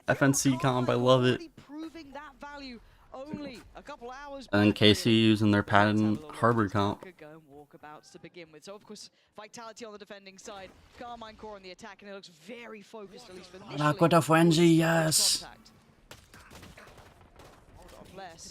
FNC comp. I love it. Proving that value only a couple hours. And then KC using their patent Harbor comp. Walkabouts to begin with. So of course, Vitality on the defending side, Carmine Core on the attack, and it looks very focused at least for initially. Aqua de Frenzy, yes.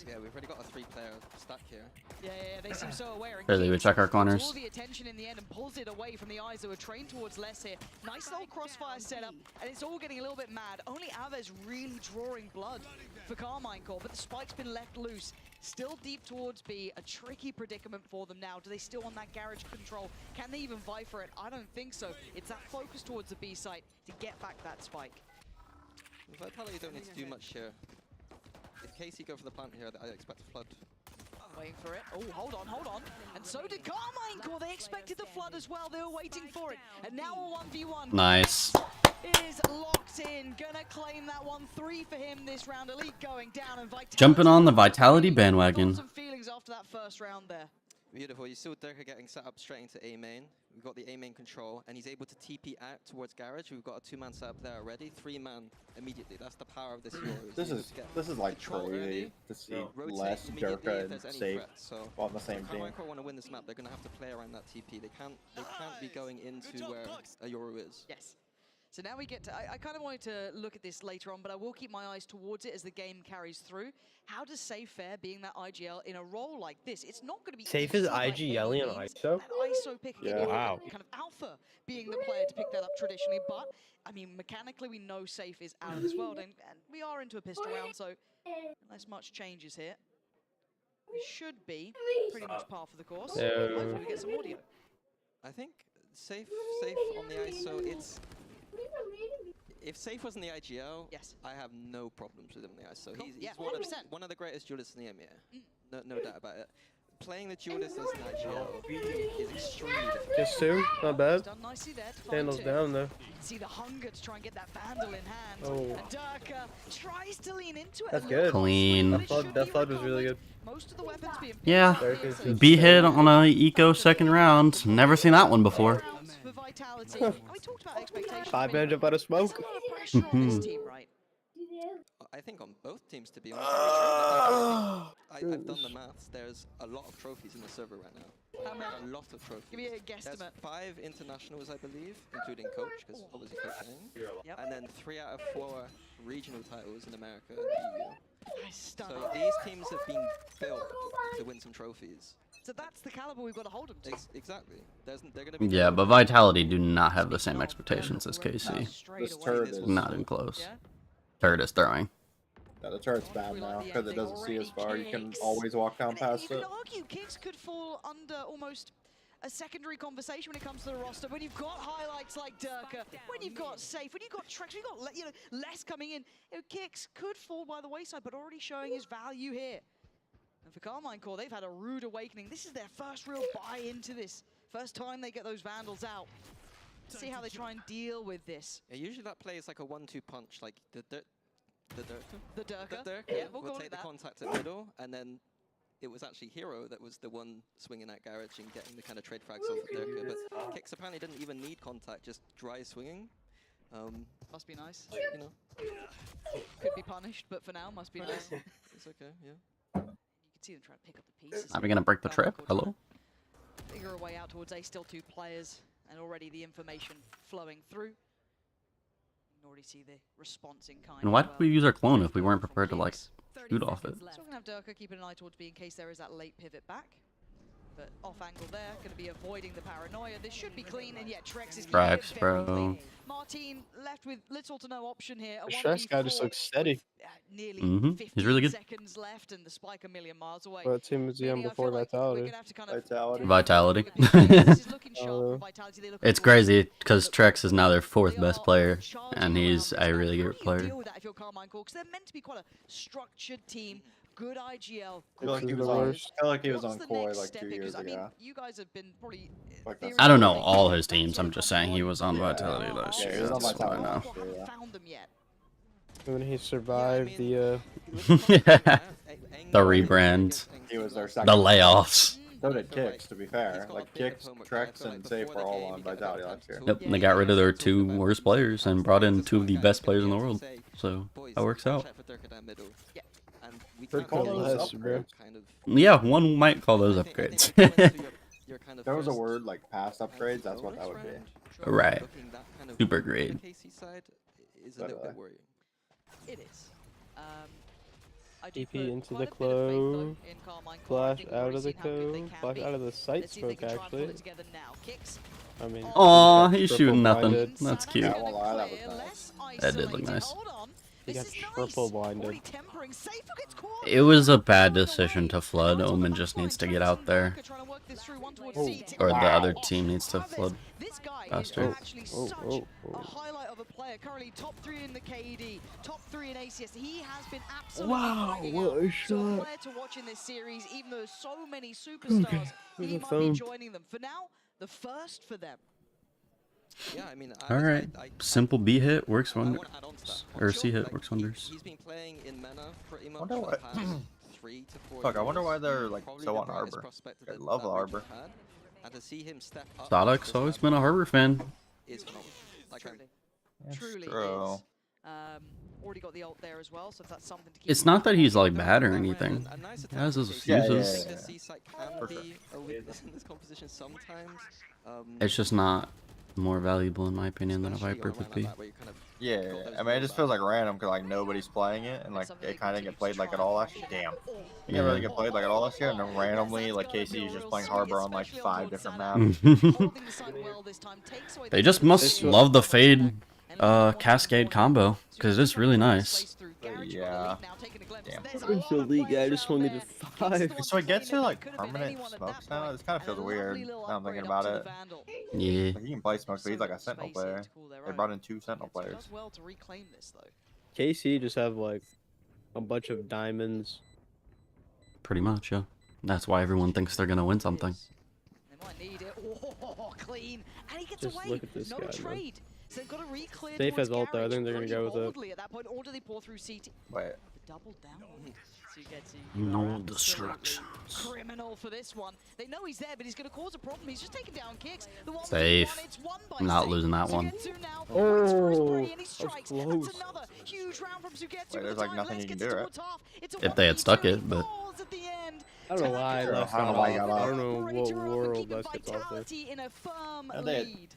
Yeah, we've already got a 3-player stack here. Yeah, they seem so aware. Really, we check our corners. All the attention in the end and pulls it away from the eyes that were trained towards less here. Nice little crossfire setup, and it's all getting a little bit mad. Only Aves really drawing blood for Carmine Core, but the spike's been left loose. Still deep towards B, a tricky predicament for them now. Do they still want that garage control? Can they even vie for it? I don't think so. It's that focus towards the B site to get back that spike. Vitality don't need to do much here. If KC go for the plant here, I expect a flood. Waiting for it. Oh, hold on. And so did Carmine Core. They expected the flood as well. They were waiting for it. And now a 1v1. Nice. Is locked in. Gonna claim that 1-3 for him this round. Elite going down and Vitality. Jumping on the Vitality bandwagon. Some feelings after that first round there. Beautiful. You saw Durka getting set up straight into A main. We've got the A main control, and he's able to TP out towards garage. We've got a 2-man setup there already. 3-man immediately. That's the power of this hero. This is like crazy to see less Durka and Safe on the same team. If Carmine want to win this map, they're going to have to play around that TP. They can't be going into where a Yoru is. Yes. So now we get to, I kind of wanted to look at this later on, but I will keep my eyes towards it as the game carries through. How does Safe fare being that IGL in a role like this? It's not going to be Safe is IGL in ISO? ISO picking it, Wow. Kind of alpha being the player to pick that up traditionally, but I mean, mechanically we know Safe is out of this world, and we are into a pistol round, so unless much changes here, we should be pretty much par for the course. Hopefully we get some audio. I think Safe on the ISO, if Safe was in the IGL, yes, I have no problems with him in the ISO. Cool. He's one of the greatest duelists in the EMEA. No doubt about it. Playing the duelist as an IGL is extremely difficult. Just 2, not bad. Done nicely there to Handles down though. See the hunger to try and get that Vandal in hand. Oh. And Durka tries to lean into it. That's good. Clean. That flood was really good. Most of the weapons being Yeah. B hit on a eco second round. Never seen that one before. For Vitality. And we talked about expectations. 5 minutes up out of smoke. There's a lot of pressure on this team, right? I think on both teams, to be honest. I've done the maths. There's a lot of trophies in the server right now. How many? A lot of trophies. Give me a guesstimate. There's 5 internationals, I believe, including coach, because obviously coaching. Yep. And then 3 out of 4 regional titles in America and EU. So So these teams have been built to win some trophies. So that's the caliber we've got to hold them to. Exactly. They're going to be. Yeah, but Vitality do not have the same expectations as KC. This turret is Not even close. Yeah? Turret is throwing. Yeah, the turret's bad now because it doesn't see as far. You can always walk down past you it. can argue Kicks could fall under almost a secondary conversation when it comes to the roster. When you've got highlights like Durka, when you've got Safe, when you've got Trex, when you've got less coming in, Kicks could fall by the wayside, but already showing his value here. And for Carmine Core, they've had a rude awakening. This is their first real buy into this. First time they get those Vandals out. Let's see how they try and deal with this. Yeah, usually that play is like a 1-2 punch, like the Durka. The Durka. Yeah, we'll will call take it the that. contact at middle, and then it was actually Hero that was the one swinging at garage and getting the kind of trade frags off of Durka. But Kicks apparently didn't even need contact, just dry swinging. Must be nice. You know, Could be punished, but for now, must be nice. it's okay. Yeah. You can see them trying to pick up the pieces. Are we gonna break the trip? Hello? Figure a way out towards A, still 2 players, and already the information flowing through. You can already see the response in kind. And why did we use our clone if we weren't prepared to like shoot off it? So we're going to have Durka keeping an eye towards B in case there is that late pivot back. But off angle there, going to be avoiding the paranoia. This should be clean, and yet Trex is Frags, very bro. clean. Martin left with little to no option here. The Trex guy just looks steady. Nearly He's really good. seconds left, and the spike a million miles away. What team is he on before Vitality? Vitality. It's crazy because Trex is now their 4th best player, and he's a really good player. They're meant to be quite a structured team. Good IGL. I feel like he was on Koi like 2 years ago. You guys have been probably. I don't know all his teams. I'm just saying he was on Vitality last year. he was on That's what I know. Vitality. Found them yet. When he survived the The rebrand. He was their second. The layoffs. So did Kicks, to be fair. Like, Kicks, Trex, and Safe were all on Vitality last year. Yep, and they got rid of their 2 worst players and brought in 2 of the best players in the world. So that works out. Could call those Nice, bro. Yeah, one might call those upgrades. If there was a word like past upgrades, that's what that would be. Right. Super grade. It is. I do TP put into quite the a bit of faith, though, clove, in Carmine Core. I flash think we've out already of the seen how good they cove, can flash be. out of the sight Let's see if they smoke can try and pull actually. it together now. Kicks. I mean, Aw, got he's triple shooting nothing. blinded. That's cute. Yeah, I won't lie, that was nice. That did look nice. Hold on. He This got is triple nice. blinded. Already tempering. Safe gets caught. It was a bad decision to flood. Omen just needs to get out there. Or the other team needs to flood This guy faster. is actually such a highlight of a player. Currently top 3 in the KD, top 3 in ACS. He has been absolutely breaking what out. a So a shot. player to watch in this series, even though so many superstars, Where's he the might phone? be joining them. For now, the first for them. Yeah, I mean, Alright. Simple B hit works I wonders. wanna add on to that. Or C hit Like, works wonders. He's been playing in MENA pretty much Wonder for why- the past 3 to 4 Fuck, I wonder years. why they're, like, Probably so the on brightest Arbor. prospect I that love that Arbor. region had. And to see him step up Saadhak's this always level been a Harbor fan. is phenomenal. Like, That's Truly true. is. Already got the ult there as well, so if that's something to keep. It's an not eye that on. he's like bad or anything. A nice He has his attack. Yeah, yeah, excuses. I yeah. think the C-site can For be a weakness in this composition sometimes. It's just not more valuable in my opinion than a especially Viper on a would round be. like that where you kind of Yeah, got yeah, those I mean, it rolls just feels out. like random because like nobody's playing it, and like it kind of get played like it all last year. Damn, it didn't really get played like it all last year, and then randomly like KC is just playing Harbor on like 5 different maps. Holding the side well this time, takes away They the just lead. must love the fade Cascade combo, because it's really nice. Yeah. Where's the league guy? Just swung me to 5. So it gets to like permanent smokes now. This kind of feels weird. Now I'm thinking about it. Yeah. Like, he can play smokes, but he's like a Sentinel player. They brought in 2 Sentinel players. Does well to reclaim this though. KC just have like a bunch of diamonds. Pretty much, yeah. That's why everyone thinks they're gonna win something. They might need it. Oh, clean. And he gets Just away. look at this no guy, man. trade. So they've got to re-clear Safe towards has ult though. I garage think they're gonna pretty go with it. boldly at that point, or do they pour through CT? Wait. Double down. No destruction. Criminal for this one. They know he's there, but he's going to cause a problem. He's just taking down Kicks. The one Safe. it's won by I'm not Safe. losing that one. Sugetsu now Oh, waits for his spree and he that was strikes. close. That's another huge round from Sugetsu. Wait, there's, with like, the nothing time. you can Let's do, get right? to half. It's a If they had 1v2, stuck he it, but- falls at the end. I don't know why Sure, Les I don't got know why he off. got I off. don't know what Operator up, world keeping Les gets off there. Vitality in a firm Yeah, they- lead.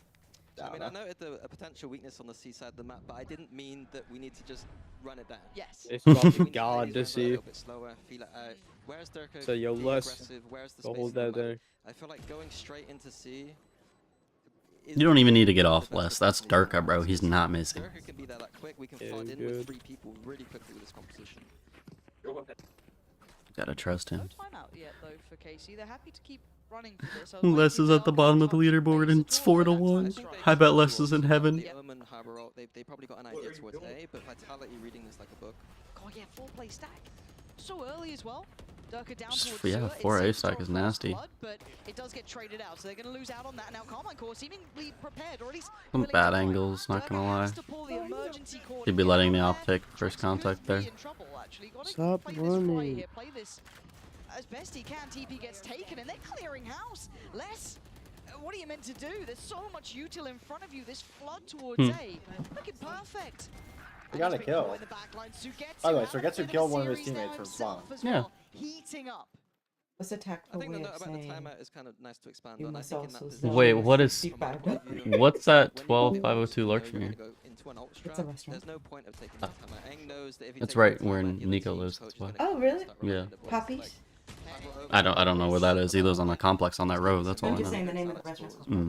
I mean, I noted a potential weakness on the C side of the map, but I didn't mean that we need to just run it down. Yes. It's We fucking need god play to this over a see. little bit slower, feel it out. Where's Durko So, yo, being Les, aggressive? Where's the go space hold in the that map? there. I feel like going straight into C. You don't even need to get off, Les. That's Durka, bro. He's not missing. Durko can be there that quick. We can Yeah, flood in good. with 3 people really quickly with this composition. Gotta trust No him. timeout yet though for KC. They're happy to keep running for this. Les is at the bottom of the leaderboard and it's 4-1. I bet Les is in heaven. The Omen Harbor ult, they probably got an idea towards A, but Vitality reading this like a book. God, yeah, 4-play stack. So early as well. Durka down Just- towards yeah, Sewer. It 4A seems stack to is have lost nasty. blood, but it does get traded out, so they're going to lose out on that. Now Carmine Core seemingly prepared, or at least Some willing bad to fight. angles, not Durka gonna lie. has to pull the emergency cord He'd be and letting get the out op there. take first Trex contact could there. be in trouble, actually. Gotta Stop play this right running. here. Play this as best he can. TP gets taken, and they're clearing house. Les, what are you meant to do? There's so much util in front of you. This flood towards A, looking perfect. He got a kill. By the way, Sugetsu killed one of his teammates from spawn. Yeah. Heating up. What's a I tactful think the way note of about the saying timeout is kind of nice to expand you on. I must think in that also position, Wait, what is- from my point of view, What's that when you 12-502 know lurk you're from gonna here? go into an ult It's strat, a restaurant. There's no point of taking that timeout. Aang knows that if he That's takes right, that where timeout, the other Nico team's lives, coach that's is why. gonna Oh, really? start Yeah. running the balls. Poppies? I don't know where that is. He lives on a complex on that road. That's all I'm I just know. saying the name of the restaurant. Mm.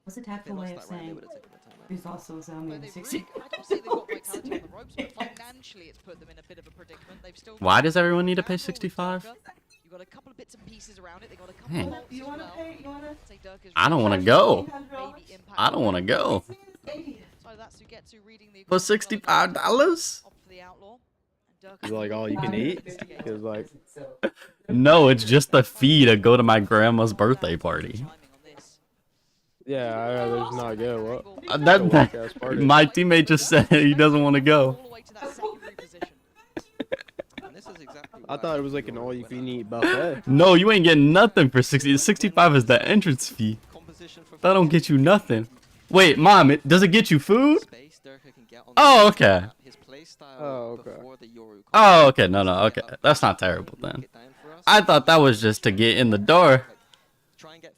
What's a If they tactful way of lost that round, they saying would have taken the timeout. who's also Xiaomi But in they've 60? really, I don't say they've got vitality on the ropes, but financially it's put them in a bit of a predicament. They've still Why does everyone need to pay Careful with 65? Durka. You've got a couple of bits and pieces around it. They've got a couple Dang. of ults You as wanna well. pay? You wanna? Say Durka's I don't really want to go. maybe impact I don't want to go. So that's Sugetsu reading the For $65? opt for the outlaw. And Durka Is it like all you can eat? investigates. Because like No, it's just the fee to go to my grandma's birthday party. Timing on this. yeah, I'd rather just not go. What? That, Whack-ass party. my teammate just said he doesn't want to go. All the way to that secondary position. And this is exactly I thought it was like an all-you-can-eat buffet. No, you ain't getting nothing for 60. 65 is the entrance fee. That don't get you nothing. Wait, Mom, does it get you food? Oh, okay. Oh, okay. Oh, okay. No, okay. That's not terrible then. I thought that was just to get in the door.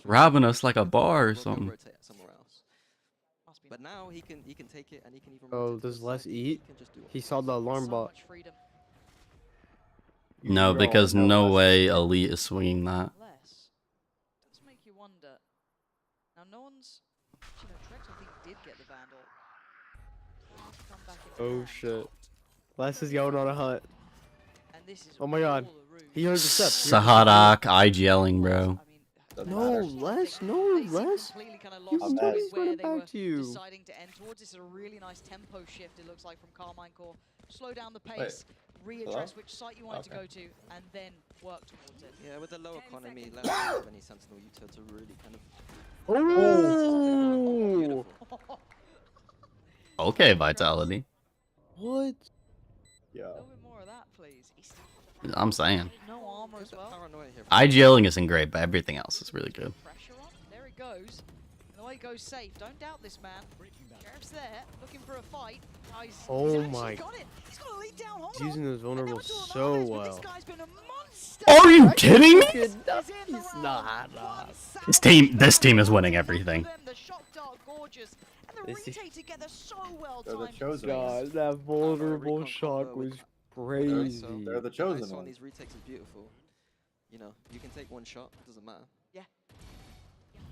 Robbing us like a bar or something. But now he can take it and he can even. Oh, does Les eat? He saw the alarm bot. No, because no way Elite is swinging that. Does make you wonder. Now, no one's. You know, Trex, I think, did get the Vandal. Come back into Oh hand. shit. Les is going on a hunt. And this is Oh my god. all the room. He heard the steps. Saadhak IGLing, bro. No, Les, no, Les. You lost know he's where running they back were to you. deciding to end towards. This is a really nice tempo shift, it looks like, from Carmine Core. Slow down the pace, readdress which site you wanted to go to, and then work towards it. Yeah, with the low economy, less have any sentinel util to really kind of. Oh! Okay, Vitality. What? A little bit more of that, please. He's I'm saying. no armor as well. IGLing isn't great, but everything else is really good. Pressure on. There he goes. And the way he goes safe. Don't doubt this man. Sheriff's there, looking for a fight. Oh he's my. actually got it. He's got a lead down. Hold He's using on. those vulnerable And now so it's all well. This guy's been a monster. Are you kidding me? He's in the He's round. not. This team is winning everything. The shock dart gorgeous. And the Is he- retake together so well They're the timed. chosen God, that vulnerable shock was crazy. They're the Chosen chosen on ones. these retakes is beautiful. You know, you can take one shot, doesn't matter.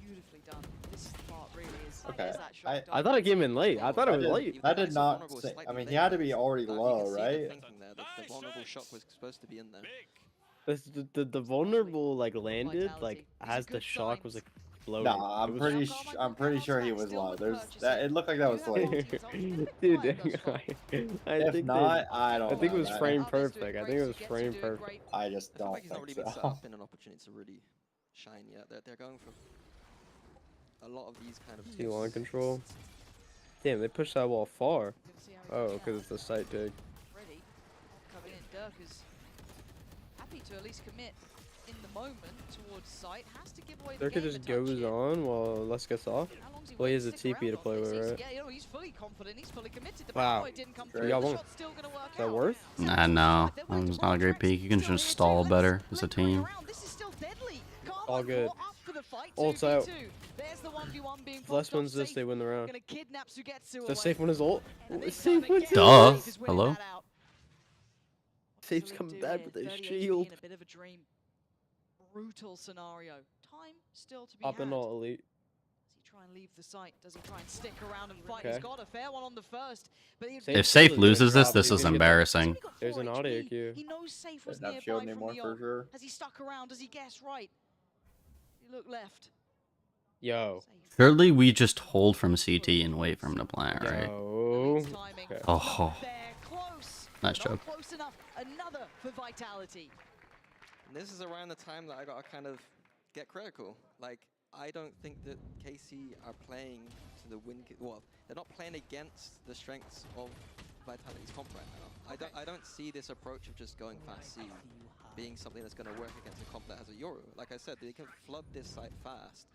Beautifully done. This is the part really is. Okay, is that shock dart. I thought it came in late. I thought it was late. I did not say. I mean, he had to be already You low, can see the right? thinking there. The vulnerable shock was supposed to be in there. The vulnerable like landed like Vitality. These are as the good shock signs. was like floating. Nah, It was- I'm pretty sure he was low. There's that. It looked like that was late. Dude, I If think not, I don't. I think it know, was man. frame perfect. I think it was frame perfect. I just I feel don't like he's not think really been set so. up in an opportunity to really shine yet. They're going for a lot of these kind of. T1 control. Damn, they pushed that wall far. Oh, because it's the sight dig. Ready. Coming in. Dirk is happy to at least commit in the moment towards sight. Has to give away the Dirk game just a touch goes here. on while Les gets off. How long's Well, he waiting? has a Stick TP to around play on with, this. right? Yeah, you know, he's fully confident. He's fully committed. The Wow. power didn't come Great. through. Y'all The won't. shot's still gonna work Is that out. worth? Nah, no. It's not a great peak. You can just stall better as a team. This is still deadly. All good. Up for the fight. Ult's out. 2v2. There's the 1v1 being If Les popped off wins this, safe. they win the round. Gonna kidnap Sugetsu The away. safe one is ult. And this Safe time one's again, Duh. Safe is winning Hello? that out. Safe's So coming we do back here, with his 30 shield. HP in a bit of a dream. Brutal scenario. Time still to be Popping had. all elite. Does he try and leave the site? Does he try and stick around and fight? Okay. He's got a fair one on the first. But he Safe If Safe still a good loses this, job. this He's is gonna get that- embarrassing. He's got There's 4 an audio HP. cue. He knows Safe was Doesn't have nearby shield from anymore the for ult. sure. Has he stuck around? Does he guess right? He look left. Yo. Safe. Surely we just hold from CT and wait for him to plant, right? Yo. Elite's timing. Okay. Oh. Not there. Close. Nice Not job. close enough. Another for Vitality. And this is around the time that I gotta kind of get critical. Like, I don't think that KC are playing to the win. Well, they're not playing against the strengths of Vitality's comp right now. I don't see this approach of just going fast C being something that's going to work against a comp that has a Yoru. Like I said, they can flood this site fast.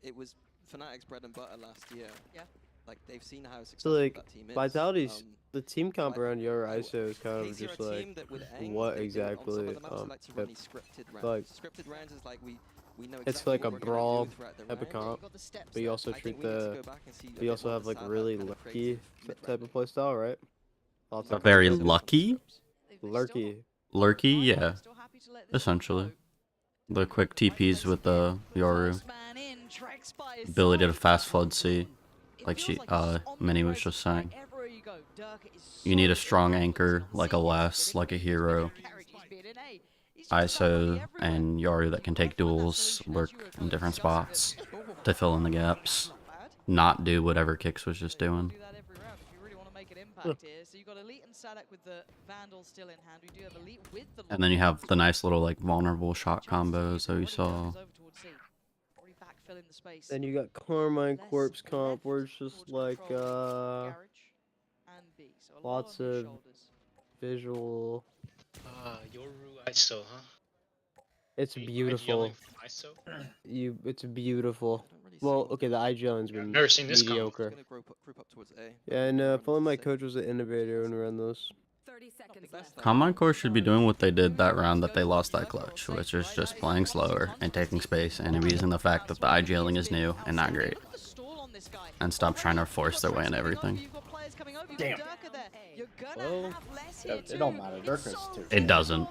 It was Fnatic's bread and butter last year. Yeah. Like, they've seen how So successful like that team is. Vitality's the team comp like, around your ISO is kind of KC are just a like team that with Aang, what they build on some of exactly, the maps, they like to run these scripted rounds. like- Scripted rounds is like we know It's exactly like what a we're gonna brawl do throughout the type of round. comp. Got the steps But you there. also I think treat we need to the go back and see, we okay, also what have does like Saadhak really kind of lucky creative type of mid-round playstyle, right? Lots of Very combos. lucky? Lurky. Lurky, yeah. Essentially. The quick TPs with the Yoru. Ability to fast flood C. Like Minnie was just saying. You need a strong anchor, like a Les, like a hero. ISO and Yoru that can take duels, lurk in different spots to fill in the gaps. Not do whatever Kix was just doing. Do that every round if you really want to make an impact here. So you've got Elite and Saadhak with the Vandal still in hand. We do have Elite with the And then you have the nice little like vulnerable shot combos that we saw. Then you got Carmine Corpse comp where it's just like lots of visual Yoru ISO, huh? It's Are you beautiful. yelling from ISO? It's beautiful. I don't really see Well, what okay, the IGL's I've been never seen this comp. mediocre. Gonna group up towards A. Yeah, and Run if only my safe. coach was an innovator when we run those. 30 seconds best left. Combine Core should be doing what they did that round that they lost that clutch, which is just playing slower and taking space and abusing the fact that the IGLing is new and not great. And stop trying to force their way in everything. Damn. Well, It don't matter. Durka's too. It doesn't.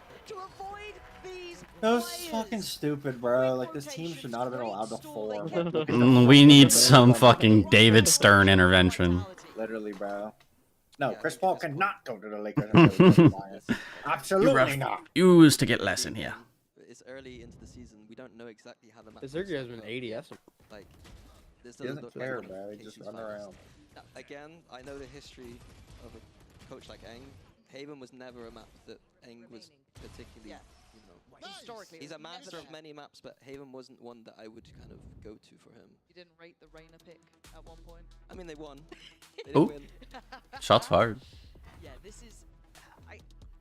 That was fucking stupid, bro. Like, this team should not have been allowed to form. We need some fucking David Stern intervention. Literally, bro. No, Chris Paul cannot go to the Lakers. Absolutely not. Used to get less in here. It's early into the season. We don't know exactly how the map. this Zergy has been 80s. Like, this He doesn't doesn't look care, like bro. He KC's just run finals. around. Now, again, I know the history of a coach like Eng. Haven was never a map that Eng was particularly, you know. Historically, He's a it was master of never- many maps, but Haven wasn't one that I would kind of go to for him. You didn't rate the Reina pick at one point. I mean, they won. They Oh. didn't win. Shots fired. Yeah, this is.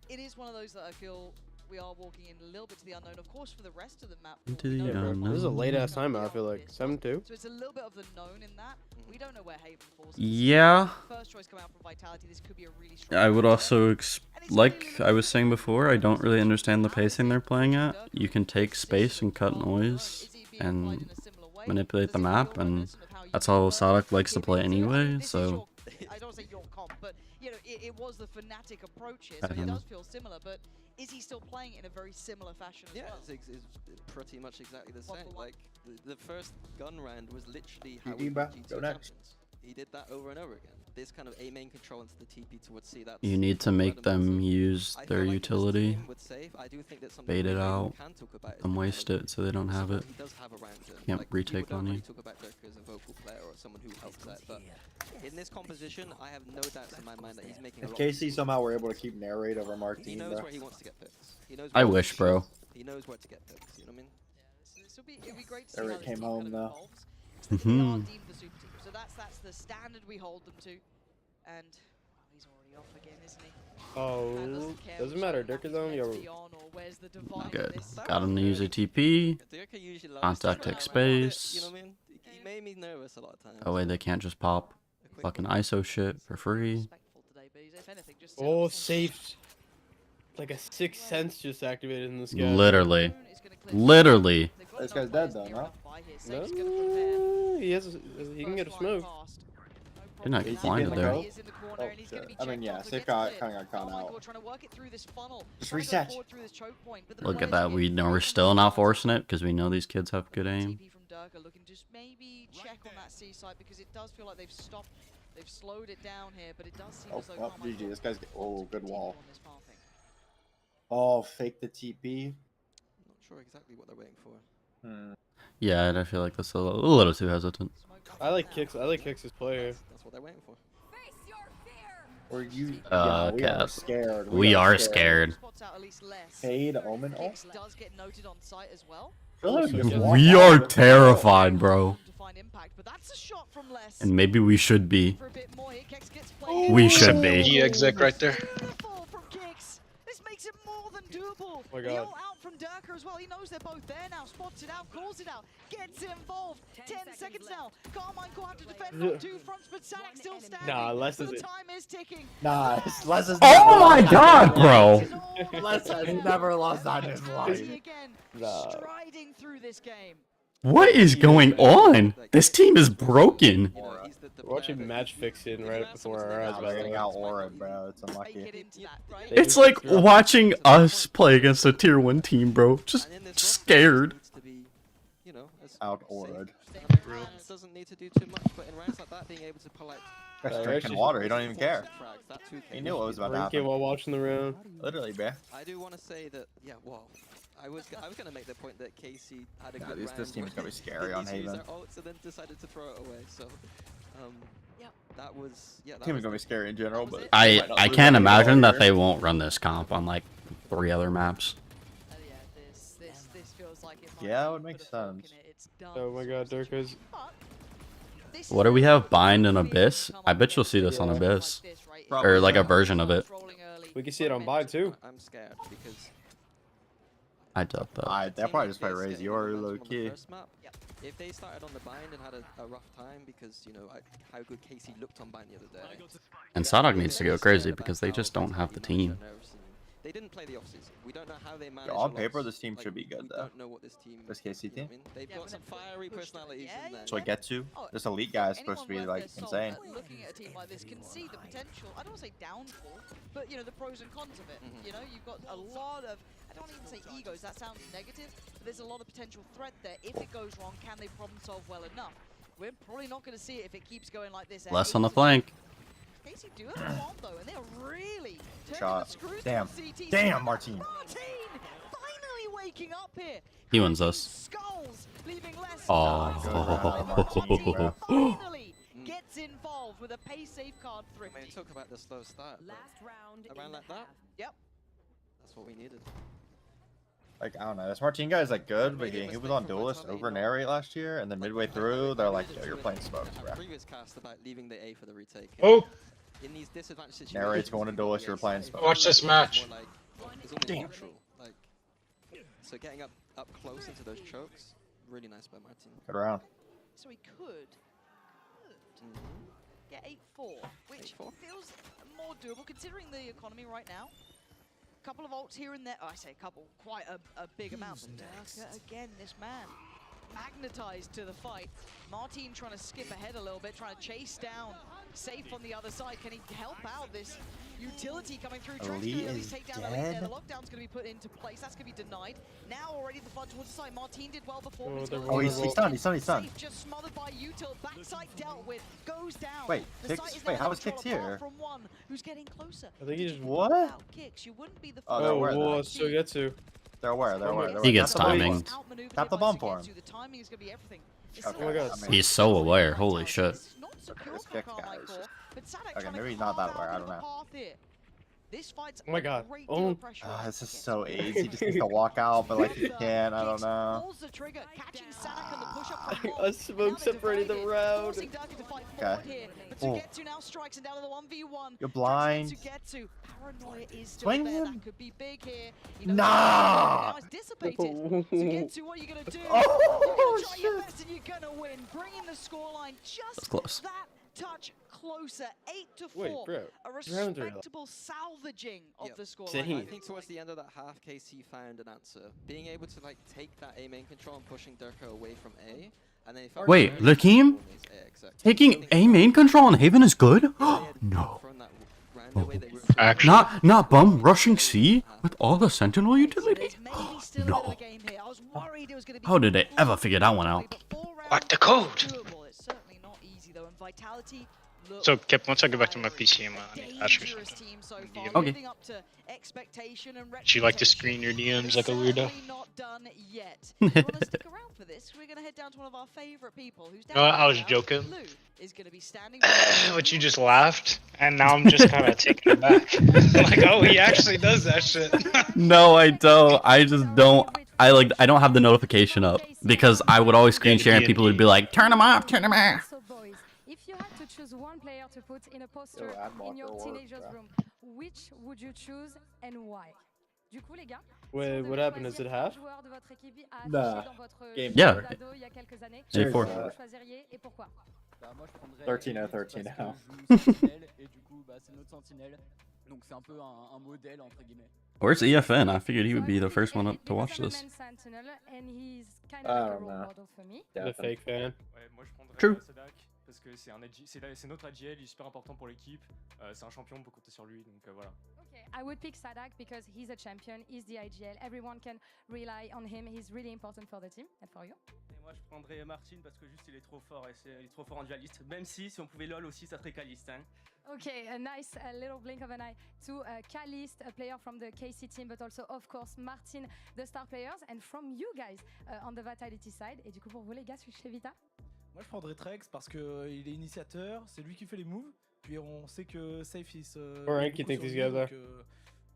It is one of those that I feel we are walking in a little bit to the unknown. Of course, for the rest of the map, Into we the know unknown. This is a late ass timeout, I feel like. 7-2. So it's a little bit of the known in that. We don't know where Haven falls. Yeah. First choice coming out from Vitality. This could be a really strong. I would matchup. also, like I was saying before, I don't really understand the pacing they're playing at. You can take space and cut noise and manipulate the map, and that's how Saadhak likes to play anyway, so... I don't say your comp, but you know, it was the Fnatic approach here, I so it don't know. does feel similar, but is he still playing it in a very similar fashion as Yeah, well? it's pretty much exactly the One same. for one. Like, the first gun round was literally how GG, we bro. beat G2 Go next. champions. He did that over and over again. This kind of A main control into the TP towards C, that's You need to make them use I feel their like this utility, team with Safe, I do think that something bait we it can out, talk about is and the waste kind of it so they don't have it. He does have around him. Can't Like, retake people on don't you. really talk about Durka as a vocal player or someone who helps out, but in this composition, I have no doubts in my mind that he's making a If lot. KC somehow were able to keep narrate over He Martine, knows bro. where he wants to get picks. He knows I where he wish, wants to bro. shoot. He knows where to get picks. You know what I mean? This will be, it'll be great to see how Eric this came team home, kind of though. evolves. They are Mhm. deemed the super team, so that's the standard we hold them to, and he's already off again, isn't he? Man Oh, care doesn't which matter. map Durka's he's on meant your. to be on, or where's the divide in Good. this. Got him to use a TP. Durka usually loves Contact to take play around it, space. You know what I mean? He made me nervous a lot of times. That way they can't just pop A quick fucking one. ISO shit for free. Respectful today, but if anything, just Oh, safe. Like a sixth sense just activated in this guy. Literally. Literally. This guy's dead, though, no? No, he has. He can get a smoke. You're not Is he blinded getting there. a go? Oh, shit. I mean, yeah, Sick got kind of got caught out. Just reset. Look at that. We know we're still not forcing it because we know these kids have good aim. TP from Durka looking just maybe check on that C side because it does feel like they've stopped, they've slowed it down here, but it does seem Oh, as though oh, Carmichael GG. This guy's. Oh, wants to good continue wall. on this pathing. Oh, fake the TP. Not sure exactly what they're waiting for. Yeah, I feel like that's a little too hesitant. Smoke I like Kicks. I like Kicks' player. That's what they're waiting for. Or you. Uh, Yeah, we are Cap. scared. We are scared. spots out at least less. Fade Omen. Oh, Kicks does get noted on site as well. We are terrified, bro. To find impact, but that's a shot from less. And maybe we should be. For a bit more here, Kicks gets played. We should be. E exec right there. Beautiful from Kicks. This makes it more than doable. Oh my The God. ult out from Durka as well. He knows they're both there now. Spots it out, calls it out, gets involved. 10 seconds now. Carmine will have to defend on two fronts, but Saadhak still standing. Nah, less So is the it. time is ticking. Nah, Les is. Oh my god, bro! Les has never lost on his life. Again, Nah. striding through this game. What is going on? This team is broken. You know, he's the We're watching player that- match fixing right before our eyes. Nah, By we're the getting way. out aura, bro. It's Make it unlucky. into that, right? It's like watching us play against a tier 1 team, bro. Just And in this roster, scared. it needs to be, you know, as Out safe. auro'd. It doesn't need to do too much, but in rounds like that, being able to pull out Just Alright, drinking actually- water. He don't even care. frags, that too He knew what was about to Drink it happen. while watching the round. Literally, bro. I do want to say that, yeah, well, I was going to make the point that Casey had a Nah, good this round. team is gonna be where scary they on used to use Haven. their ults and then decided to throw it away. So, that was Team is was gonna be scary in general, but I can't imagine that they won't run this comp on like 3 other maps. Yeah, this feels like it might Yeah, it be would make put a fork in sense. it. It's done Oh my God, Durka's. But this What is do we where have? the Bind and team Abyss? come I up bet you'll against see this on something Abyss. like this, right? Probably Or like a so. version of it. Rolling early. We can see it on buy too. I'm scared because I doubt that. They'll probably just play Raise Yoru low key. If they started on the bind and had a rough time because, you know, how good Casey looked on bind the other day. And Saadhak needs to go crazy because they just don't have the team. They didn't play the offseason. We don't know how they managed. On paper, this team should be good, though. We don't know what this team. This KC team. They've got some fiery personalities in there. So I get to. This elite guy is supposed to be like insane. Looking at a team like this can see the potential. I don't want to say downfall, but you know the pros and cons of it. You know, you've got a lot of. I don't even say egos. That sounds negative. But there's a lot of potential threat there. If it goes wrong, can they problem solve well enough? We're probably not going to see it if it keeps going like this. Less on the flank. Casey do have a bomb though, and they're really Shot. the screws. Damn. CT. Damn, Martin. Finally waking up here. He wins us. Skulls, leaving less. Oh. Finally gets involved with a pay save card I mean, thrifty. talk about the slow start. Around like that. Yep. That's what we needed. Like, I don't know. This Martin guy is like good, but he was on Duelist over Narrate last year, and then midway through, they're like, yo, you're playing smokes, bro. Previous cast about leaving the A for the retake. Oh! In these disadvantaged situations. Narrate's going to Duelist, you're playing smokes. Watch this match. It's almost neutral. Like, so getting up close into those chokes, really nice by Martin. Good round. So he could get 8-4, which feels more doable considering the economy right now. Couple of ults here and there. Oh, I say a couple, quite a big amount. Durka again, this man magnetized to the fight. Martin trying to skip ahead a little bit, trying to chase down Safe on the other side. Can he help out this utility coming through? Elite is take down dead. the lockdown's going to be put into place. That's going to be denied. Now already the flood towards the side. Martin did well before. Oh, he's stunned. Safe just smothered by util. Backside dealt with. Goes down. Wait, The Kicks- site is wait, now how was controlled Kicks here? apart from one who's getting closer. I think he just What? Without Kicks, you wouldn't be the Oh, first they're Oh, aware of we'll that. still get to. They're aware. They're aware. They're He aware. gets Tap the bomb. timing. Tap the bomb for him. The timing is going to be everything. Oh my god. I mean, He's so aware. Holy shit. This Kicks guy is just- Okay, maybe he's not that aware. I don't know. This fight's Oh my god. a great Oh. deal of pressure. This is so easy. He just needs to walk out, but like he can't. I don't know. Pulls the trigger, catching Saadhak on the push-up from A smoke separated the round. Forcing Durka to fight Okay. forward here. But Oh. Sugetsu now strikes and down to the 1v1. You're blind. Sugetsu, paranoia is still Swing there. him. That could be big here. You know, Nah. Now it's dissipated. Sugetsu, what are you gonna do? Oh, You're gonna try your shit. best and you're gonna win. Bringing the scoreline just That's close. that touch closer. 8-4. Wait, bro. A Round three. respectable salvaging of Yep. the scoreline. Same. I think towards the end of that half, KC found an answer. Being able to like take that A main control and pushing Durka away from A, and then he found Wait, a- Lakeem? Yeah, exactly. Taking A main control on Haven is good? If they had No. thrown that round away, they would've- Actually. Not bum rushing C with all the Sentinel utility? There's maybe still No. a bit of a game here. I was worried it was going to be How did they ever figure that one out? but 4 rounds What the code? doable. It's certainly not easy though, and Vitality So, Kip, once I get back to my PC, I'm gonna ask you dangerous something. team so in far, DM. Okay. living up to expectation and Would you like to reputation. screen your DMs like a Certainly weirdo? not done yet. You want to stick around for this? We're going to head down to one of our favorite people who's down No, I here was now. joking. Lou is going to be standing But you just laughed, and now I'm just kind of taken aback. Like, oh, he actually does that shit. No, I don't. I just don't. I don't have the notification up because I would always screen share and people would be like, turn them off, turn them off. So boys, if you had to choose one player to put in a poster Yo, ad in your blocker teenager's works, room, which would you choose and why? Du coup, les gars, Wait, si on what devait happened? Is choisir it un half? joueur de votre équipe à Nah. afficher dans votre Game Yeah. jeu d'ado il y a quelques années, J4. vous choisiriez et pourquoi? 13-0, 13 now. Et du coup, bah, c'est notre sentinelle. Donc c'est un peu un modèle entre guillemets. Where's EFN? I figured he would So be I the would first pick one Eddie up to watch because I'm a this. man sentinel and he's kind I of like a don't role know. model for me. The fake fan. Ouais, moi je prendrais True. Saadhak parce que c'est c'est notre AGL, il est super important pour l'équipe. C'est un champion, on peut compter sur lui, donc voilà. Okay, I would pick Saadhak because he's a champion, he's the IGL, everyone can rely on him, he's really important for the team and for you. Et moi je prendrais Martin parce que juste il est trop fort et il est trop fort en dualiste. Même si on pouvait LoL aussi ça serait Caliste. Hein. Okay, a nice little blink of an eye to Caliste, a player from the KC team, but also of course Martin, the star players, and from you guys on the Vitality side. Et du coup pour vous les gars, chez Vita. Moi je prendrais Trex parce que il est initiateur, c'est lui qui fait les moves. Puis on sait que Safe il se. Rank you think these guys are?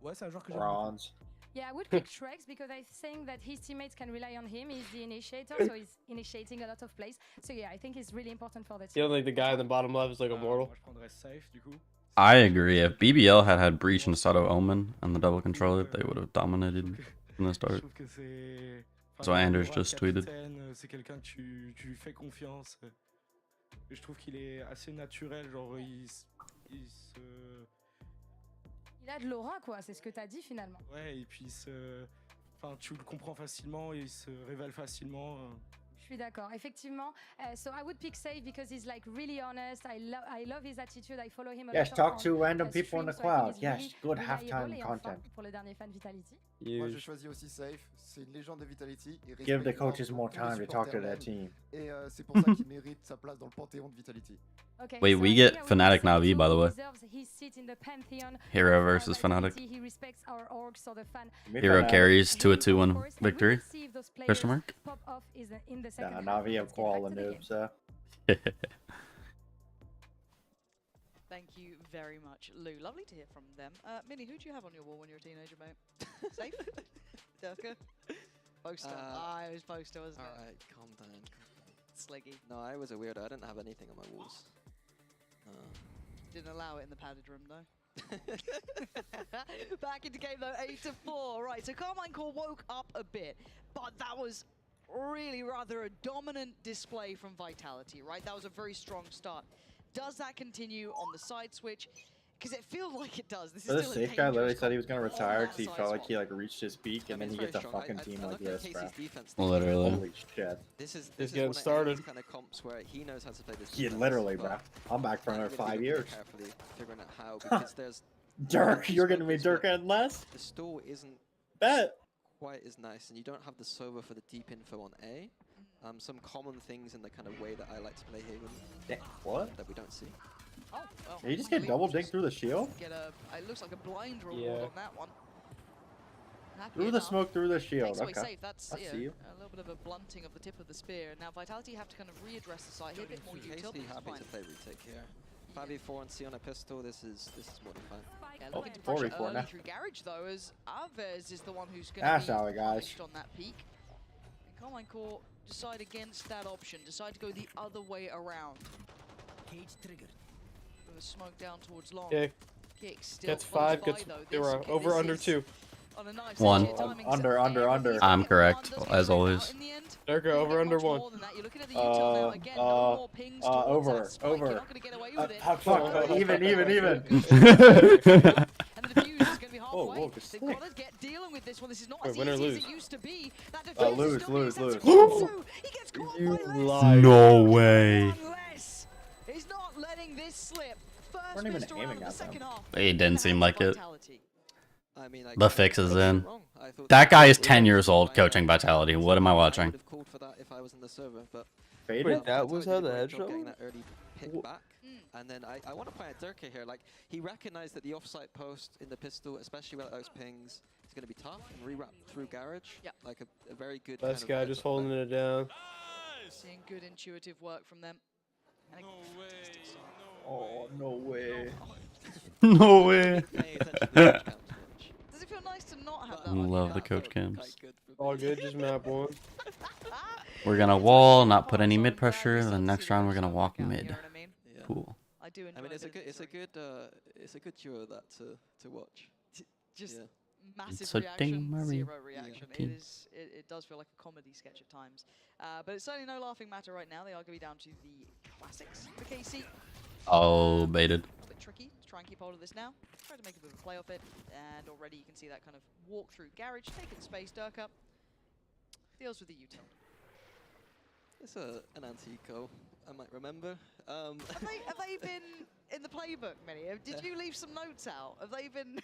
Ouais, c'est un joueur que j'aime beaucoup. Bronze. Yeah, I would pick Trex because I think that his teammates can rely on him. He's the initiator, so he's initiating a lot of plays. So yeah, I think he's really important for the You team. don't think the guy in the bottom left is like immortal? Moi je prendrais Safe du coup. I agree. If BBL had had Breach instead of Omen and the double controller, they would have dominated from the Je start. trouve que c'est. So Anders Laura, just tweeted. capitaine, c'est quelqu'un que tu lui fais confiance. Et je trouve qu'il est assez naturel, genre il se. Il a de l'aura, quoi, c'est ce que t'as dit finalement. Ouais, et puis enfin, tu le comprends facilement et il se révèle facilement. Je suis d'accord, effectivement. So I would pick Safe because he's like really honest. I love his attitude. I follow him a Yes, lot talk on, to random people in stream, the so I think crowd. he's Yes, really good reliable. halftime Et content. enfin, pour le dernier fan Vitality. Moi, j'ai choisi aussi Safe. C'est une légende de Vitality. Et Give the respecte coaches more tous les time to talk to supporters their même. team. Et c'est pour ça qu'il mérite sa place dans le panthéon de Vitality. Okay, Wait, so we I get think I would Fnatic say Na'Vi, by the he way. deserves his seat in the pantheon Hero of, versus Fnatic. Vitality. He respects our orgs, so the fan. Hero carries to a Of 2-1 course, and victory. we'll see if those players Question mark? pop off in the second Nah, half. Navi have Let's get back koala to the game. noobs. Thank you very much, Lou. Lovely to hear from them. Minnie, who do you have on your wall when you were a teenager, mate? Safe? Durka? Poster. It was Poster, wasn't it? Alright, calm down. Sleggy. No, I was a weirdo. I didn't have anything on my walls. Didn't allow it in the padded room, though. Back into game, though, 8-4. Right, so Carmine Core woke up a bit, but that was really rather a dominant display from Vitality, right? That was a very strong start. Does that continue on the side switch? Because it feels like it does. This is The still a safe guy literally dangerous said he was gonna comp on retire that because he side felt like swap. he like reached his peak, and then he gets a fucking team like this, bro. Literally. Holy shit. This is getting one of started. these kind of comps where he knows how to play this. Yeah, defense, literally, but bro. I'm back for I'm another gonna 5 be years. carefully figuring out how, because there's Dirk, you're gonna be Dirk and less? the stall isn't Bet. quite as nice, and you don't have the Sova for the deep info on A. Some common things in the kind of way that I like to play Haven What? that we don't see. Oh, well, Did he just get double digged through the shield? Get it looks like a blind reward Yeah. on that one. Happy Through the enough. smoke, through the shield. Takes away Okay. safe. That's I see you. a little bit of a blunting of the tip of the spear. Now Vitality have to kind of readdress the site here, a bit more utility. Casey happy to play retake here. 5v4 and C on a pistol. This is more than fine. Yeah, Oh, looking to pressure 4v4 early now. through Garage though, as Alves is the one who's going That's to be how it goes. punished on that peak. And Carmine Core decide against that option, decide to go the other way around. Cage triggered. With a smoke down towards long. Okay. Kick still Gets close 5, by, gets though. This- 0. okay, Over this under is 2. on a nice One. edge of timing, so Under. everything's I'm going correct, on, doesn't as get always. out in the end. Derka, over under 1. More than that. You're looking at the util now. Again, no more pings towards over, that spike. over. You're not going to get away with it. Fuck, even. And the defuse is going to be halfway. Whoa, good They've stick. got to get dealing with this one. This is not Wait, as win or easy as lose? it used to be. That defuse Lose, is still being lose, sent to lose. Konsu. He gets caught You by Les. lied. No way. Unless he's not letting this slip. First Weren't even pistol round aiming of the at them. second half. It didn't seem like it. Vitality. I mean, The fix is in. wrong. I thought That guy is was 10 years old fine. coaching Vitality. What am I I watching? would have called for that if I was in the server, but Faded? Wait, that was how Vitality the did a great head job getting shot? that early pick back. And then I want to play at Durka here. Like, he recognized that the offsite post in the pistol, especially without those pings, is going to be tough and re-wrap through Garage. Yeah. Like a very good Last kind guy of just heads up holding play. it down. Seeing good intuitive work from them. And Oh, no way. No way. Paying attention to the coach cams much. does it feel nice to not have that? I on love your the map? coach cams. Quite good for All me. good, just map 1. We're gonna wall, not put any mid pressure. The next round we're gonna walk mid. You know what I mean? Yeah. Cool. I do enjoy I mean, it's a bit good, of it's a good duo that to watch. just Yeah. massive It's a reaction, ding, Marie. zero reaction. It Team. is. It does feel like a comedy sketch at times, but it's certainly no laughing matter right now. They are going to be down to the classics for KC. Oh, baited. A bit tricky to try and keep hold of this now. Try to make a bit of a play off it, and already you can see that kind of walk through Garage, taking space. Durka deals with the util. It's an anti-eco, I might remember. Have they been in the playbook, Minnie? Did you leave some notes out? Have they been?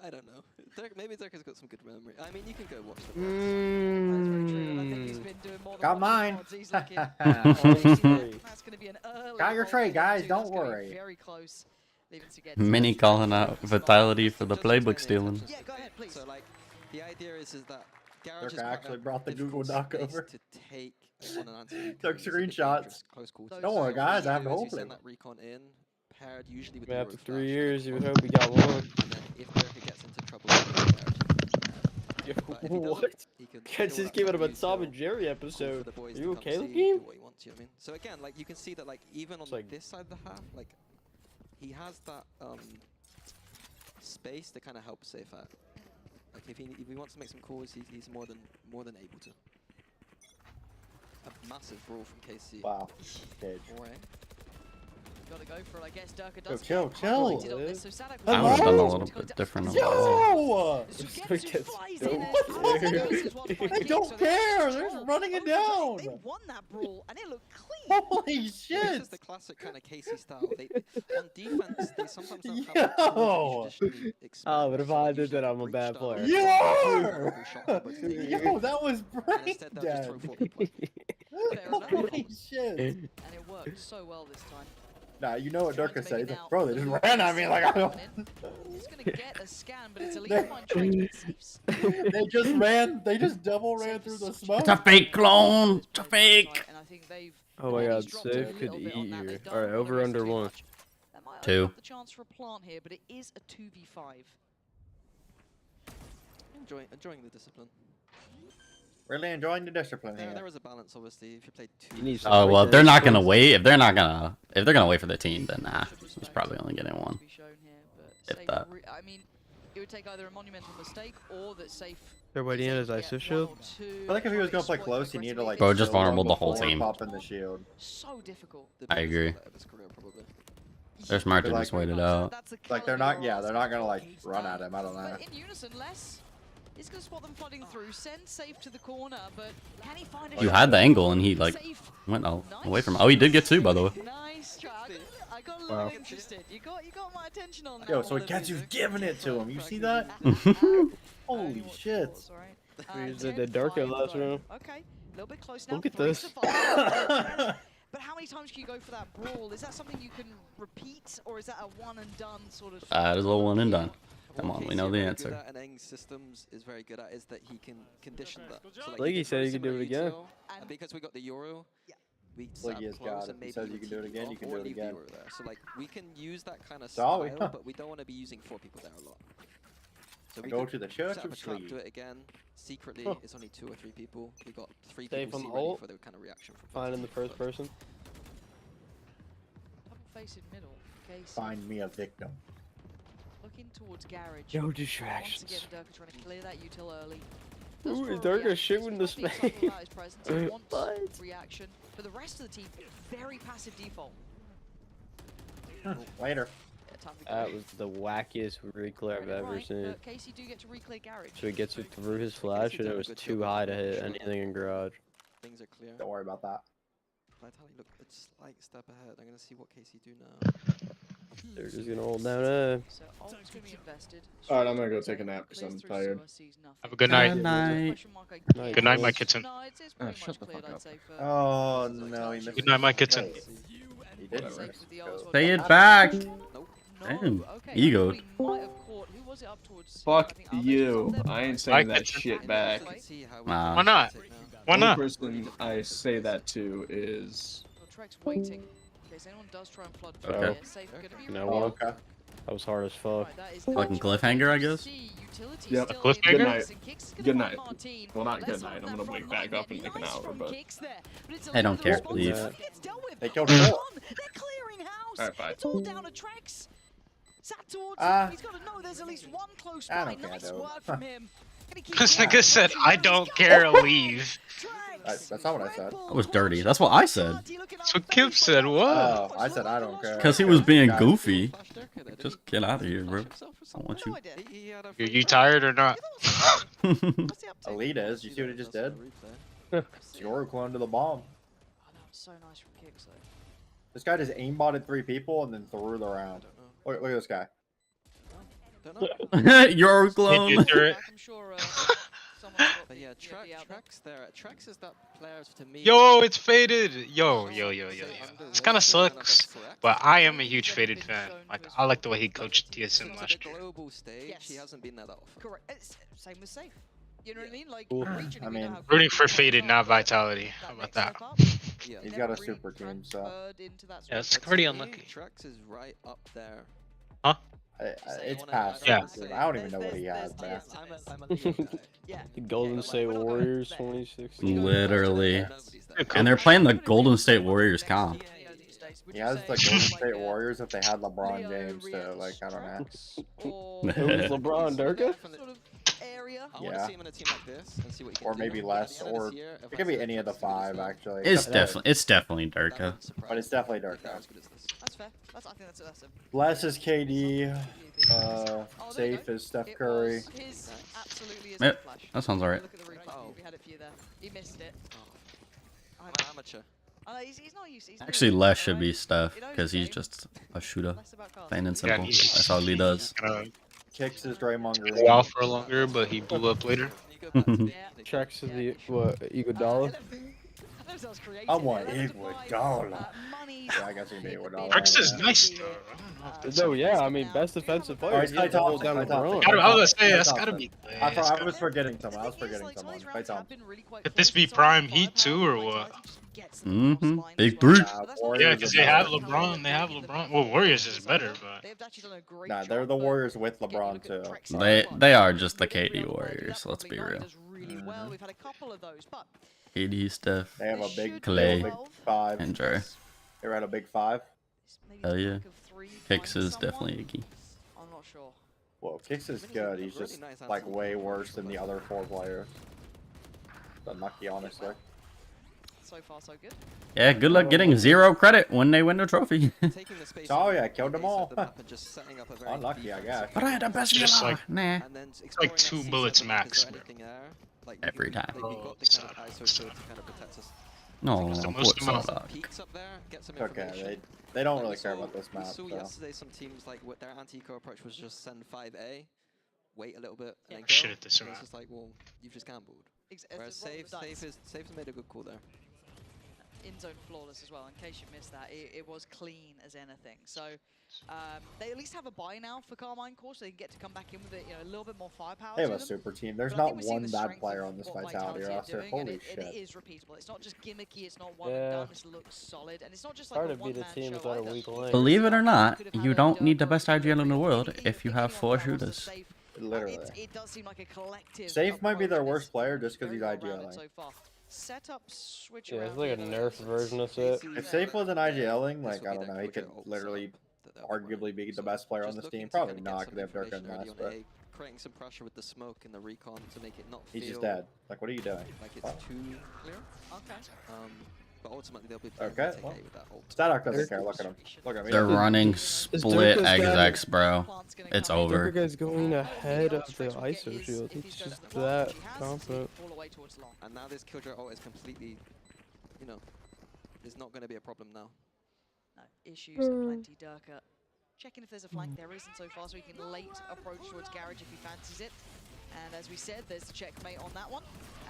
I don't know. Maybe Dirk has got some good memory. I mean, you can go watch That's them. very true. And I think he's been doing more than Got watching mine. mods. He's looking. Three. That's going to be an early. Got your ult tray, for him guys, too. don't That's gonna be worry. Very close. Leaving to get Mini calling out Vitality for the Just explain playbook the stealing. intentions Yeah, of go the ahead, game. please. So, like, the idea is that Garage Dirk is quite actually a brought the Google difficult Doc space over. to take on an anti. Took screenshots. Close quarters. Don't worry, guys, I have the As whole you send playbook. that recon in, paired usually with But the after Euro 3 flash, years, you would and hope we got 1. then if Durka gets into trouble, he can paired. But if he doesn't, What? he can Guys kill just that came out of a util, Tom and Jerry call episode. for the boys Are to you come okay, see, Luke? do what he wants, you know what I mean? So again, like, you can see that, like, even on It's like- this side of the half, like, he has that space to kind of help Safe out. Like if he wants to make some calls, he's more than able to. A massive brawl from KC. Wow. Cage. Gotta go for it, I guess. Durka Yo, does chill, get chill. highlighted on this, so Saadhak I would have done a little bit different. Yo! Sugetsu flies in and What? loses one front I kick, don't so care. they're They're control running it over the game. down. They won that brawl, and it looked clean. Holy This shit! is the classic kind of KC style. On defense, they sometimes don't have Yo! the tools that you traditionally expect. Oh, but if So I they did usually that, have I'm a breach bad style, player. You are! Yo, Yo, that was and brain instead they'll just throw dead. 4 people. Holy shit! And it worked so well this time. Nah, you know what Trying Durka to said? make He's it like, now. bro, they just ran at me like I don't. He's gonna get a scan, but it's a lead find trades, but Safe's They just ran. They just double ran through the smoke. It's a fake clone. It's a fake. and I think they've Oh my god, dropped a Safe could little bit eat on that. you. They don't Alright, wanna over risk under too 1. much. That might Two. open up the chance for a plant here, but it is a 2v5. Enjoying the discipline. Really enjoying the discipline here. There is a balance, obviously. If you play 2, You need Oh some well, if like they're that. not gonna wait. If they're gonna wait for the team, then nah. He's probably only getting one. Be shown here, but If Safe that. I mean, it would take either a monumental mistake or that Safe. They're waiting in his get ISO one shield. or two, I like if he was try gonna play exploit close, he needed to like. Bro, just kill vulnerable one the whole before team. Popping the shield. So difficult. I agree. Of his career, probably. They're smart to Like- just wait it out. That's the Like they're caliber not. Yeah, of they're not gonna like run at him. I don't know. But in unison, Les is going to spot them flooding through, send Safe to the corner, but can he find a You shot? had the angle, and he like Safe. went away from. Oh, he did get 2, by the way. Nice try. I got a little Wow. interested. You got my attention on that. Yo, so one, Katsu's Olivia. giving it to him. You see that? Holy shit! We used the Durka last round. Okay, a little bit close now. Look at 3 this. to 5. But how many times can you go for that brawl? Is that something you can repeat, or is that a one and done sort of? It is a one and done. Come What on, we KC know are the very answer. good at and Aang Systems is very good at is that he can condition that. So, Like he did said, very he could do similar it again. UTL, and because we got the Euro, we Look, sat he has close got it. and He maybe says even you can do it TP again, off you can or do it leave the again. Euro there. So like we can use that kind of Sorry. style, but we don't want to be using 4 people there a lot. So we Go could to the church set up of a trap, sleep. do it again. Secretly, Huh. it's only 2 or 3 people. We got 3 Safe people on the ready ult. for the kind of reaction from Finding the 5 first person. Double face in middle. Okay, so Find me a victim. looking towards garage. No Once distractions. again, Durka trying to clear that util early. Ooh, Does is throw a Durka reaction, shooting the so he's not being subtle about his presence. He wants What? reaction. But the rest of the team, very passive default. Later. Yeah, time to go. That was the wackiest reclear I've Right, ever seen. but Casey do get to reclear garage. So he gets it through his flash and it was too high to hit anything in garage. Things are clear. Don't worry about that. Vitality look a slight step ahead. I'm gonna see what KC do now. They're just gonna hold down A. So ult's gonna be invested. Alright, I'm gonna go take a nap because Clears I'm through tired. sewer, sees nothing. Have a good night. Good night. Question mark, I Night, Good night, my boys. kitten. No, it's pretty shut much the cleared, fuck I'd up. say, for Oh no, he missed. Good night, my kitten. He did. Safe with the L's, well Say done. it back. Nope. Damn, No, okay, egoed. actually might have caught. Who was it up towards? Fuck I think Alves was you. up there, I ain't but- saying I that could- shit back. Nah. Why not? Why Only not? person I say that to is. Well, Trek's waiting. In case anyone does try and flood through Okay. here, Safe gonna be No Oh, one. okay. That was hard as fuck. Right, that is Fucking the cliffhanger, I guess. utility Yep. still A cliffhanger? in Good place, night. and Kicks is gonna Good find night. Martin. Well, not Let's good night. hope I'm that gonna front wake back line up in net. like an Nice hour, from but. Kicks there, but it's a Hey, don't little care, response. leave. Stuff gets dealt with. They killed It's Phil. on. They're clearing house. Alright, bye. It's all down to Trex. Sat towards Ah. he's got to know there's at least one close I by. don't care, Nice though. work from him. Gonna keep This going. nigga said, I don't care, leave. Trex. That's not what I said. That was dirty. That's what I said. That's what Kip said, what? Oh, I said I don't care. Because he was being Got it. goofy. Just get out of here, bro. I want you. Are you tired or not? Elite is. You see what he just did? Yoru clone to the bomb. Oh, that was so nice from Kicks though. This guy just aimbotted 3 people and then threw the round. Look at this guy. Your clone. You threw it. I'm sure someone got But yeah, the out there. Trex there. Trex is that player to me. Yo, it's faded. Yo. This kind of sucks, but I am a huge faded fan. Like, I like the way he coached TSM On last the year. global stage, Yes. he hasn't been that often. Correct. It's same with Safe. You know what I mean? Like Cool. regionally, I we know mean- how good Rooting they for are. faded, not vitality. How about next that? step up, Yeah. He's never got a really super team, so transferred into that Yeah, sort it's of- pretty To me, unlucky. Trex is right up there. it's past. Yeah. I don't even know what he has, man. I'm a Leo guy. Yeah. The Golden State Warriors 2016. Literally. Nobody's there. And they're playing the Golden State Warriors comp. He has the Golden State Warriors if they had LeBron James to, like, I don't know. Who's LeBron, Durka? I want to see him in a team like this and see what he can Or do. maybe less, or it could be any of the 5 actually. It's Except definitely Durka. But it's definitely Durka. That's fair. I think that's a Bless is KD. Safe is Steph Curry. his absolutely is Yep, flash. that sounds alright. Look at the replay. We had it for you there. He missed it. I'm an amateur. He's not used. He's Actually, less should be Steph because he's just a shooter. Plain and simple. That's all he does. Kicks is Draymond Green. Wow for longer, but he blew up later. Tracks to the what? Iguodala. I want Iguodala. Yeah, I guess he can be Iguodala. Rex is nice though. No, yeah, I mean, best defensive player. Alright, He has to hold down I was gonna say that's gotta be. I was forgetting someone. I was forgetting someone. Clay Thompson. Could this be prime Heat too, or what? Big three. Yeah, because they have LeBron. They have LeBron. Well, Warriors is better, but Nah, they're the Warriors with LeBron too. They are just the KD Warriors. Let's be real. KD, Steph, They have a big Clay, big 5. and Dre. They had a big 5. Hell yeah. Kicks is definitely Iggy. I'm not sure. Well, Kicks is good. He's just like way worse than the other 4 players. Unlucky, honestly. So far, so good. Yeah, good luck getting 0 credit when they win the trophy. Oh yeah, killed them all. Unlucky, I guess. But I had the best just like nah. it's like 2 bullets max, bro. Every time. No, No, the poor most amount. Saadhak. Okay, they don't really care about this map. We saw So. yesterday some teams like what their anti-eco approach was just send 5A, wait a little bit, and then go. Shit at this And round. it's just like, well, you've just gambled. Whereas Safe's made a good call there. In zone flawless as well. In case you missed that, it was clean as anything. So they at least have a buy now for Carmine Core, so they can get to come back in with it, a little bit more firepower. They have to a them. super team. There's But I not think we're seeing one the bad strength player of on this what Vitality are roster. doing, Holy and shit. it is repeatable. It's not just gimmicky. It's not one and Yeah. done. This looks solid, and it's not just like Hard a to beat a one-man team show without a either. weak link. Believe it or not, you don't need the best IGL in the world if you have 4 shooters. Literally. It does seem like a collective. Safe might be their approach, and worst it's player just because he's very well-rounded IGLing. so far. Setup switch Yeah, around it's like a here, nerf version of it. If Safe wasn't IGLing, like, I don't know, he could literally arguably be the best player on this team. Probably not, because they have Durka and last, but creating some pressure with the smoke and the recon to make it not feel he's just dead. Like, what are you doing? like it's Oh. too clear. Okay. But ultimately they'll be playing Okay, VCT well. with that ult. Saadhak doesn't care. Look at him. Look at me. They're running split Durka's execs, bro. It's Durka over. guy's going ahead of the ISO shield. He's just that confident. And now this Killjoy ult is completely, is not going to be a problem now. No, issues aplenty. Durka checking if there's a flank. There isn't so far, so he can late approach towards Garage if he fancies it. And as we said, there's the checkmate on that one.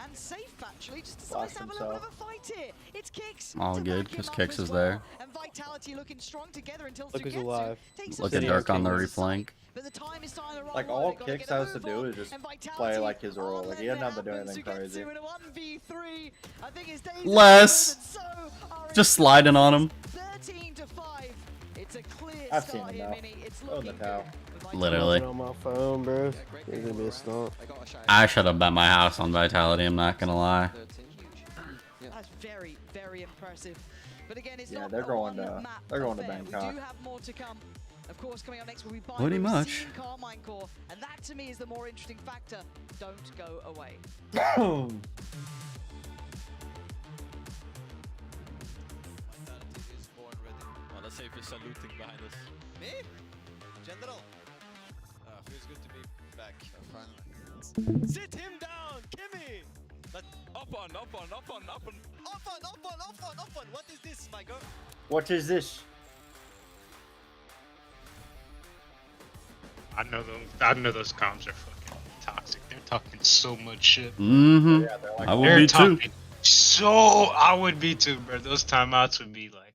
And Safe actually just decides to have a little bit of a fight here. It's Kicks. All to good, back him because up Kicks as is well. there. And Vitality looking strong together until Look who's Sugetsu alive. takes Look a at step Dirk on the to the reflank. side. But the time is starting to run Like, low. all They've gotta Kicks get a has to move do on. is just And play Vitality like his role. are Like, he letting doesn't have to do it anything happen. crazy. Sugetsu in a 1v3. I think his days Less. are so are Just sliding on him. 13 to 5. It's a clear I've start seen here, enough. Mini. It's Throw in the looking towel. good. Literally. On my phone, bro. It's gonna be a stomp. I should have bet my house on Vitality, I'm not gonna lie. That's very, very impressive. But again, it's Yeah, not they're a going to- one-map they're going to affair. Bangkok. We do have more to come. Of course, coming up next will be Pretty Binary much. seeing Carmine Core, and that to me is the more interesting factor. Don't go away. Let's say if you're saluting behind us. Me? General. Feels good to be back. Finally. Sit him down, Kimmy! But up on. What is this, my girl? What is this? I know those comms are fucking toxic. They're talking so much shit. Mm-hmm. Yeah, they're like, I They're will be too. talking I would be too, bro. Those timeouts would be like,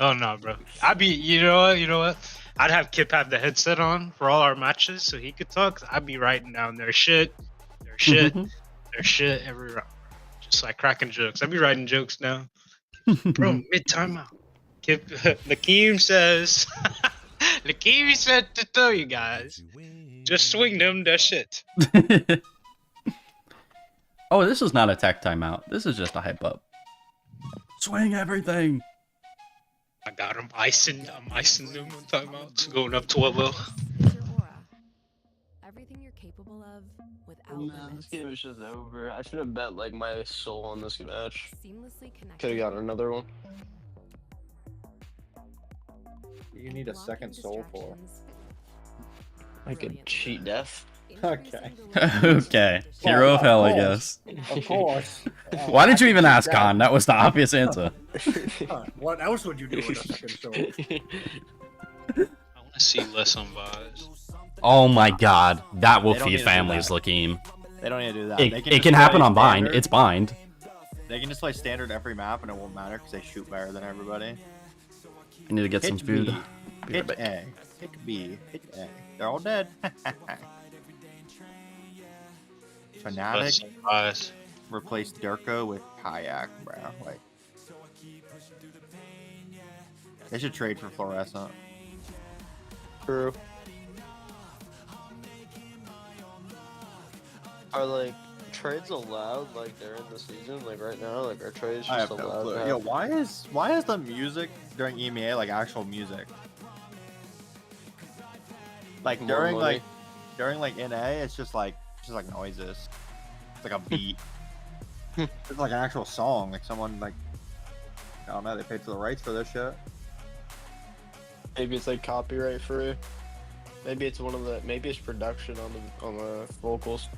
oh no, bro. I'd be, you know what? I'd have Kip have the headset on for all our matches so he could talk. I'd be writing down their shit every round. Just like cracking jokes. I'd be writing jokes now. Bro, mid timeout. Kip, Lakeem says, Lakeem said to tell you guys, just swing them that shit. Oh, this is not a tech timeout. This is just a hype up. Swing everything. I got him. I'm icing them on timeouts. Going up 12-0. Everything you're capable of without Nah, limits. this game is just over. I should have bet like my soul on this match. Seamlessly connected. Could have got another one. You need a second soul for. I could cheat death. Okay. Okay. Hero of hell, I guess. Of course. Why did you even ask, Khan? That was the obvious answer. What else would you do with a second soul? I want to see less on Vise. Oh my god. That will They don't feed need to do families, that. Lakeem. They don't need to do that. It just can happen play on Bind. standard. It's Bind. They can just play standard every map and it won't matter because they shoot better than everybody. I need to get some Hit food. B, hit A, hit B, hit A. They're all dead. Fnatic Vise. replaced Durko with Kayak, bro. Like, they should trade for Fluorescent. True. Are like trades allowed like during the season? Like right now, like are trades I just have no allowed? clue. to Yo, have- why is the music during EMEA like actual music? Like More during money. like NA, it's just like noises. It's like a beat. It's like an actual song. Like someone like I don't know. They paid for the rights for this shit. Maybe it's like copyright free. Maybe it's one of the. Maybe it's production on the vocals.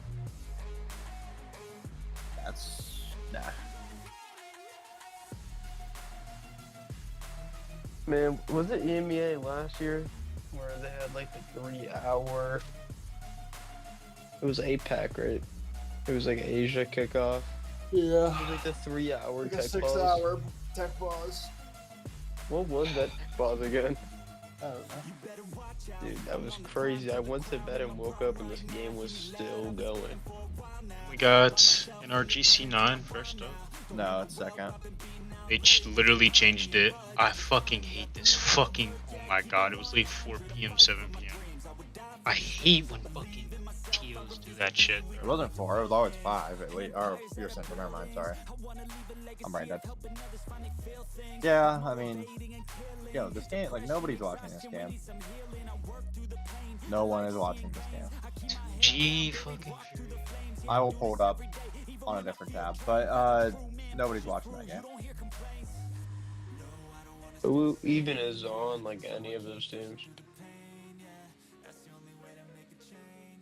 That's nah. Man, was it EMEA last year where they had like the 3-hour? It was APAC, right? It was like Asia kickoff. Yeah. It was like the 3-hour Like a tech 6 pause. hour tech pause. What was that pause again? I don't know. Dude, that was crazy. I went to bed and woke up and this game was still going. We got an RGC9 first up. No, it's second. They literally changed it. I fucking hate this fucking. Oh my god, it was like 4 p.m., 7 p.m. I hate when fucking TOs do that shit. It wasn't 4. It was always 5. Wait, or you're central. Never mind. Sorry. I'm right. Dead. Yeah, I mean, yo, this game, like nobody's watching this game. No one is watching this game. G fucking. I will pull it up on a different tab, but nobody's watching that game. Who even is on like any of those teams?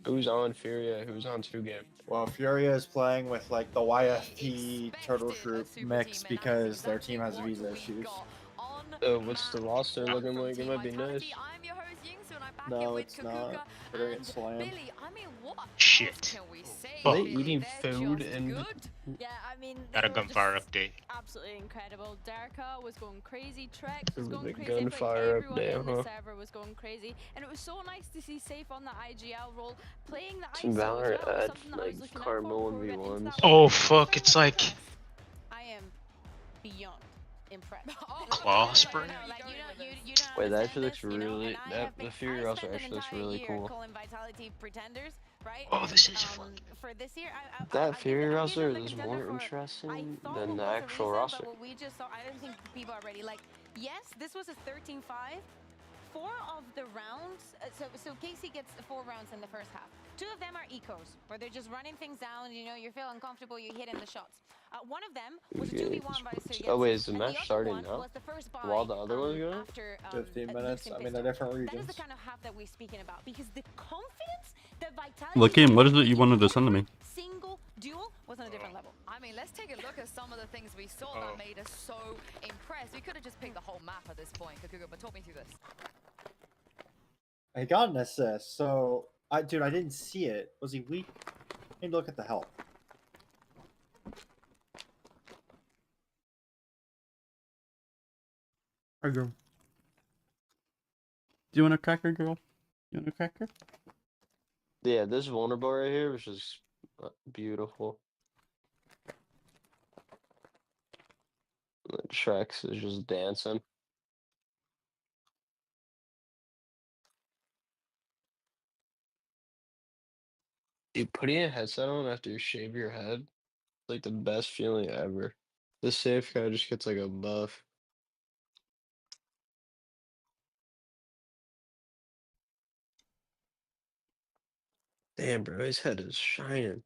Who's on Furia? Who's on 2-game? Well, Furia is playing with like the YFP Turtle Troop mix because their team has visa issues. What's the roster looking like? It might be nice. No, it's not. They're getting slammed. Shit. Are they eating food and Yeah, I mean, Got a gunfire update. absolutely incredible. Darka was going crazy, Trex There was was going a crazy, everyone gunfire update, on the huh? server was going crazy, and it was so nice to see Safe on the IGL role, playing the some ISO as Valorant well, add something that I was like looking out Carmel for before we went into 1v1s? that Oh one. fuck, it's like I am beyond impressed. claw spray. Wait, that actually looks really. The Fury roster actually looks really cool. Calling Vitality pretenders, right? Oh, this is fun. For this year, That Fury I've roster been a is contender more for- interesting I thought than it the was a actual reason, roster. But what we just saw, I don't think people are ready. Like, yes, this was a 13-5. 4 of the rounds, so Casey gets 4 rounds in the first half. 2 of them are ecos, where they're just running things down. You know, you're feeling comfortable, you're hitting the shots. One of them was a 2v1 by the Oh wait, is the and match other starting one now? was the first buy, While the other one's going? after 15 minutes. Luke's I in mean, they're pistol. different That is regions. the kind of half that we're speaking about, because the confidence that Vitality Lakeem, what is it you wanted to send to me? single duel was on a different level. I mean, let's take a look at some of the things we saw that made us so impressed. We could have just picked the whole map at this point, Kakuga, but talk me through this. I got an assist, so dude, I didn't see it. Was he weak? I need to look at the help. Hi, girl. Do you want a cracker, girl? You want a cracker? Yeah, this vulnerable right here was just beautiful. Trex is just dancing. Dude, putting a headset on after you shave your head, like the best feeling ever. This safe guy just gets like a buff. Damn, bro, his head is shining.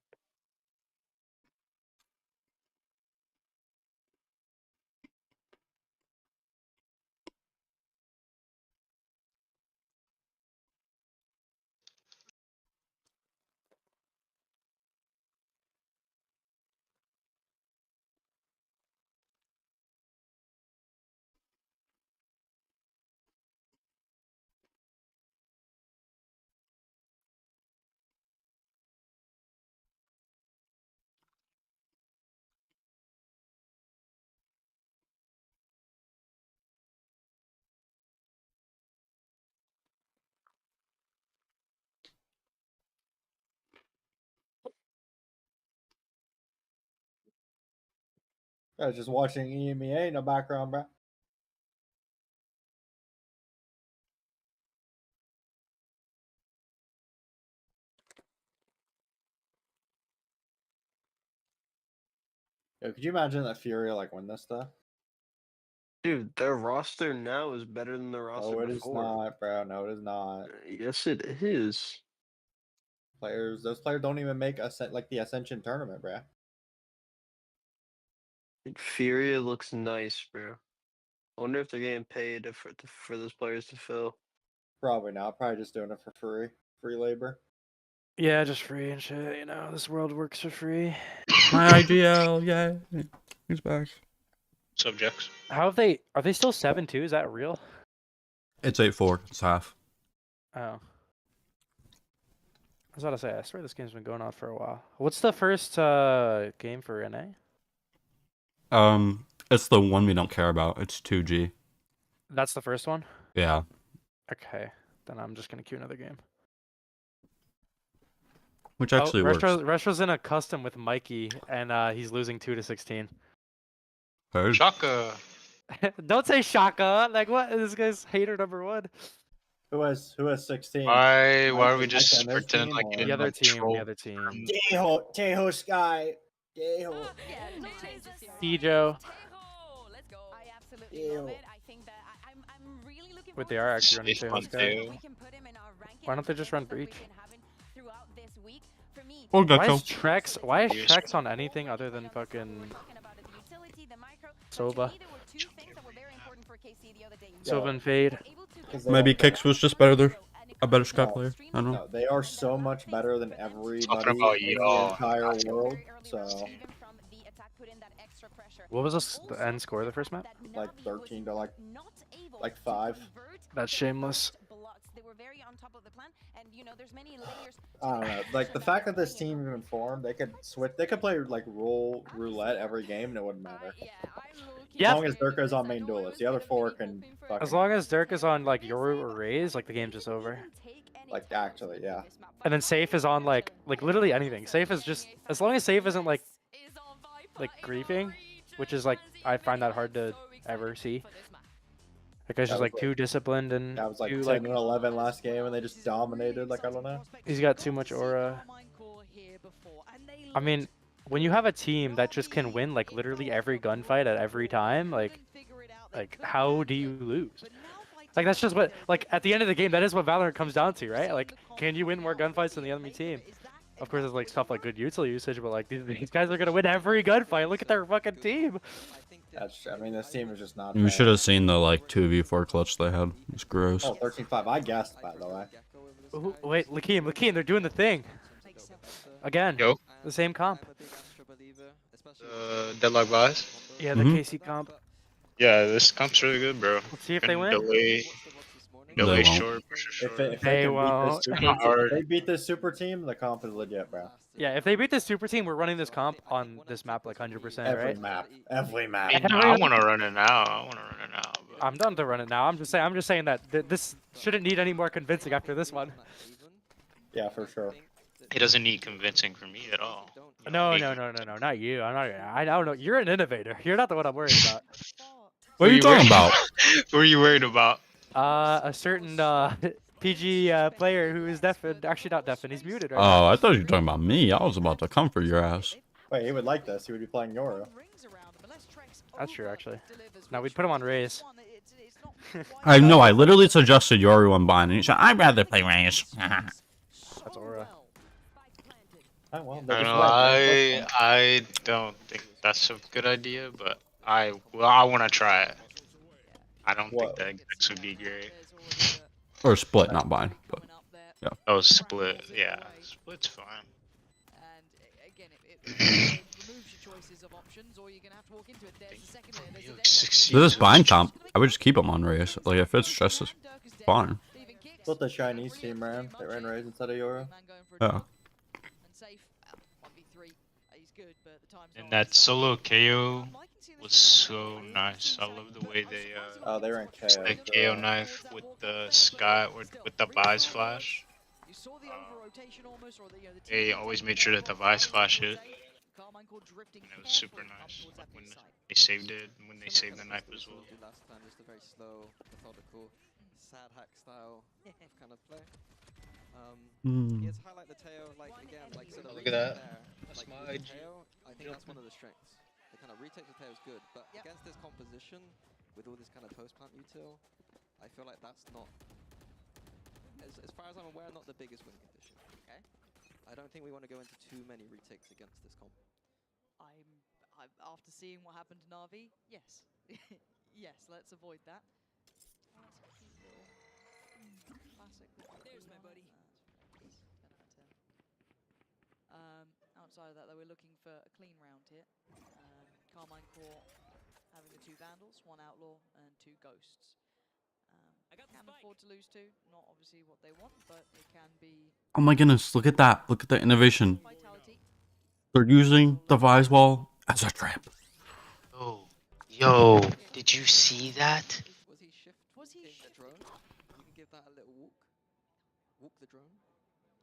I was just watching EMEA in the background, bro. Yo, could you imagine that Fury like win this stuff? Dude, their roster now is better than the roster Oh, it is before. not, bro. No, it is not. Yes, it is. Those players don't even make like the Ascension tournament, bro. Furia looks nice, bro. I wonder if they're getting paid for those players to fill. Probably not. Probably just doing it for free labor. Yeah, just free and shit. You know, this world works for free. My IGL, yeah, he's back. Subjects. How have they? Are they still 7-2? Is that real? It's 8-4. It's half. Oh. I was about to say, I swear this game's been going on for a while. What's the first game for NA? It's the one we don't care about. It's 2G. That's the first one? Yeah. Okay. Then I'm just gonna queue another game. Which actually works. Retro's in a custom with Mikey, and he's losing 2-16. Heard. Shaka. Don't say Shaka. Like what? This guy's hater number 1. Who has 16? Why are we just pretending like the other team? The other team. Tejo Sky. Tejo. Tejo. I absolutely love it. I think that I'm really looking But they are actually running Tejo Sky. we can put him in our ranking. Why don't they just run Breach? Throughout this week. For me, We'll get Why to is Trex on anything other than fucking Soba? Soba and Fade. Maybe Kix was just better. A better Scott player. I don't know. No, they are so much better than everybody about in the y'all. entire world. So What was the end score of the first map? like 13 to like 5. That's shameless. They were very on top of the plan, and you know, there's many layers. I don't know. Like the fact that this team even formed, they could switch. They could play like roulette every game, and it wouldn't matter. Yeah. As long as Durka is on main duelist, the other 4 can. As long as Dirk is on like Yoru or Raze, like the game's just over. Like actually, yeah. And then Safe is on like literally anything. Safe is just as long as Safe isn't like griefing, which is like I find that hard to ever see. That guy's just like too disciplined and I was like too, 10 and 11 last game, and they just dominated. Like I don't know. He's got too much aura. I mean, when you have a team that just can win like literally every gunfight at every time, like how do you lose? Like that's just what at the end of the game, that is what Valorant comes down to, right? Like, can you win more gunfights than the enemy team? Of course, it's like stuff like good util usage, but like these guys are gonna win every gunfight. Look at their fucking team. I mean, this team is just not. You should have seen the like 2v4 clutch they had. It's gross. Oh, 13-5. I guessed, by the way. Wait, Lakeem, they're doing the thing. Again. Yo. The same comp. Deadlock buys. Yeah, the KC comp. Yeah, this comp's really good, bro. Let's see if they win. Delay won't. short, pressure short. If They they beat this super team, the comp is legit, bro. Yeah, if they beat this super team, we're running this comp on this map like 100%, Every right? map. Every map. I want to run it now. But... I'm done to run it now. I'm just saying that this shouldn't need any more convincing after this one. Yeah, for sure. It doesn't need convincing for me at all. No, not you. I don't know. You're an innovator. You're not the one I'm worried about. What are you talking about? What are you worried about? A certain PG player who is deafened. Actually, not deafened. He's muted right Oh, I thought you were talking about me. I was about to come for your ass. Wait, he would like this. He would be playing Yoru. That's true, actually. No, we'd put him on Raze. I know. I literally suggested Yoru on Bind, and he said, "I'd rather play Raze." That's aura. Oh, well, I they don't just know, went. I don't think that's a good idea, but I want to try it. I don't think that Gex would be great. Or split, not bind. But yeah. Oh, split. Yeah, split's fine. And again, it removes your choices of options, or you're gonna have to walk into it. There's the second layer. There's a deadlock. This bind comp, I would just keep him on Reyes. Like if it's just as fine. That's what the Chinese team ran. They ran Rays instead of Yoro. Yeah. And that solo KO was so nice. I love the way they Oh, they ran KO. the KO knife with the sky or with the Vice flash. They always made sure that the Vice flash hit. And it was super nice when they saved it, and when they saved the knife as well. Last time, just a very slow, methodical, Saadhak style kind of play. Yes, highlight the tail, like again, like so the Look at that. there, That's like my with the IG tail, I think that's one of the strengths. The kind of retake the tail is good, but against this composition, with all this kind of post plant util, I feel like that's not, as far as I'm aware, not the biggest win condition. Okay. I don't think we want to go into too many retakes against this comp. I'm after seeing what happened to Na'Vi, yes. Yes, let's avoid that. Classic. There's my buddy. Outside of that, though, we're looking for a clean round here. Carmine Core having the 2 Vandals, 1 Outlaw, and 2 Ghosts. Can afford to lose 2. Not obviously what they want, but it can be. Oh my goodness, look at that. Look at the innovation. They're using the Vise Wall as a trap. Oh, yo, did you see that? Was he the drone? You can give that a little walk. Walk the drone.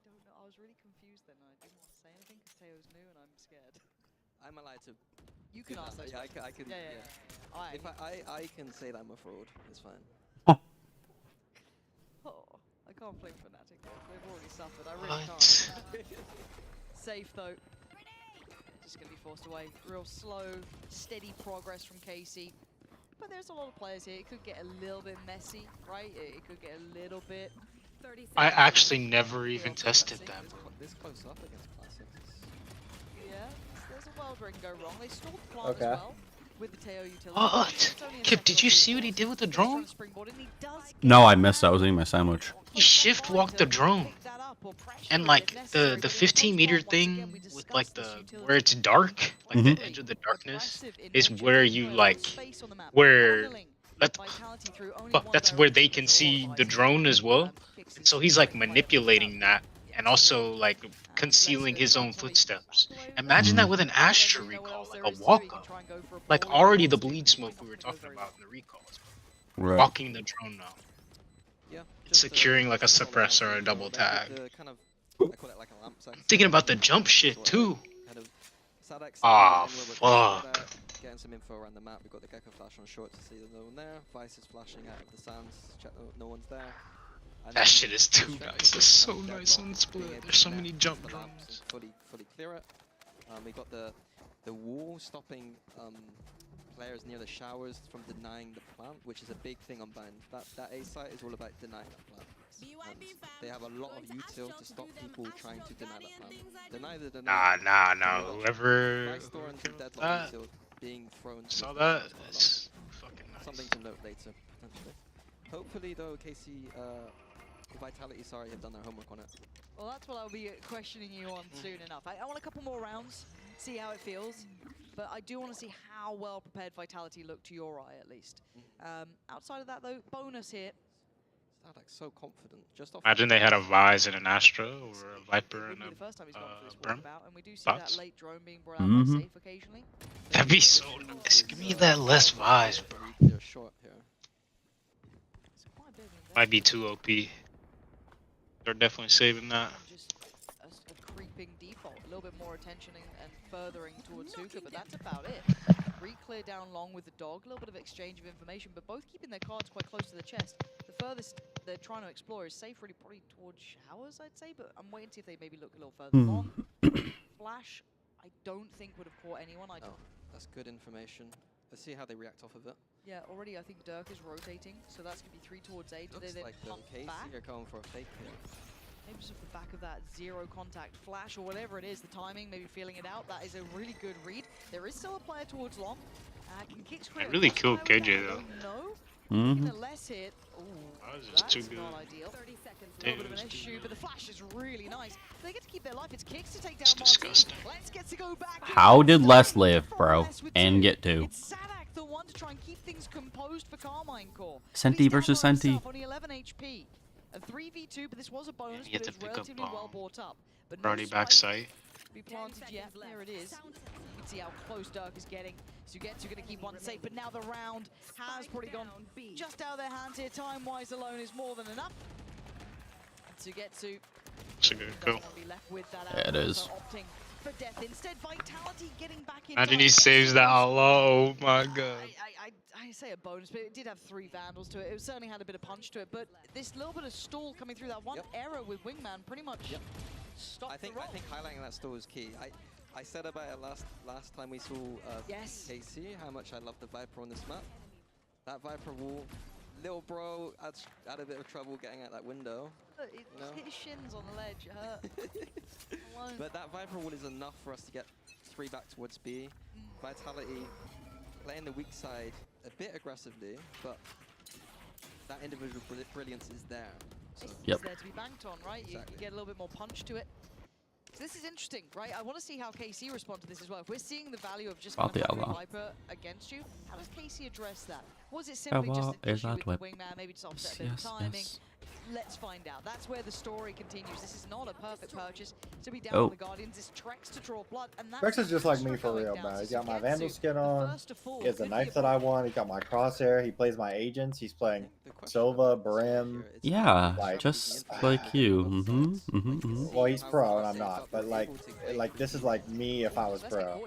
Don't know. I was really confused then. I didn't want to say anything because Teo's new and I'm scared. I'm allowed to. You can ask those Yeah, questions. I can. Yeah. If I can say that I'm a fraud, it's fine. Oh, I can't blame Fnatic. They've already suffered. I really can't. Safe though. Just gonna be forced away. Real slow, steady progress from KC. But there's a lot of players here. It could get a little bit messy, right? It could get a little bit. I actually never even tested that, bro. This close up against Classics. Yeah, there's a world where it can go wrong. They stalled the plant as well with the Teo utility. What? Kip, did you see what he did with the drone? No, I missed. I was eating my sandwich. He shift walked the drone. And like the 15-meter thing with like the where it's dark, like the edge of the darkness is where you like that's where they can see the drone as well. And so he's like manipulating that and also like concealing his own footsteps. Imagine that with an Astra recall, like a walk up. Like already the bleed smoke we were talking about in the recalls. Right. Walking the drone now. Yeah. Securing like a suppressor or a double tag. Kind of, I call it like a lamp section. Thinking about the jump shit too. Kind of Saadhak's Ah, in with fuck. Getting some info around the map. We've got the Gecko flash on short to see there's no one there. Vice is flashing out of the sands. Check no one's there. And That shit is too nice. It's so nice on split. There's so many jump drones. Fully clear it. We got the wall stopping players near the showers from denying the plant, which is a big thing on Bind. That A site is all about denying that plant. They have a lot of util to stop people trying to deny that plant. Nah. Whoever being thrown saw that, it's fucking nice. Something to note later, potentially. Hopefully, though, KC, Vitality, have done their homework on it. Well, that's what I'll be questioning you on soon enough. I want a couple more rounds, see how it feels. But I do want to see how well prepared Vitality look to your eye, at least. Outside of that, though, bonus here. Saadhak's so confident. Just off Imagine they had a Vise and an Astra or a Viper and a Brim. And we do see Thoughts? that late drone being brought out by Safe occasionally. That'd be so nice. Give me that less Vise, bro. They're short here. Might be too OP. They're definitely saving that. Just a creeping default. A little bit more attention and furthering towards Suka, but that's about it. Re-clear down long with the dog. A little bit of exchange of information, but both keeping their cards quite close to the chest. The furthest they're trying to explore is Safe really probably towards showers, I'd say, but I'm waiting to see if they maybe look a little further long. Flash, I don't think would have caught anyone. That's good information. Let's see how they react off of it. Yeah, already I think Dirk is rotating, so that's going to be 3 towards A. Do Looks they like pump KC back? are going for a fake here. maybe just off the back of that zero contact flash or whatever it is, the timing, maybe feeling it out. That is a really good read. There is still a player towards long. Can Kicks I really killed KJ though. No. Even a less hit. Ooh, That's that's too good. not ideal. A Damn, little bit of an it's too issue, but the flash is really nice. They get to keep their life. It's Kicks to take down It's Martin. disgusting. Let's get to go back. How did Les live, bro? And get 2? It's Saadhak, the one to try and keep things composed for Carmine Core. Senti versus Senti. Only 11 HP. A 3v2, but this was a bonus, You have but to it was pick up relatively well brought up. But Brody backside. be planted yet. There it is. You can see how close Dirk is getting. Sugetsu going to keep one safe, but now the round has probably gone just out of their hands here. Time-wise alone is more than enough. Sugetsu It's a good doesn't go. want to be left with that Yeah, it outcome, is. so opting for death. Instead, Vitality getting back in. Imagine he saves that outlaw. Oh my god. I say a bonus, but it did have 3 Vandals to it. It certainly had a bit of punch to it, but this little bit of stall coming through that one error with Wingman pretty much stopped I think highlighting that stall is key. I said about it last time we saw KC, how much I love the Viper on this map. That Viper wall, little bro had a bit of trouble getting out that window. It hit his shins on the ledge, it hurt. But that Viper wall is enough for us to get 3 back towards B. Vitality playing the weak side a bit aggressively, but that individual brilliance is there. So It's there to be banked on, right? You get a little bit more punch to it. So this is interesting, right? I want to see how KC respond to this as well. If we're seeing the value of just kind of having Viper against you, how does KC address that? Was it simply just an issue with the Wingman, maybe just offset a bit of timing? Let's find out. That's where the story continues. This is not a perfect purchase. To be down on the Guardians is Trex to draw blood, and that's Trex is just like me for real, man. He's got my Vandal skin on. He has the knife that I want. He got my crosshair. He plays my agents. He's playing Silva, Brim. Yeah, like, just like you. Well, he's pro and I'm not, but like this is like me if I was pro.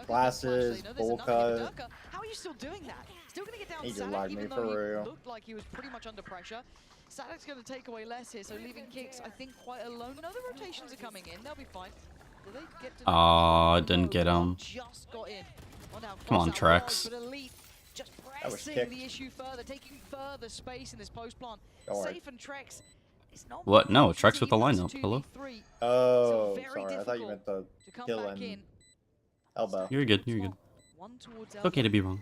Glasses, bowl cut. How are you still doing that? Still gonna get down He just Saadhak, like me even for though he real. looked like he was pretty much under pressure. Saadhak's gonna take away less here, so leaving Kicks, I think, quite alone. No, the rotations are coming in. They'll be fine. Do they get to Aw, didn't get him. just got in. Well, now Come on, cross out Trex. but Elite just was pressing kicked. the issue further, taking further space in this post plant. Don't worry. Safe and Trex. It's not What? No, much Trex with the even as lineup. 2v3. Hello? Oh, very sorry. I thought you meant the to come kill back in. and elbow. You're good, you're good. One towards It's okay to be wrong.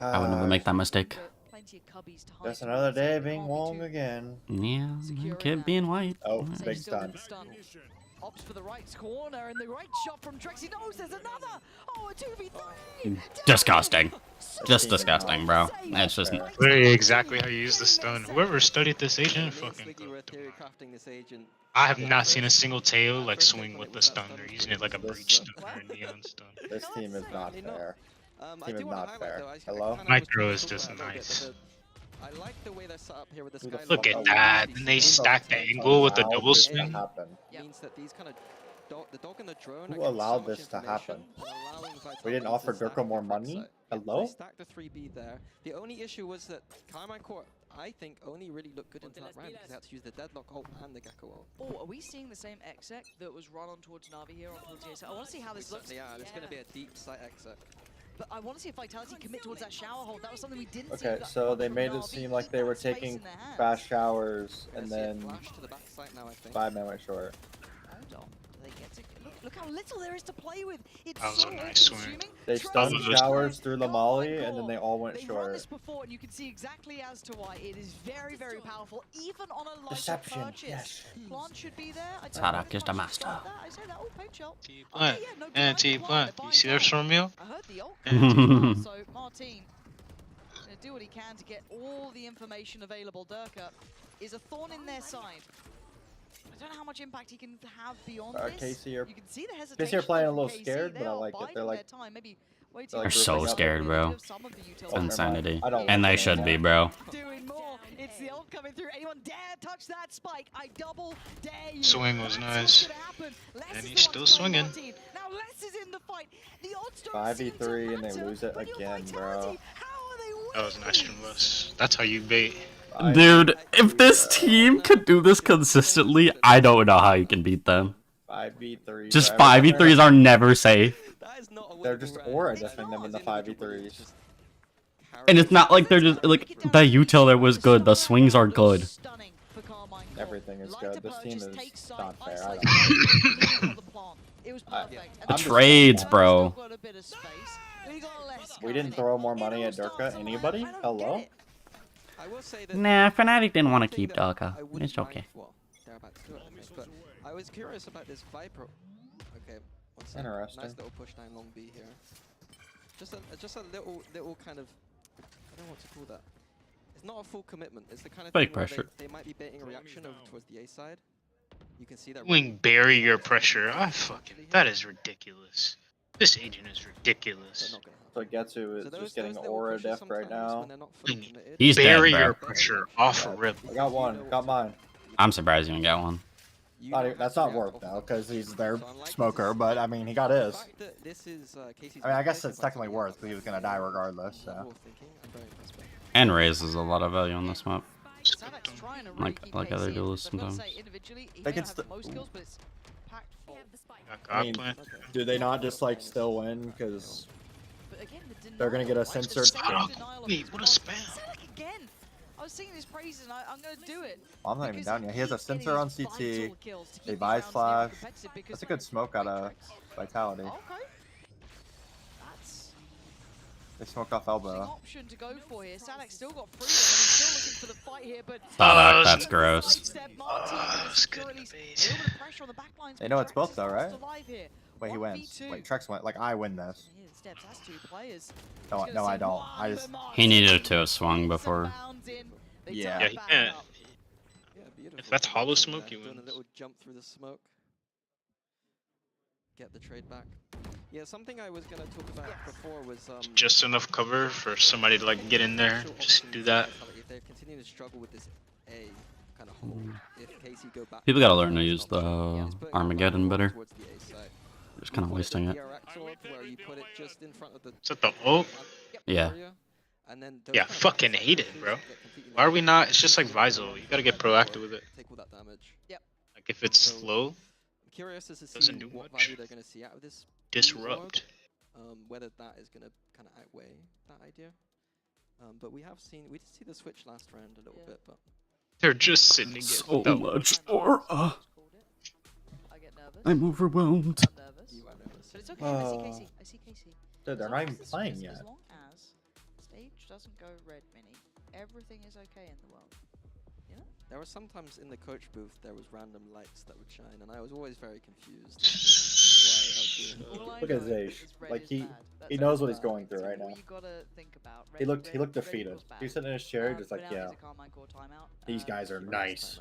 I would never make that mistake. plenty of cubbies to hide Just another behind, so day being can't be wrong too again. Yeah, secure in keep that. being white. Oh, Safe big still with stun. the stun. Opts for the right corner, and the right shot from Trex. He knows there's another. Oh, a 2v3. Disgusting. Just disgusting, bro. That's just. Literally exactly how you use the stun. Whoever studied this agent, fucking good. crafting this agent. I have not seen a single tail like swing with the stun. They're using it like a breach stun or a neon stun. This team is not fair. I Team is do wanna not highlight, fair. though, I Hello? kinda Micro was is just talking about it a nice. little bit, but I like the way they're set up here with the Who the sky. Look fuck at that. And they stack the angle with the allowed double this to spin. happen? Means that these kind of the dog and the drone. Who allowed this to happen? We didn't offer Durko more money? Hello? They stacked the 3B there. The only issue was that Carmine Court, I think, only really looked good into that round because they had to use the Deadlock ult and the Gecko ult. Oh, are we seeing the same exec that was run on towards Navi here on towards JS? I want to see how this looks. Yeah, there's going to be a deep site exit. But I want to see if Vitality commit towards that shower hold. That was something we didn't see. Okay, with so that they from made it Navi. seem like Keep they were that space taking in their hands. fast showers and Gonna see a then flash to the back site now, I think. 5 men went short. Hold on. Do they get to look how little there is to play with. It's That was so a nice swing. all-consuming. They Trex stunned was just- showers through the Come molly on, and then Core. they all went They've run this short. before, and you can see exactly as to why. It is very, very powerful, even on a lighter Deception, purchase. yes. Plant should be there. I don't Saadhak know is the if I should master. start that. I say that. Oh, paint shell. T-plant. yeah, no, And Plant, T-plant. Plant, You see that Plant. from you? I heard the ult. Yeah. So Martin gonna do what he can to get all the information available. Durka is a thorn in their side. I don't know how much impact he can have beyond this. KC are You can see the hesitation. KC are playing a from little KC. scared, They but I are like it. biding They're their like time. Maybe waiting they're They're like so grouping up. scared, bro. some of the It's utility. insanity. I don't And like they it should be, anymore. bro. Doing more. It's the ult coming through. Anyone dare touch that spike? I double dare you. Swing was That's nice. what's gonna happen. Les And is he's the still one to play swinging. Martin. Now Les is in the fight. The odds don't 5v3 seem to and they matter, lose it but your again, bro. vitality, how are they winning That was nice from us. That's how you bait. Dude, if this team could do this consistently, I don't know how you can beat them. 5v3. Just 5v3s are never safe. They're just aura deafing them in the 5v3s. And it's not like they're just, like, the util there was good, the swings are good. stunning for Carmine Everything is good. This team is not fair. I The trades, bro. We didn't throw more money at Durka. Anybody? Hello? Nah, Fnatic didn't want to keep Durka. It's okay. Well, they're about to do it, I think, but I was curious about this Viper. Okay, one second. Interesting. Nice little push down long B here. Just a little kind of, I don't know what to call that. It's not a full commitment. It's the kind of Fake thing where pressure. they might be baiting a reaction over towards the A side. You can see that. Doing barrier pressure. That is ridiculous. This agent is ridiculous. So Getsu is just getting aura def right now. He's dead, Barrier bro. pressure off a rip. I got one. Got mine. I'm surprised you didn't get one. That's not worth though, because he's their smoker. But I mean, he got his. I mean, I guess it's technically worth, but he was gonna die regardless. So. And raises a lot of value on this map. Like other duelists sometimes. They can I mean, do they not just like still win because they're gonna get a censored? Wait, what a spam! Again, I was singing his praises and I'm gonna do it. Well, I'm not even down yet. He has a sensor on CT. They buy flash. That's a good smoke out of Vitality. They smoke off elbow. Option to go for here. Saadhak still got freedom and he's still looking for the fight here, but Saadhak, that's gross. They know it's both though, right? Wait, he wins. Wait, Trex went. Like I win this. No, I don't. I just. He needed to have swung before. Yeah. Yeah, he can't. If that's hollow smoke, he Doing wins. a little jump through the smoke. Get the trade back. Yeah, something I was gonna talk about before was Just enough cover for somebody to like get in there. Just do that. If they're continuing to struggle with this A kind of hole, if KC go back, People gotta learn to use the Armageddon better. Just kind of wasting it. Is that the ult? Yeah. Yeah, fucking hate it, bro. Why are we not? It's just like Visal. You gotta get proactive with it. Take all that damage. Yep. Like if it's slow, I'm curious as to see doesn't do what much. value they're gonna see out of this. Disrupt. Whether that is gonna kind of outweigh that idea. But we did see the switch last round a little bit, but They're just sitting again. So much aura. I'm overwhelmed. But it's okay, I see KC. Dude, they're not even playing yet. As long as stage doesn't go red mini, everything is okay in the world. You know? there were sometimes in the coach booth there was random lights that would shine, and I was always very confused. Look at Zaysh. Like he knows what he's going through right now. He looked defeated. He's sitting in his chair, just like, yeah. These guys are nice.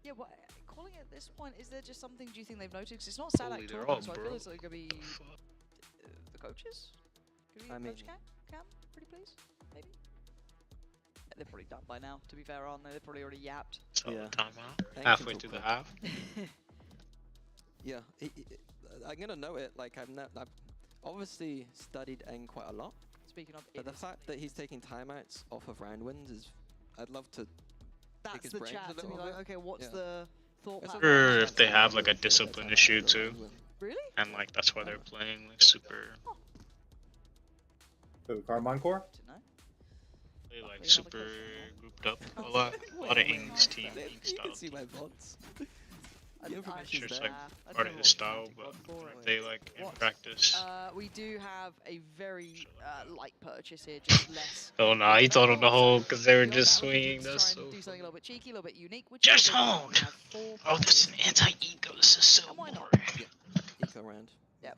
Yeah, well, calling it at this point, is there just something do you think they've noticed? 'Cause it's not Saadhak they're talking, all so I feel broke. it's like gonna be the coaches. Could be Coach Cam, pretty please, maybe. Yeah, they're probably done by now. To be fair, aren't they? They're probably already yapped. Yeah. Timeout. Halfway through the half. Yeah, I'm gonna note it. Like I've obviously studied Eng quite a lot. Speaking of, but the fact that he's taking timeouts off of round wins is, I'd love to. That's pick his the brains chat a to be little like, bit. okay, what's the thought? Or if they have like a discipline issue too. Really? And like that's why they're playing like super. Who, Carmine Core? They like super grouped up a lot. A lot of Ing's team, Ing style. See my bots. I'm sure it's like part of his style, but they like in practice. We do have a very light purchase here, just less. Oh no, he told him to hold because they were just swinging. That's so. Do something a little bit cheeky, a little bit unique. Just hold. Oh, this is an anti-ego. This is so boring. Eco round. Yeah.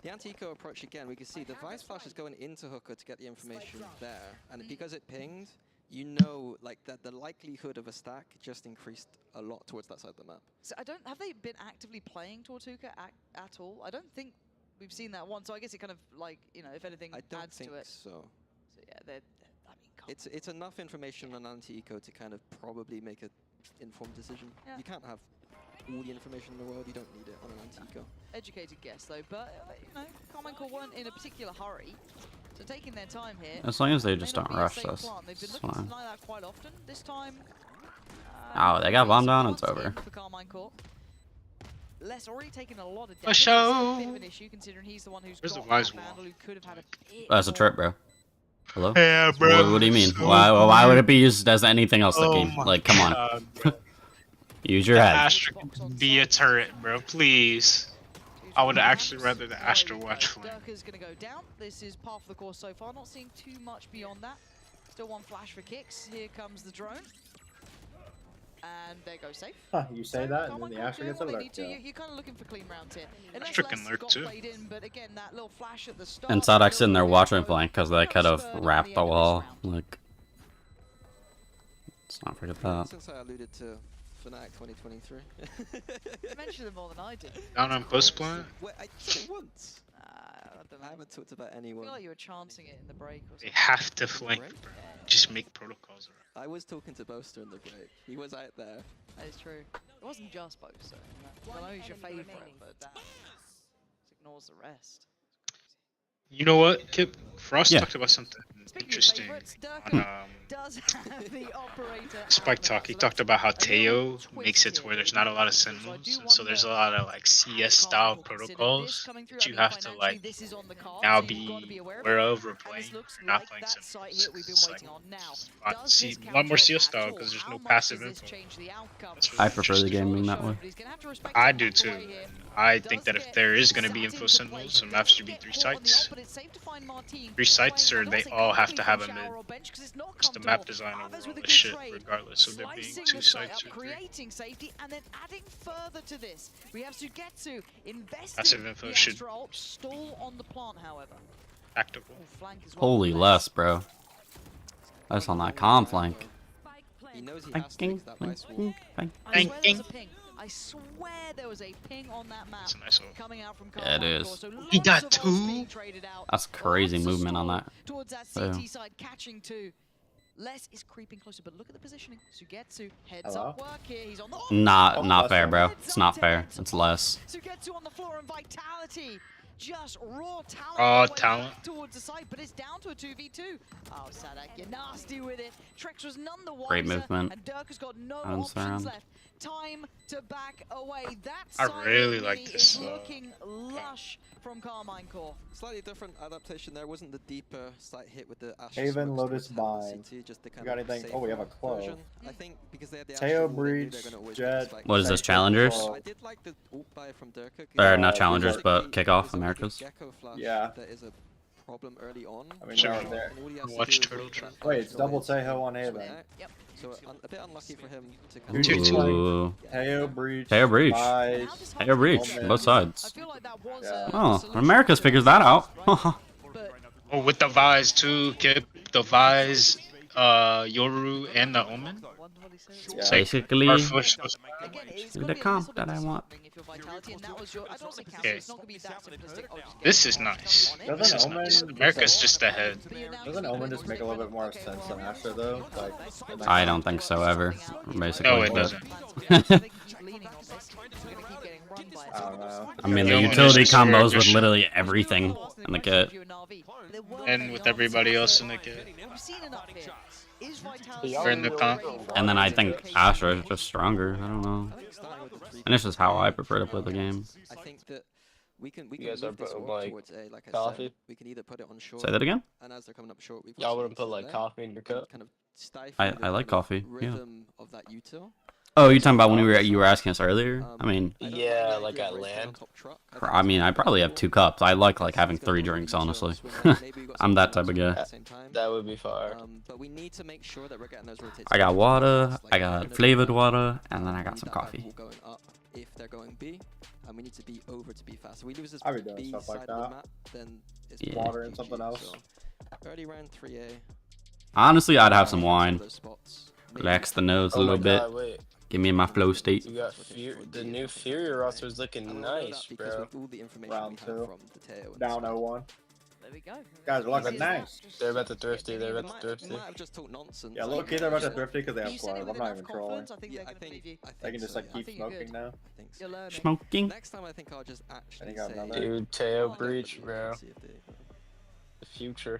The anti-eco approach again, we can see the Vice Flash is going into Hooker to get the information there, and because it pinged, you know, like that the likelihood of a stack just increased a lot towards that side of the map. So have they been actively playing towards Hooker at all? I don't think we've seen that one. So I guess it kind of like, you know, if anything adds to it. So yeah, I mean, it's enough information on anti-eco to kind of probably make an informed decision. Yeah. You can't have all the information in the world. You don't need it on an anti-eco. Educated guess though, but you know, Carmine Core weren't in a particular hurry. So taking their time here. As long as they just don't rush this, it's fine. Quite often. This time, oh, they got bomb down, it's over. for Carmine Core. Les already taken a lot of A damage. show. It's a bit of an issue considering he's the one who's Where's the got wise that vandal who could have had a bit That's a more- trip, bro. Hello? Yeah, bro. What do you mean? Why would it be used as anything else, Oh Lucky? my Like, come on. God, bro. Use your head. Astra can be a turret, bro. Please. I would actually rather the Astra watch flame. Durka's going to go down. This is par for the course so far. Not seeing too much beyond that. Still one flash for kicks. Here comes the drone. And there goes safe. Huh, you say that, and then the Astra gets a lurk kill. You're kind of looking for clean rounds here. Astra can lurk too. But again, that little flash at the start, And Saadhak's sitting there watching flank because they could have wrapped the wall. Like, let's not forget that. Since I alluded to Fnatic 2023. You mentioned them more than I did. Down on post plant. Wait, I said it once. I haven't talked about I anyone. feel like you were chancing it in the break or something. They have to flank, bro. Just make protocols around. I was talking to Boaster in the break. He was out there. That is true. It wasn't just Boaster. I know he's your favourite, but that ignores the rest. You know what, Kip? Frost Yeah. talked about something interesting on Spike Talk. He talked about how Teo makes it to where there's not a lot of sentinels, and so there's a lot of like CS style protocols that you have to like now be aware of or playing. Not playing sentinels. It's like a lot more CS style because there's no passive info. I prefer the game being that way. I do too. I think that if there is going to be info sentinels, the map should be 3 sites. 3 sites, or they all have to have a mid. It's the map design overall is shit, regardless of there being 2 sites or 3. Creating safety and then adding further to this. We have Sugetsu investing Passive info should stall on the plant, however. Tactical. Holy less, bro. That's on that calm flank. He knows he has to use that vice wall. I swear there was a ping on that map coming out from Yeah, it is. So he got 2? That's crazy movement on that. Towards that CT side, catching 2. Les is creeping closer, but look at the positioning. Sugetsu heads up work here. He's on the Not fair, bro. It's not fair. It's less. Sugetsu on the floor and Vitality. Just raw talent. Raw talent. Towards the side, but it's down to a 2v2. Oh, Saadhak, you're nasty with it. Trex was none the wiser. Great movement. And Durka's got no Runs options around. left. Time to back away. That I really like this. is looking lush from Carmine Core. Slightly different adaptation there. Wasn't the deeper slight hit with the Astra Haven, smokes Lotus, towards the Bind. CT, just the kind You got of anything? safer Oh, we have a Clove. version. I think because they had the Teo, Astra wall, they knew Breach, they're gonna always Jet. get spiked. What is this, challengers? I did like the ult buy from Durka. Or not challengers, but kickoff, Americas. Gecko flash. Yeah. There is a problem early on. I mean, Sure. they're there. And all he has to Watch do is Turtle wait Trap. for that Wait, it's flash double to land, Teho on swing Haven. it. So a bit unlucky for him to kind of Two, two. Ooh. Teo, Breach. Teo Breach. Vice. Teo Breach. Omen. Both sides. Yeah. Oh, Americas figures that out. Oh, with the Vise too, Kip. The Vise, Yoru, and the Omen. Yeah. Basically, Our first- the comp that I want. Okay. This is nice. This is nice. America's just ahead. Doesn't Omen just make a little bit more sense than Astra though? Like, I don't think so ever. Basically. No, it doesn't. I don't know. I mean, the Yeah, utility just combos with just- literally everything in the kit. And with everybody else in the kit. Or in the comp. And then I think Astra is just stronger. I don't know. And this is how I prefer to play the game. I think that we can You guys move are this putting, orb like, towards A, like I coffee? said. We can either put it on short. Say that again? And as they're coming up short, we've Y'all got wouldn't put CT like there. coffee in your cup? Kind of stifle I the like kind of coffee, yeah. rhythm of that util. Oh, you talking about when you were asking us earlier? I mean, Yeah, like at land. I mean, I probably have 2 cups. I like having 3 drinks, honestly. I'm that type of guy. That would be fire. But we need to make sure that we're getting those rotates. I got water, I got flavored water, and then I got some coffee. Going up if they're going B, and we need to be over to be fast. So we lose this I be doing B stuff like side of the that. map, then it's Yeah. Water and something else. Early round 3A. Honestly, I'd have some wine. Those spots. Relax the nose a Oh my little bit. God, wait. Give me my flow state. You got the new Fury roster is looking nice, bro. Round 2. Down 0-1. There we go. Guys are looking nice. They're about to thrifty. They're about to thrifty. Might have just talked nonsense. Yeah, look, they're about to thrifty because they have You said it Clove. with I'm not enough even trolling. confidence, I think they're I gonna believe you. They can just like I keep think you're smoking good. now. You're learning. Smoking. Next time I think I'll just actually got say. another. Dude, Teo Breach, bro. See if they- The future.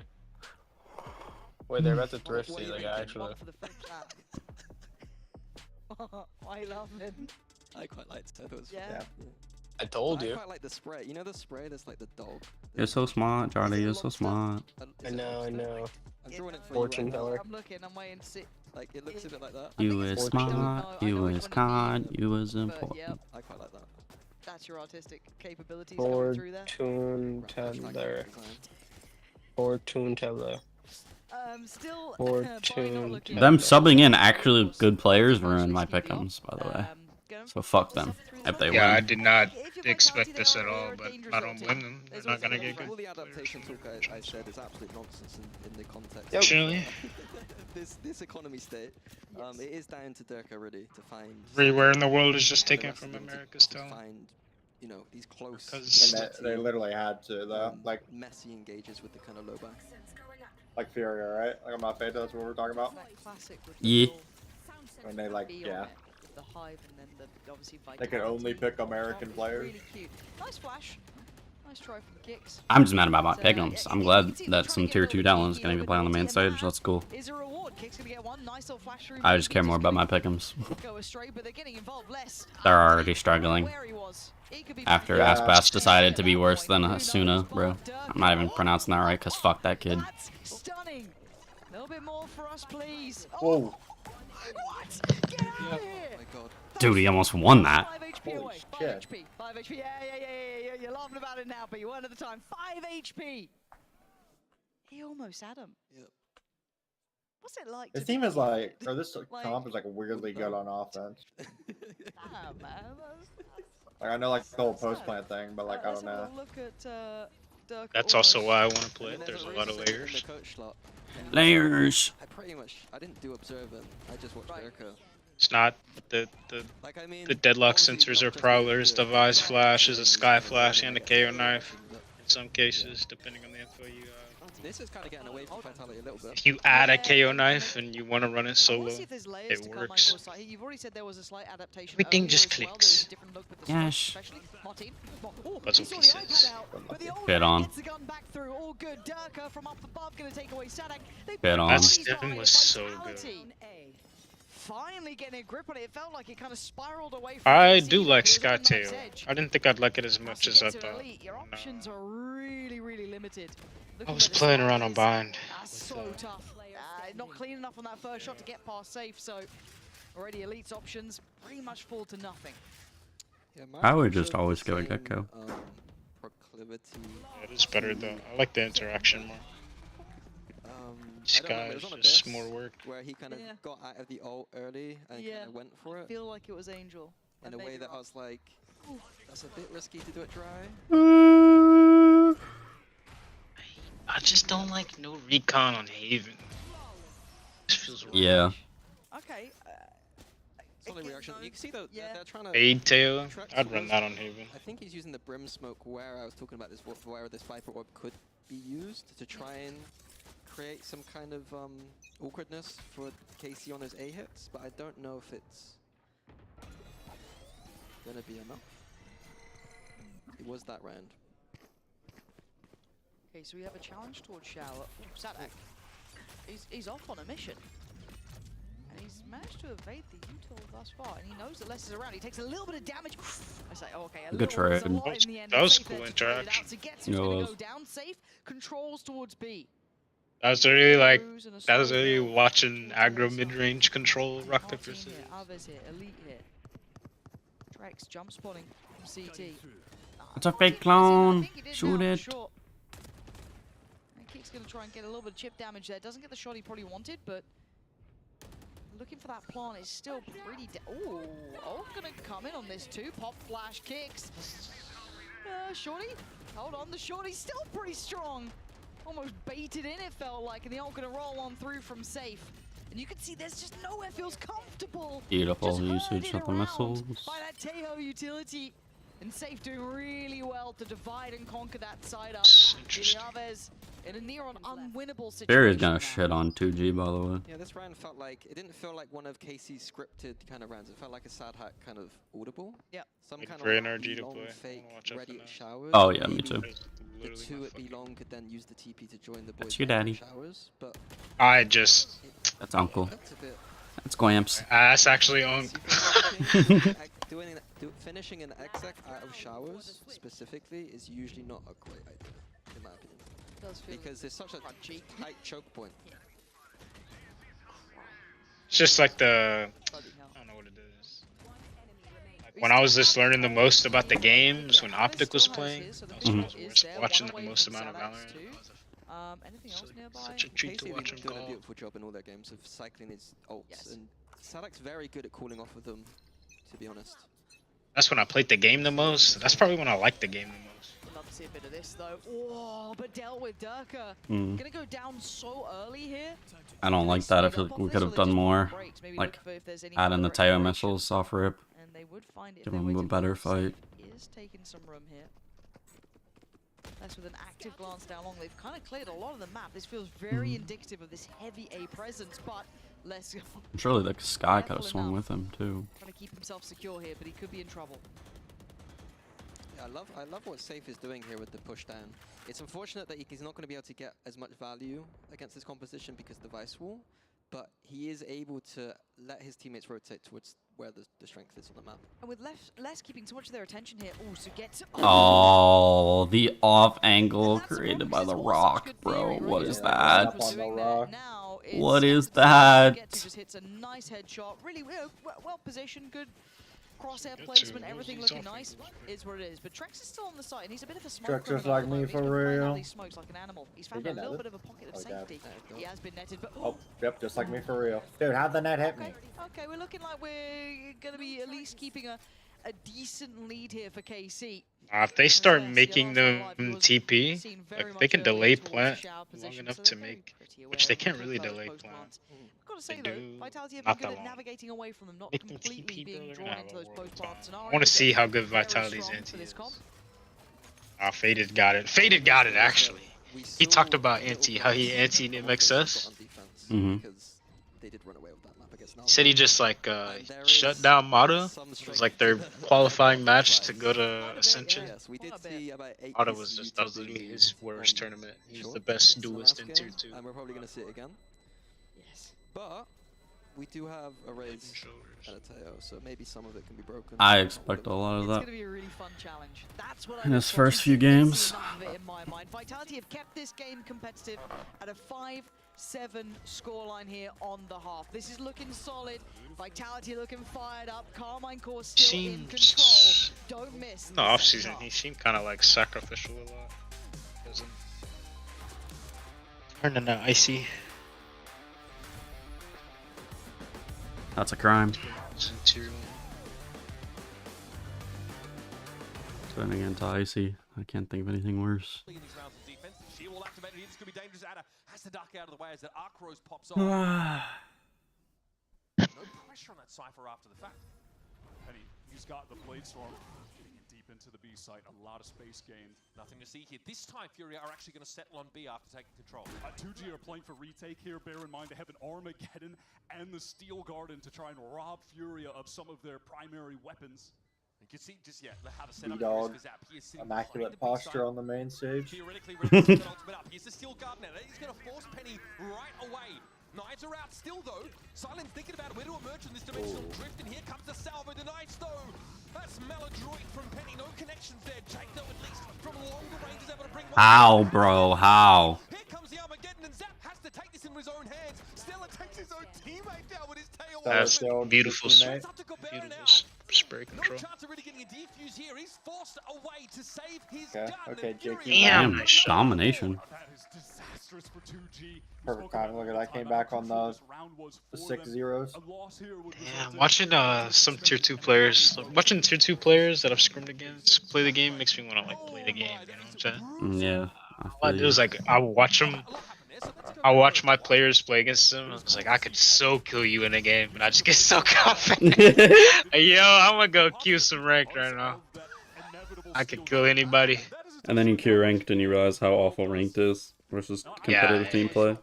Wait, they're about to thrifty, like actually. Why laughing? I quite liked it. That was Yeah. I told I you. quite like the spray. You know the spray that's like the dog? You're so smart, Charlie. You're so smart. I know, I know. I'm drawing it for Fortune you right now. teller. I'm looking, I'm waiting to see. Like, it looks a bit like that. You was smart, you was kind, you was important. Yep, I quite like that. that's your artistic capabilities coming through there. Fortune teller. Fortune teller. Still, Fortune Them subbing in actually good players ruined my pick'ems, by the way. So fuck them if they Yeah, I win. did not expect this at all, but I don't blame them. They're not gonna get All good. the adaptation talk I said is absolute nonsense in the context. Actually, this economy state, it is down to Durka really to find. everywhere in the world is just taken from America's talent. Find, you know, these close. They literally had to though. Like messy engages with the kind of low back. like Furia, right? Like on my fate, that's what we're talking about. Yeah. When they like, yeah. The hive and then the obviously They can only pick American players. Really cute. Nice flash. Nice try from Kicks. I'm just mad about my pick'ems. I'm glad that some tier 2 talent is gonna be playing on the main stage. That's cool. Is a reward. Kicks gonna get one nice little flash through. I just care more about my pick'ems. Go astray, but they're getting involved less. They're already struggling. After Aspas decided to be worse than Asuna, bro. I'm not even pronouncing that right, cause fuck that kid. Stunning. A little bit more for us, please. Whoa. What? Get out of here. Oh my god. Dude, he almost won that. 5 HP away. 5 HP. 5 HP. Yeah. You're laughing about it now, but you weren't at the time. 5 HP. He almost had him. Yep. What's it like? This team is like, or this comp is like weirdly good on offense. Ah, man. Like I know like the whole post plant thing, but like I don't know. Look at That's also why I want to play it. There's a lot of layers. Layers. I didn't do observant. I just watched Durka. It's not the deadlock sensors are prowlers. The Vise Flash is a Sky Flash and a KO knife. In some cases, depending on the info you This is kind of getting away from Vitality a little bit. If you add a KO knife and you want to run it solo, it works. You've already said there was a slight adaptation. Everything just clicks. Yes. That's what he says. Fit on. All good. Durka from up above going to take away Saadhak. Fit on. That stem was so good. Finally getting a grip on it. It felt like it kind of spiraled away from I do like Skytail. I didn't think I'd like it as much as I thought. Your options are really limited. I was playing around on bind. That's so tough. Not clean enough on that first shot to get past safe, so already Elite's options pretty much fall to nothing. Yeah, I would just always go a Gecko. Proclivity. Yeah, it is better though. I like the interaction more. Sky is just more work. Where he kind of got out of the ult early and kind of went for it. I feel like it was Angel. In a way that I was like, that's a bit risky to do it dry. I just don't like no recon on Haven. This feels wrong. Yeah. Okay. Solid reaction. You can see that they're trying to Fade tail. I'd run that on Haven. I think he's using the brim smoke where I was talking about this, where this Viper Orb could be used to try and create some kind of awkwardness for KC on his A hits, but I don't know if it's gonna be enough. It was that round. Okay, so we have a challenge towards Shower. Saadhak. He's off on a mission. And he's managed to evade the util thus far, and he knows that less is around. He takes a little bit of damage. I say, oh, okay, a Good little bit, trade. a lot in the end. That was Safe cool there to trade it out. interaction. So Gets who's gonna go down safe, controls towards B. That was really like, that was really watching aggro mid-range control rock paper scissors. Others here, Elite here. Drex jump spawning from CT. It's a fake clone. Shoot it. And Kick's gonna try and get a little bit of chip damage there. Doesn't get the shot he probably wanted, but looking for that plant is still pretty. Ooh, gonna come in on this too. Pop flash Kicks. Shorty, hold on. The Shorty's still pretty strong. Almost baited in, it felt like, and the ult gonna roll on through from safe. And you can see there's just nowhere feels comfortable. Beautiful usage of the missiles. By that Teho utility. And Safe doing really well to divide and conquer that side up. Chavez in a near-on unwinnable situation. Barry's gonna shit on 2G, by the way. Yeah, this round felt like, it didn't feel like one of KC's scripted kind of rounds. It felt like a Saadhak kind of audible. Yeah. Some kind great of energy to long play. fake ready at showers. Oh yeah, me too. The two at B-long could then use the TP to join the boys. That's your daddy. Showers, but I just... That's uncle. That's a bit... That's Glamps. That's actually uncle. Finishing an exec out of showers specifically is usually not a great idea, in my opinion. Because there's such a tight choke point. It's just like the, I don't know what it is. Like when I was just learning the most about the games when Optic was playing, that was when I was watching the most amount of Valorant. Anything else nearby? Such a treat to KC have watch been him doing a call. beautiful job in all their games of cycling his ults, and Saadhak's very good at calling off of them, to be honest. That's when I played the game the most. That's probably when I liked the game the most. Would love to see a bit of this though. Oh, but dealt with Durka. Mm. Gonna go down so early here. I don't like that. I feel like we could have done more. Like, add in the Teo missiles off rip. And they would find it Give him a better fight. is taking some room here. That's with an active glance down long. They've kind of cleared a lot of the map. This feels very indicative of this heavy A presence, but let's go. Surely the Sky could have swung with him too. Trying to keep himself secure here, but he could be in trouble. Yeah, I love what Safe is doing here with the push down. It's unfortunate that he's not going to be able to get as much value against this composition because of the Vice Wall, but he is able to let his teammates rotate towards where the strength is on the map. And with less keeping too much of their attention here. Oh, so get. Oh, the off angle created by the rock, bro. What is that? What is that? Just hits a nice headshot. Really well positioned, good crosshair placement, everything looking nice. Is what it is. But Trex is still on the side, and he's a bit of a smoke. Trex just like me for real. He smokes like an animal. He's found a little bit of a pocket of safety. He has been netted, but Oh, yep, just like me for real. Dude, how'd the net hit me? okay, we're looking like we're gonna be at least keeping a decent lead here for KC. If they start making them TP, like they can delay plant long enough to make, which they can't really delay plant. Gotta say though, Vitality have Not been that good at long. navigating away from them, not Make them completely TP, being bro, drawn they're into gonna those have a post-plant I scenarios. want to see how good Very Vitality's strong anti for this is. comp. Faded got it. Faded got it actually. He talked about anti, how he antied MXS. They did run away with that map against He said he just like shut down Mata. It was like their qualifying match to go to Ascension. Mata was just, that was literally his worst tournament. He was the best duelist in tier 2. And we're probably going to see it again. Yes. But we do have a raise and a Teo, so maybe some of it can be broken. I expect a lot of It's that going to be a really fun challenge. That's what in I his first few games. in my mind. Vitality have kept this game competitive at a 5-7 scoreline here on the half. This is looking solid. Vitality looking fired up. Carmine Core still in control. Don't miss. In the offseason, he seemed kind of like sacrificial a lot. Turning to icy. That's a crime. Turning into icy. I can't think of anything worse. This could be dangerous. Ada has to duck out of the way as that arc rose pops off. No pressure on that Cypher after the fact. And he's got the Blade Storm getting in deep into the B site. A lot of space gained. Nothing to see here. This time, Fury are actually going to settle on B after taking control. 2G are playing for retake here. Bear in mind they have an Armageddon and the Steel Garden to try and rob Furia of some of their primary weapons. You can see just how the setup B-Dog, is Zap. He is sitting immaculate behind the big posture on the main stage. Theoretically ready to get ultimate up. Here's the Steel Garden now. He's going to force Penny right away. Knives are out still though. Silence thinking about where to emerge from this dimensional drift, and here comes the salvo. The Knights though. That's Maladroit from Penny. No connections there. Jake though at least from longer range is able to bring one. How, bro? How? Here comes the Armageddon, and Zap has to take this into his own hands. Stella takes his own teammate down with his tail. That's beautiful spray control. No chance of really getting a defuse here. He's forced away to save his Okay, Jake. Damn, domination. That is disastrous for 2G. Perfect timing. Look at that. Came back on the 6-0s. Yeah, watching some tier 2 players, watching tier 2 players that I've scrimmed against play the game makes me want to like play the game. You know what I'm saying? Yeah. What I do is like I watch them. I watch my players play against them. It's like I could so kill you in a game, and I just get so confident. Like, yo, I'm gonna go queue some ranked right now. I could kill anybody. And then you queue ranked and you realize how awful ranked is versus competitive team play.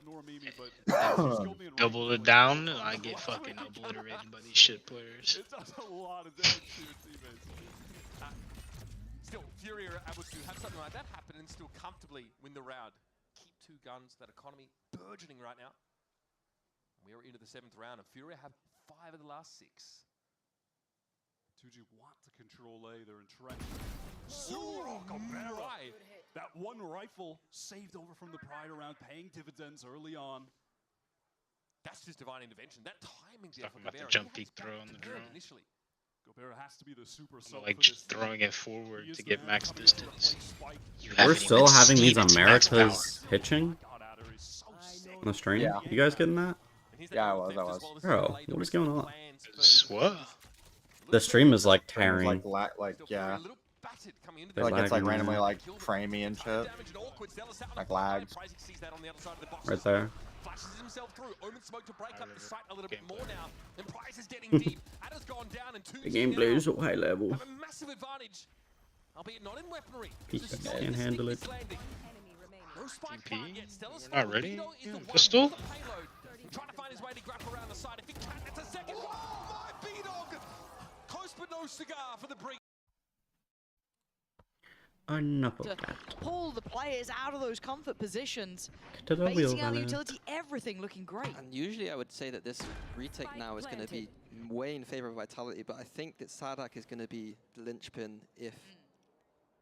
Double it down, I get fucking obliterated by these shit players. Still, Fury are able to have something like that happen and still comfortably win the round. Keep 2 guns, that economy burgeoning right now. We are into the 7th round, and Fury have 5 of the last 6. 2G want to control A. They're entrenched. Right. That one rifle saved over from the Pride round, paying dividends early on. That's just divine intervention. That timing's there Talking for about the Gobert. jump He peek had throw back on the to drone. initially. Gobert has to be the super sub Like for just this team. throwing it He forward is to the get man max coming into the distance. play spike. You We're haven't still even having these seen its max power. Americas pitching on the stream. Yeah. You guys getting that? Yeah, I was. Bro, what is going on? What? The stream is like It was tearing. yeah. They're Like it's like lagging randomly now. like framey and shit. Like lags. Right there. Flashes himself through. Omen smoke to break up the site a little bit more now. And Price is getting deep. Adder's gone down and 2 The gameplay is so high level. have a massive advantage. Albeit not in weaponry. He can't handle it. No spike TP? part yet. Stella's We're not ready? Vito is the one Pistol? with the payload. Trying to find his way to grab around the side. If he can, it's a second. Oh my B-Dog! Close but no cigar for the break. Enough of To that. pull the players out of those comfort positions. To the wheel Phasing out the runner. utility, everything looking great. And usually I would say that this retake now is going to be way in favor of Vitality, but I think that Saadhak is going to be the linchpin if...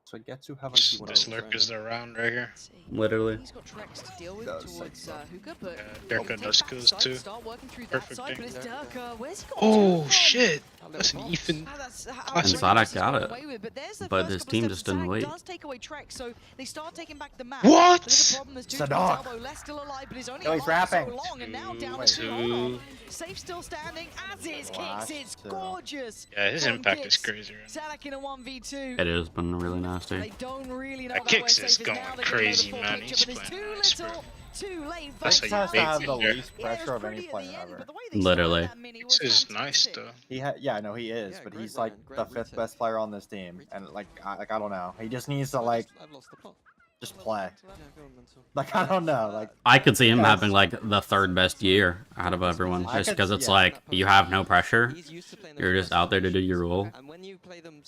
So Getsu have This lurk is the round right here. Literally. He's got Trex to deal with Does towards Hookah, but Durka does kills too. start working through that Perfect side, but thing. it's Durka. Where's he got Oh two shit! That's an Ethan. from? That's how And classic. Saadhak got it. away with, but there's the But first his couple team of just steps. didn't Saadhak wait. does take away Trex, so they start taking back the map. What? But there's a problem, there's two Saadhak. elbow, less still alive, but he's only No, he's alive for so rapping. long, and now down Wait. to two. Safe still standing, as is Last Kicks. It's two. gorgeous. Yeah, his from impact is Kicks. crazy. Right? Saadhak in a 1v2. It has been really They nasty. don't really know That that where Kicks Safe is is going now. They crazy, don't know the man. full He's picture, but playing it's nice, bro. too late. That's how you Has to have beat the there. least pressure of any player ever. Literally. Kicks is nice though. Yeah, no, he is, Yeah, but great he's like run, the great 5th retake. best player on this team, and like I don't know, he just needs to like I've lost the plot. just play. Yeah, go on, Mental. Like I don't know, like I could see him Yes. having like the third best year out of everyone, I just could- because it's yeah. like you have no pressure. He's used to playing those You're just out there to do your role. And when you play them,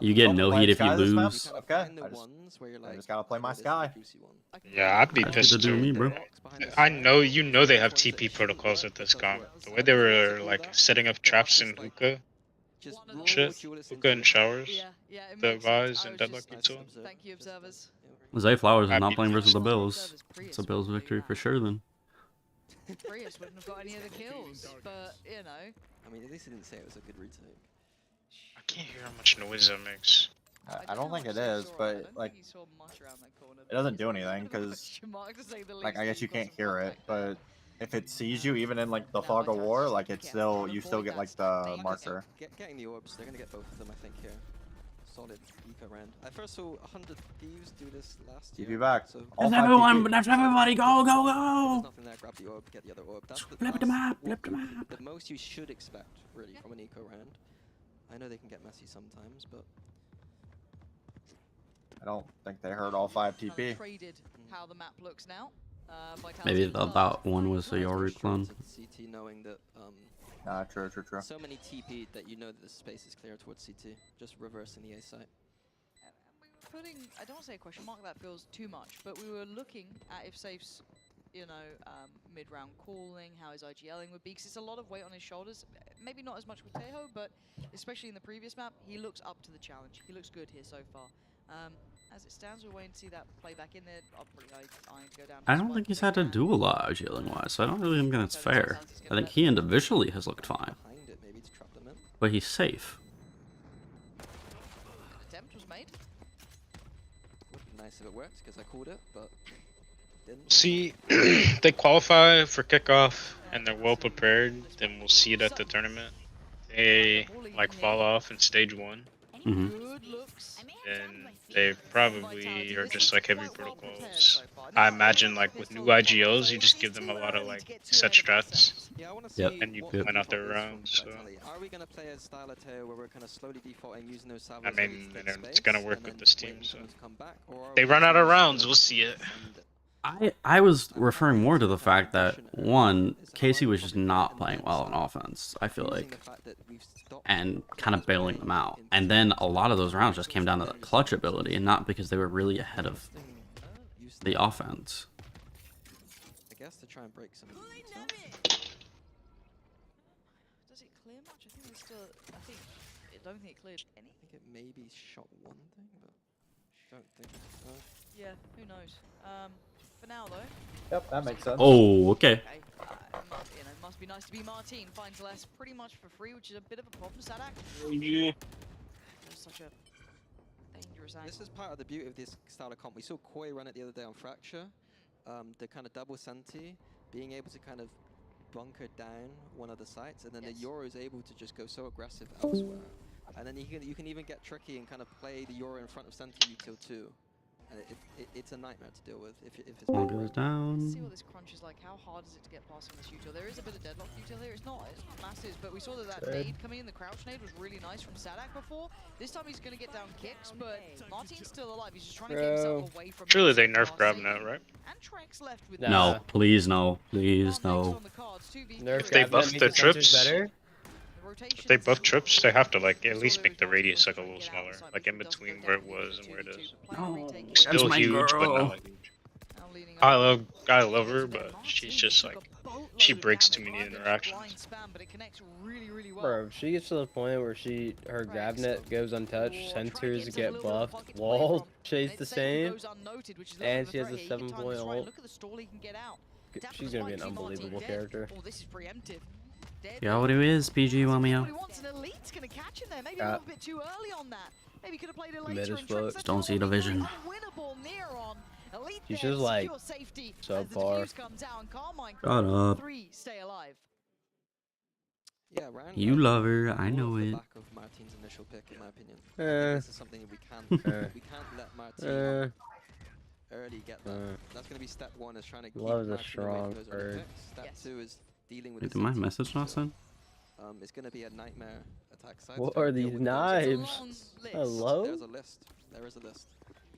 You get no playing heat if you Sky this map? lose. Okay, find the I just- ones where you're I like, just gotta play my "Oh, this is the Sky." juicy one." Yeah, I'd be That's pissed what to do too. me, bro. I know you know they have TP protocols at this comp. The way they were like setting up traps in hookah, Just shit, hookah and showers, Yeah, it the makes sense. Vise I and was Deadlock just- util. Thank you, observers. Zay Flowers is Happy not playing to versus the see. Bills. It's a Bills victory for sure then. Prius wouldn't have got any of the kills, but you know. I mean, at least he didn't say it was a good retake. I can't hear how much noise that makes. I don't think it is, but like it doesn't do anything because like I guess you can't hear it, but if it sees you even in like the fog of war, like it's still you still get like the marker. Getting the orbs, they're gonna get both of them, I think. Here, solid eco round. I first saw 100 Thieves do this last year. TP back. So All That's five everyone, TP. that's everybody, go, go, there's go! nothing there. Grab the orb, get the other orb. That's the, Flip the that's map, what flip the map. The most you should expect, really, from an eco round. I know they can get messy sometimes, but I don't think they heard all 5 TP. Traded how the map looks now. Vitality Maybe was last. that one was a Yoru clone. CT knowing that True. so many TP that you know that the space is clear towards CT, just reversing the A site. Putting, I don't want to say a question mark, that feels too much, but we were looking at if Safe's, you know, mid-round calling, how his IGLing would be, because it's a lot of weight on his shoulders. Maybe not as much with Tejo, but especially in the previous map, he looks up to the challenge. He looks good here so far. As it stands, we're waiting to see that play back in there. I'll probably go down. I don't think he's had to do a lot of healing wise, so I don't really think that's fair. I think he individually has looked fine. Behind it, maybe to trap them in. But he's safe. Attempt was made. Would be nice if it worked, because I called it, but didn't. See, they qualify for kickoff and they're well prepared, then we'll see it at the tournament. They like fall off in stage 1, Good looks. and they probably are just like heavy protocols. I imagine like with new IGLs, you just give them a lot of like set strats, Yeah, I want to Yep. see and you what plan out their default is from rounds. So. Vitality. Are we going to play a style of Teo where we're kind of slowly defaulting using those salvos? I mean, to take it's gonna space work and with then this team, waiting for so them to come back, or are they we run out of gonna rounds. slow We'll see it. I was referring more to the fact that, one, Casey was just not playing well on offense, I feel like, and kind of bailing them out. And then a lot of those rounds just came down to the clutch ability, and not because they were really ahead of the offense. I guess to try and break some of the Does it clear much? I think there's still. I don't think it cleared any. I think it maybe shot one thing, but don't think so. Yeah, who knows? For now though. Yep, that makes sense. Oh, okay. You know, must be nice to be Martin. Finds less pretty much for free, which is a bit of a problem. Saadhak. That's such a dangerous angle. This is part of the beauty of this style of comp. We saw Koi run it the other day on Fracture. The kind of double Senti, being able to kind of bunker down one of the sites, and then the Euro is able to just go so aggressive elsewhere. And then you can even get tricky and kind of play the Euro in front of Senti util too. And it's a nightmare to deal with if it's All played goes right. down. Let's see what this crunch is like. How hard is it to get past on this util? There is a bit of deadlock util here. It's not massive, but we saw that nade coming in. The crouch nade was really nice from Saadhak before. This time he's going to get down kicks, but Martin's still alive. He's just trying to get himself away from Surely they nerf grab now, right? And Trex left with No, please no, please no. If they buff the trips, if they buff trips, they have to like at least make the radius like a little smaller, like in between where it was and where it is. Oh, Still huge, but not like huge. I love her, but she's just like she breaks too many interactions. Bro, if she gets to the point where her grab net goes untouched, centers get buffed, wall stays the same, and she has a 7-point ult, she's gonna be an unbelievable character. Oh, this is preemptive. Yeah, what it is, PG Wamio. He wants an elite's gonna catch him there. Maybe a little bit too early on that. Maybe could have played it later. Just don't see the vision. She's just like subpar. Shut up. Stay alive. Yeah, Ryan, You love her, I know it. back of Martin's initial pick, in my opinion. This is something we can't let Martin early get that. That's going to be step one, is trying to keep Love the Martin away strong from those other bird. picks. Step two is dealing with Wait, the did my CT. message not send? It's going to be a nightmare attack side. What are these knives? Hello? There's a list. There is a list.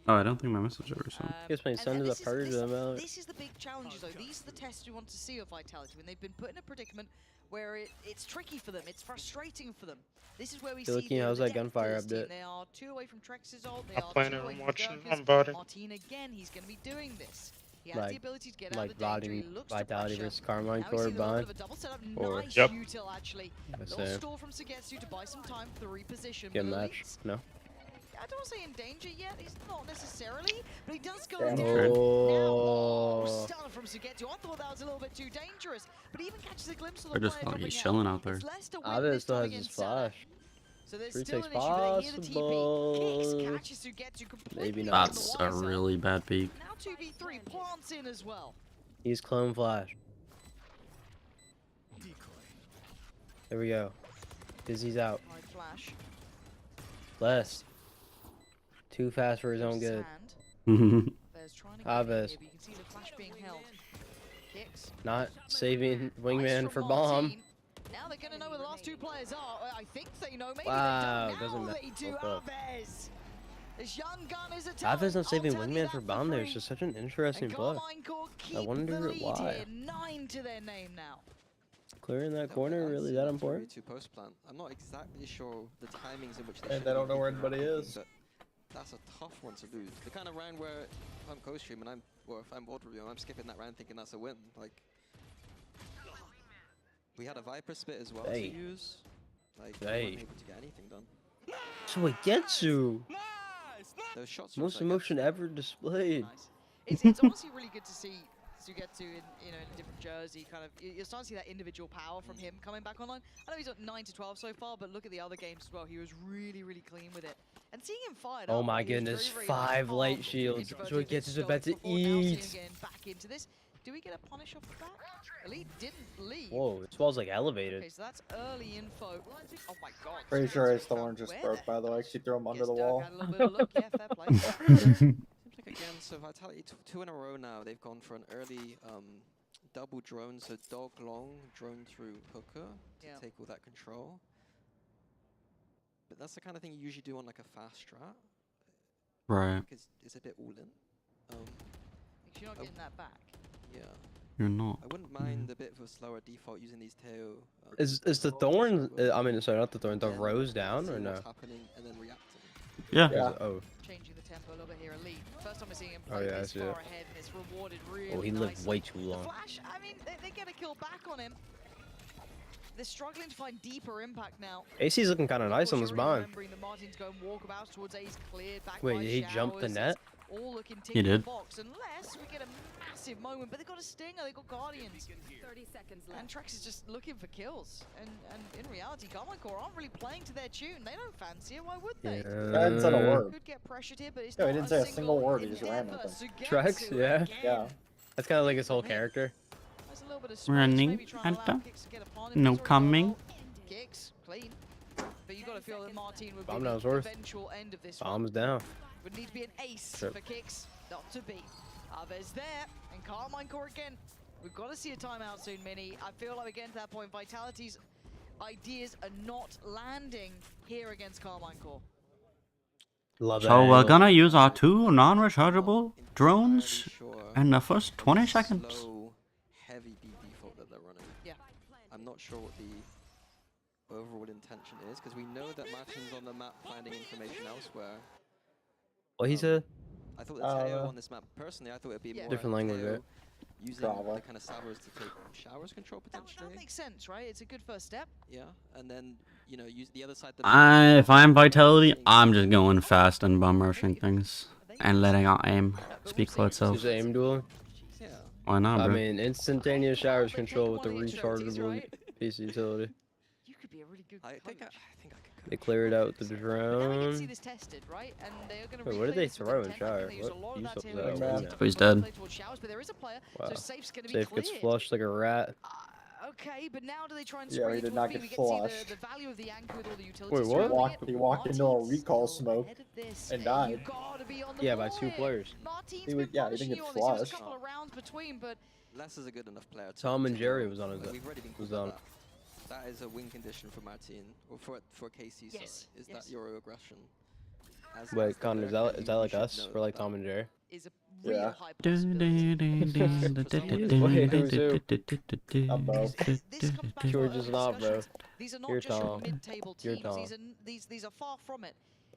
Oh, I don't think my message ever sent. Guess my son is a purge them out. This is the big challenge, though. These are the tests we want to see of Vitality when they've been put in a predicament where it's tricky for them, it's frustrating for them. This is where we see how's that gunfire depth of this update? team. They are 2 away from Trex's ult. They I'm are playing 2 it away and from watching it Gurkha's. on bottom. Martin again, he's going to be doing this. He has Like- the ability to get out Like of the danger. He Vitality looks to Vitality pressure. versus Carmine Now we see Core a little bit Bond. of a double setup. Or Nice Yep. util, actually. That's Little it. stall from Sugetsu to buy some time for the reposition. Get a But match. Elites, No. I don't want to say in danger yet. He's not necessarily, but he does go Damn. down. Oh. Now, stunner from Sugetsu. I thought that was a little bit too dangerous, but he even catches a glimpse of the They're just player fucking dropping chilling out. out there. It's less to win Avid this still time has his against Saadhak. flash. So there's Retakes still an issue. They hear the TP. Kicks possible. catches Sugetsu completely Maybe on not. the That's wire a side. really bad peak. Now 2v3 plants in as well. He's clone flash. There we go. Dizzy's out. Right flash. Less. Too fast for his own good. There's trying to get in Aves. here, but you can see the flash being held. Kicks. Not saving Nice wingman from for bomb. Martin. Now they're going to know where the last 2 players are. I think they know. Maybe Wow, they don't. doesn't Now matter. they do. Fuck up. Aves. This young gun is a talent. Aves not saving I'll tell you wingman that for bomb there. It's free. just such an interesting And play. Carmine Core keep I wonder the lead why. here. 9 to their name now. Clearing that corner really that important? To post plant. I'm not exactly sure the timings in which they And should they don't be know where keeping anybody up, is. but that's a tough one to lose. The kind of round where if I'm co-stream and if I'm board review, I'm skipping that round thinking that's a win. Like, we had a Viper spit as well to use. Like, we weren't able to get anything done. So it gets you. Those shots were Most like emotion ever displayed. It's honestly really good to see Sugetsu in a different jersey. Kind of, you're starting to see that individual power from him coming back online. I know he's at 9 to 12 so far, but look at the other games as well. He was really, really clean with it. And seeing him fired Oh up, my he was goodness, very, very 5 light powerful. shields. Introverted, So it gets us stoic about to before, now seeing him eat. getting back into this. Do we get a punish off the bat? Elite didn't leave. Whoa, it smells like elevated. Okay, so that's early info. Oh my god. Pretty sure his thorn just broke, by the way, 'cause he threw him under the wall. Had a little bit of a look. Yeah, fair play. Seems like again, so Vitality 2 in a row now. They've gone for an early double drone, so dog long drone through hooker to take all that control. But that's the kind of thing you usually do on like a fast strat. Right. Because it's a bit all in. Make sure you're not getting that back. Yeah. You're not. I wouldn't mind a bit of a slower default using these Teo. Is the thorn? I mean, sorry, not the thorn. The rose down or no? Happening and then reacting. Yeah. Oh. Changing the tempo a little bit here. Elite. First time we're seeing him Oh, play yeah, I this see far it. ahead, and it's rewarded really Oh, he lived nicely. way too The long. Flash, I mean, they get a kill back on him. They're struggling to find deeper impact now. AC's looking kind of nice on this bond. Remembering that Martin's going walkabouts towards A's cleared back Wait, by did he jump the Showers. net? All looking He did. box unless we get a massive massive moment, but they got a Stinger, they got Guardians. 30 seconds left. And Trex is just looking for kills. And in reality, Carmine Core aren't really playing to their tune. They don't fancy it, why would they? I hadn't said a word. Could get pressured here, but it's No, he not didn't say a single word, he just ran at them. Trex, yeah. Yeah. That's kind of like his whole character. There's a little bit of space, Running maybe trying to at allow them. Kicks to get upon him. No He's already got a coming. ult. Kicks, clean. But you got to feel that Martin would be Bomb the knows worth. eventual end of this one. Bombs down. Would need to be an ace Sure. for Kicks, not to be. There's there, and Carmine Core again. We've got to see a timeout soon, Mini. I feel like we're getting to that point. Vitality's ideas are not landing here against Carmine Core. Love So that we're angle. gonna use our 2 non-rechargeable drones in the first 20 seconds. Slow, heavy B default that they're running. Yeah. I'm not sure what the overall intention is, because we know that Martin's on the map finding information elsewhere. What he said? I thought that Teo on this map, personally, I thought it'd be more Different language, Teo right? using the kind of salvos to take showers control potentially. That makes sense, right? It's a good first step. Yeah, and then, you know, use the other side. If I'm Vitality, I'm just going fast and bum rushing things and letting our aim speak for itself. Just aim duel. Why not, I bro? mean, instantaneous showers control with the rechargeable piece of utility. You could be a really good I think I could. They clear it out with the Now we get to see drone. this tested, right? And they're going to Wait, what did they throw in shower? What use up that one? Oh, he's dead. But there is a player, Wow. so Safe's going to be Safe cleared. gets flushed like a rat. Okay, but now do they try and Yeah, spray he did towards not B? get We get to see flushed. the value of the anchor with all the utilities. Wait, what? surrounding it. He walked into a recall smoke and died. Gotta be on the Yeah, by ball 2 here. players. Martin's He was- been yeah, he didn't punishing get you on this. There was a flushed. couple of rounds between, but Les is a good enough player. Tom and to Jerry know. was on his We've already been was called on. that. That is a win condition for Martin, or for KC, sorry, Yes, is yes. that Euro aggression. As Wait, the Connor, player, is that like you should us? know We're like that. Tom and Jerry. is a real Yeah. high I'm both. This comes back to George our is not, bro. discussions. These are not You're just your Tom. mid-table You're teams. Tom. These are far from it.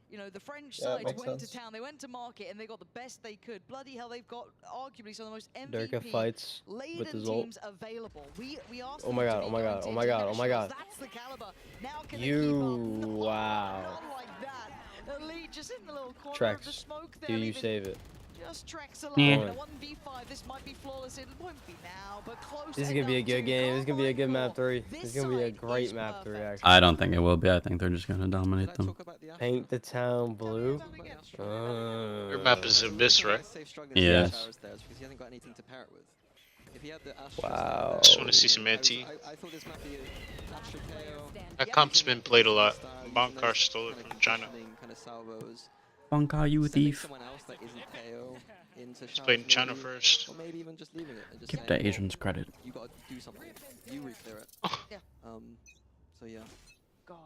You know, the French Yeah, it sides makes went to sense. town, they went to market, and they got the best they could. Bloody hell, they've got arguably some of the most Durka MVP fights with laden his ult. teams available. We asked Oh them my to god, be oh my going god, to oh my god, oh my internationals. god. That's the caliber. Now can they You, keep up? wow. Not like that. Elite just in the little corner of the Trex, smoke there. do you leaving save it? just Trex alone. Yeah. A 1v5, this might be flawless. It won't be now, but close. This is gonna be a enough good to game. This is gonna be a good Carmine map 3. Core. This is gonna be a This great side map is 3, perfect. actually. I don't think it will be. I think they're just gonna dominate them. Paint the town blue. Your map is Abyss, right? Yes. Because he hasn't got anything to pair it with. If he had the Wow. Just want to see some anti. I thought this might be Astra KO. That comp's been played a lot. Bonkar stole it from China. Kind of salvos. Bunker, you Sending thief. someone else that isn't KO into He's played in China maybe, first. or maybe even just leaving it and just Give saying, the "Well, Asians credit. You gotta do something. You re-clear it. Yeah. So yeah. God.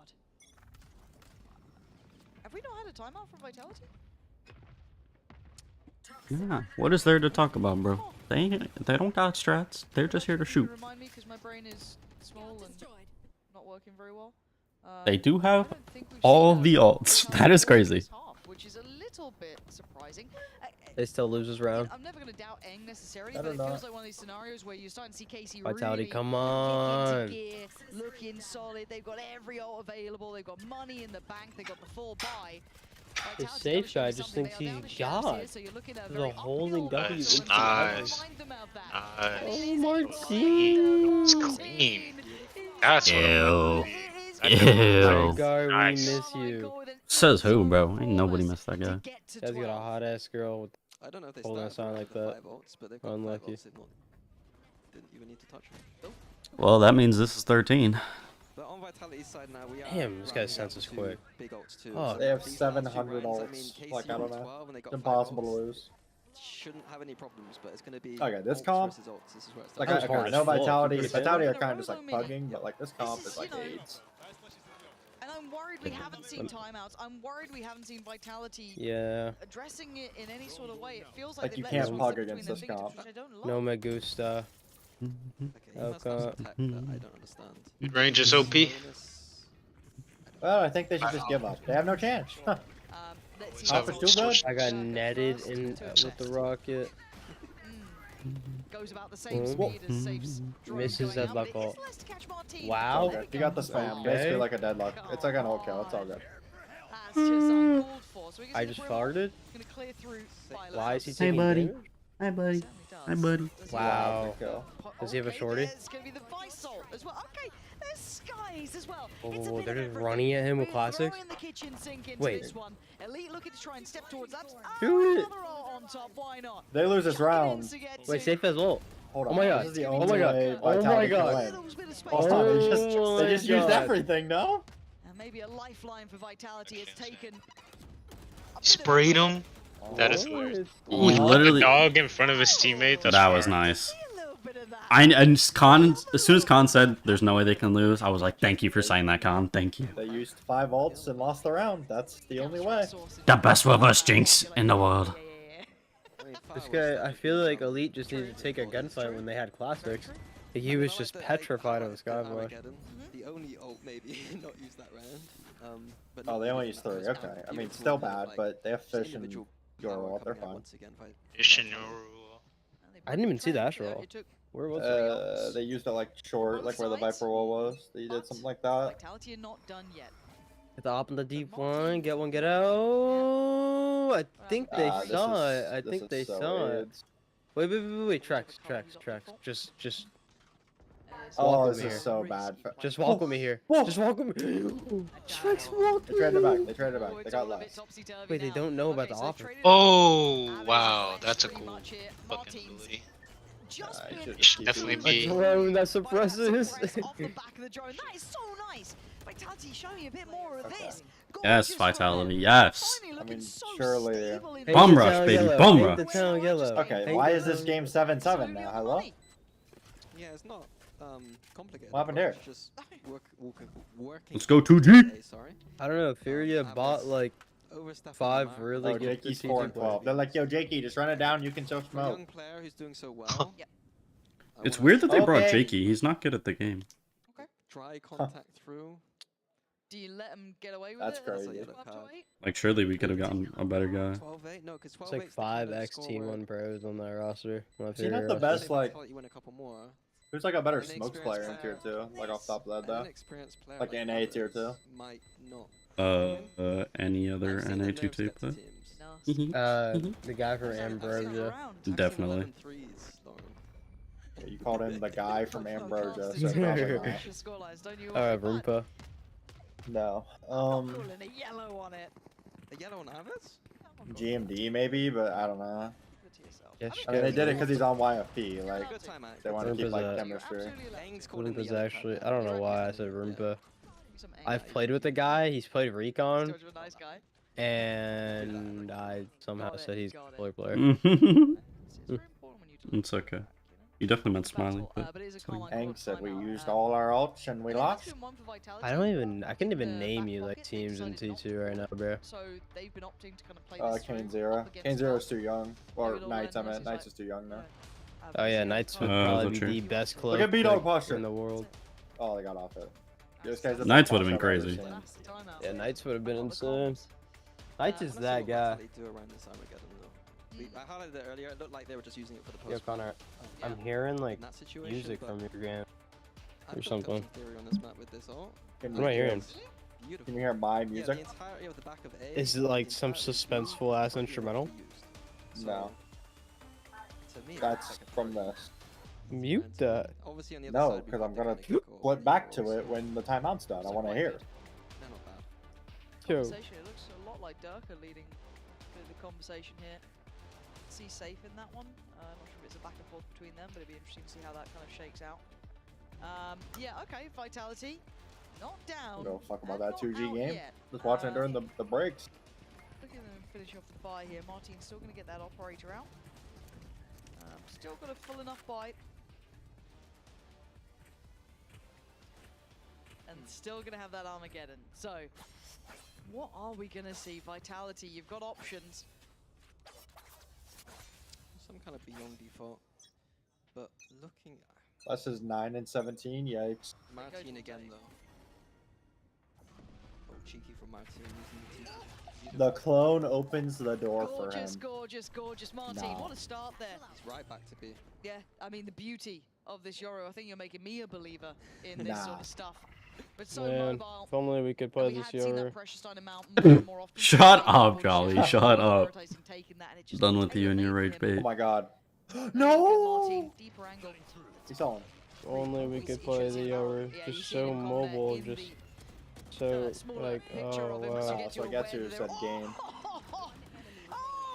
Have we not had a timeout from Vitality? Yeah. What is there to talk about, bro? They don't got strats. They're just here to shoot. Remind me, because my brain is small and not working very well. They do have all the ults. That is crazy. Which is a little bit surprising. They still lose this round. I'm never going to doubt Eng necessarily, I but it don't feels know. like one of these scenarios where you're starting to see Casey Vitality, really come kick on. into gear, looking solid. They've got every ult available. They've got money in the bank. They've got the full buy. The safe guy just thinks he's God. There's a holding W. Nice, into nice. Oh, Martin. It's clean. That's what Ew. That guy, we Nice. miss you. Says who, bro? Ain't nobody missed that guy. Guy's got a hot ass girl with I don't know if they holding a started sign like the that. 5 ults, but they've got 5 Unlucky. ults. They've not, didn't even need to touch them. Well, that means this is 13. But on Vitality's side now, we are Damn, this guy's rounding sense up is to quick. Big ults too. Oh, So They have these last two 700 rounds, I mean, ults. KC Like, I don't won know. 12 and they got It's 5 impossible to ults. lose. Shouldn't have any problems, but it's going to be Okay, this ults comp, versus ults. This is where it's like, That was okay, hard I as know fuck. Vitality You are Yeah. kind of just like bugging, but like this comp is like you know, AIDS. And I'm worried we haven't seen timeouts. I'm worried we haven't seen Vitality Yeah. addressing it in any sort of way. It feels Like, like you they've can't let this pug slip against between this their comp. fingertips, which I don't love. No me gusta. Okay, he must have some tech that I don't understand. Mid-range is OP. Well, I think they should just give up. They have no chance. Let's see So- what Too good? I got netted in with the rocket. goes about the same Mm. speed as Safe's drone Misses going that out, luck but it is ult. less to catch Martin. Wow. Okay, you got the spam. Okay. Basically like a deadlock. It's like an ult kill. It's all good. That's just uncalled for. So we can I see just the farted. Gonna clear through Violet. Why is he Hey, taking buddy. damage? Hi, buddy. Hi, buddy. Wow. Does he have a shorty? It's going to be the Visol as well. Okay, there's Skies as well. Oh, they're just running at him with classics. Throwing the kitchen sink into Wait. this one. Elite looking to try and step towards that. Do it. Another ult on top. Why not? They lose this round. Wait, safe as ult. Hold Oh on. my god. This is the Oh only my god. way Oh my Vitality can god. win. Oh They just used god. everything, no? And maybe a lifeline for Vitality has taken. Sprayed him. That is hilarious. He He literally- literally dog in front of his teammate. That's That was fire. nice. And Khan, as soon as Khan said there's no way they can lose, I was like, thank you for saying that, Khan. Thank you. They used 5 ults and lost the round. That's the only way. The best reverse jinx in the world. This guy, I feel like Elite just needed to take a gunfight when they had classics. He was just petrified of Skyboy. Armageddon, the only ult maybe not used that round. But Oh, they only used 3. Okay. I mean, still bad, but they have Fish and Yoru ult. They're fine. Fish and Yoru. I didn't even see the Astral. Where was it? They used it like short, like where the Viper wall was. They did something like that. Vitality are not done yet. Hit the op on the deep one. Get one, get out. I think they saw it. I think they saw it. Wait. Tracks. Just. Oh, walk this with me is here. so bad. Just walk with me here. Whoa. Just walk with me. Tracks walk. They traded it back. They traded it back. They got less. Wait, they don't know about the offer. Oh wow, that's a cool fucking ability. You should definitely A be. drone that suppresses. Off the back of the drone. That is so nice. Vitality showing a bit more of this. Yes, Vitality, yes. I mean, surely. Bum rush, baby, bum rush. Okay, why is this game 7-7 now? Hello? Yeah, it's not complicated. What happened here? It's just working. Let's go 2G. Sorry. I don't know. Furia bought like 5 really Oh, good Jakey's strategic 4-12. players. They're like, yo, Jakey, just run it down. You can show For a smoke. young player who's doing so well. It's weird that they brought Okay. Jakey. He's not good at the game. Dry contact through. Do you let him get away with That's it? crazy. Yellow card. Like, surely we could have gotten a better guy. 12-8? No, because 12-8 It's like 5 XT1 pros on that roster. Is he not the best, like, You win a couple more. who's like a better An smokes experienced player in tier player. 2? Like, off top of that, An though? inexperienced player Like NA tier 2? might not. Any other NA2 player? The guy from Ambrosia. Definitely. Yeah, you called him the guy from Ambrosia, so probably not. Alright, Rumpa. No. Pulling a yellow on it. A yellow on Avis? GMD maybe, but I don't know. Yes, I mean, they did it because he's on YFP. Like, Good timeout. they want to keep Rumpa's like a- chemistry. Rumpa's actually, I don't know why I said Rumpa. I've played with the guy, he's played Recon, and I somehow said he's a player. It's okay. You definitely meant Smiley, but it's like- Hank said we used all our ults and we lost. I couldn't even name you like teams in T2 right now, bro. So they've been opting to kind of play this Kane through, Zero. up against Kane Zero us. is too young. Or Knights, I meant. Knights is too young now. Oh yeah, Knights would is probably that be the true? best Look club at B-Dog posture. in the world. Oh, they got off it. This guy's the Knights best would have been posture I've ever crazy. seen. Yeah, Knights would have been insane. Knights is that guy. They do around this Armageddon, though. I highlighted it earlier. It looked like they were just using it for the post. Yo, Connor, I'm hearing like In that situation, music but from your game I've or got something. some theory on this map with this ult. Can What am I hearing? Beautiful. Can you hear my Yeah, the music? entirety of the back of A. Is it like some suspenseful ass instrumental? No. To me, That's from this. Mute that. Obviously on the other No, side, because we've I'm got gonna the kind of flip back to it when the timeout's done. I want to hear. They're not bad. Yo, Conversation, it looks a lot like Durka leading the conversation here. See safe in that one. I'm not sure if it's a back and forth between them, but it'd be interesting to see how that kind of shakes out. Yeah, okay, Vitality. Not down. No fuck about and that not 2G out game. yet. Just watching it during the breaks. Look at them finish off the buy here. Martin's still going to get that operator out. Still got a full enough bite. And still going to have that Armageddon. So, what are we going to see? Vitality, you've got options. Some kind of beyond default. But looking at This is 9 and 17. Yikes. Martin again, though. Oh, cheeky from Martin using the TP. The clone opens the door for him. Gorgeous, gorgeous, gorgeous. Martin, No. what a start there. He's right back to B. Yeah, I mean, the beauty of this Yoru, I think you're making me a believer in this sort of stuff. But so man, mobile. if only we could play And we this had seen Yoru. that pressure starting to mount more and more often. Shut up, Jolly. Shut up. Done with you and your rage bait. Oh my god. No! He's on. Only we could play the Yoru. Just so mobile, just so like, oh wow. So Getsu said game.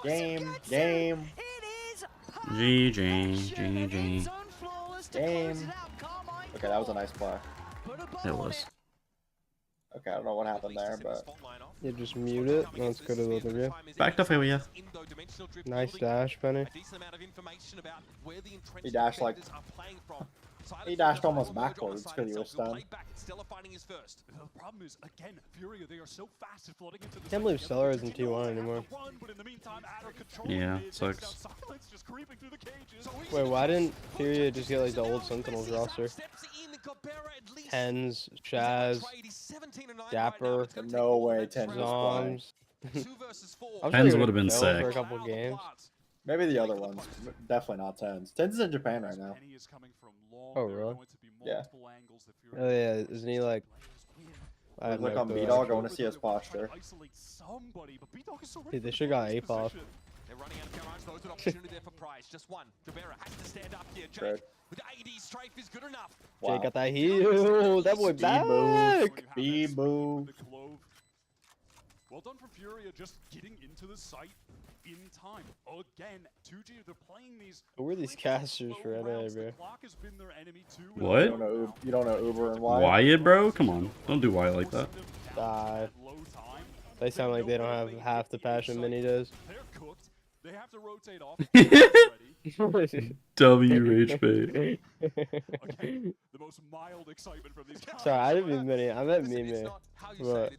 Game. Game. GG. GG. Game. Okay, that was a nice play. It was. Okay, I don't know what happened there, but... You just mute it. Let's go to the other view. Back to failure. Nice dash, Penny. He dashed like... He dashed almost backwards because he was stunned. The problem is, again, Furia, they are so fast at flooding into the Can't believe Stellar isn't T1 anymore. Yeah, sucks. Wait, why didn't Furia just get like the old Sentinels roster? Tens, Shaz, Dapper, no way, Tens Zoms. Tens would have been sick. For a couple games. Maybe the other ones. Definitely not Tens. Tens is in Japan right now. Oh, really? Yeah. Oh, yeah. Isn't he like... I have Look no on clue, B-Dog, I actually. want to see his posture. Dude, they should got A-Pop. They're running out of Carage, though. It's an opportunity there for Prize. Just one. Dabera has to stand up here. Jake with the AD strafe is good enough. Jake got that heal. That boy back. B-Boo. Well done from Furia, just getting into the site in time. Again, 2G, they're playing these... Who are these casters for NA, bro? What? You don't know Uber and Wyatt? Wyatt, bro? Come on. Don't do Wyatt like that. Die. They sound like they don't have half the passion Mini does. They're cooked. They have to rotate off. W rage bait. Okay, the most mild excitement from these guys. Sorry, I didn't mean Mini. I meant Mimi. But...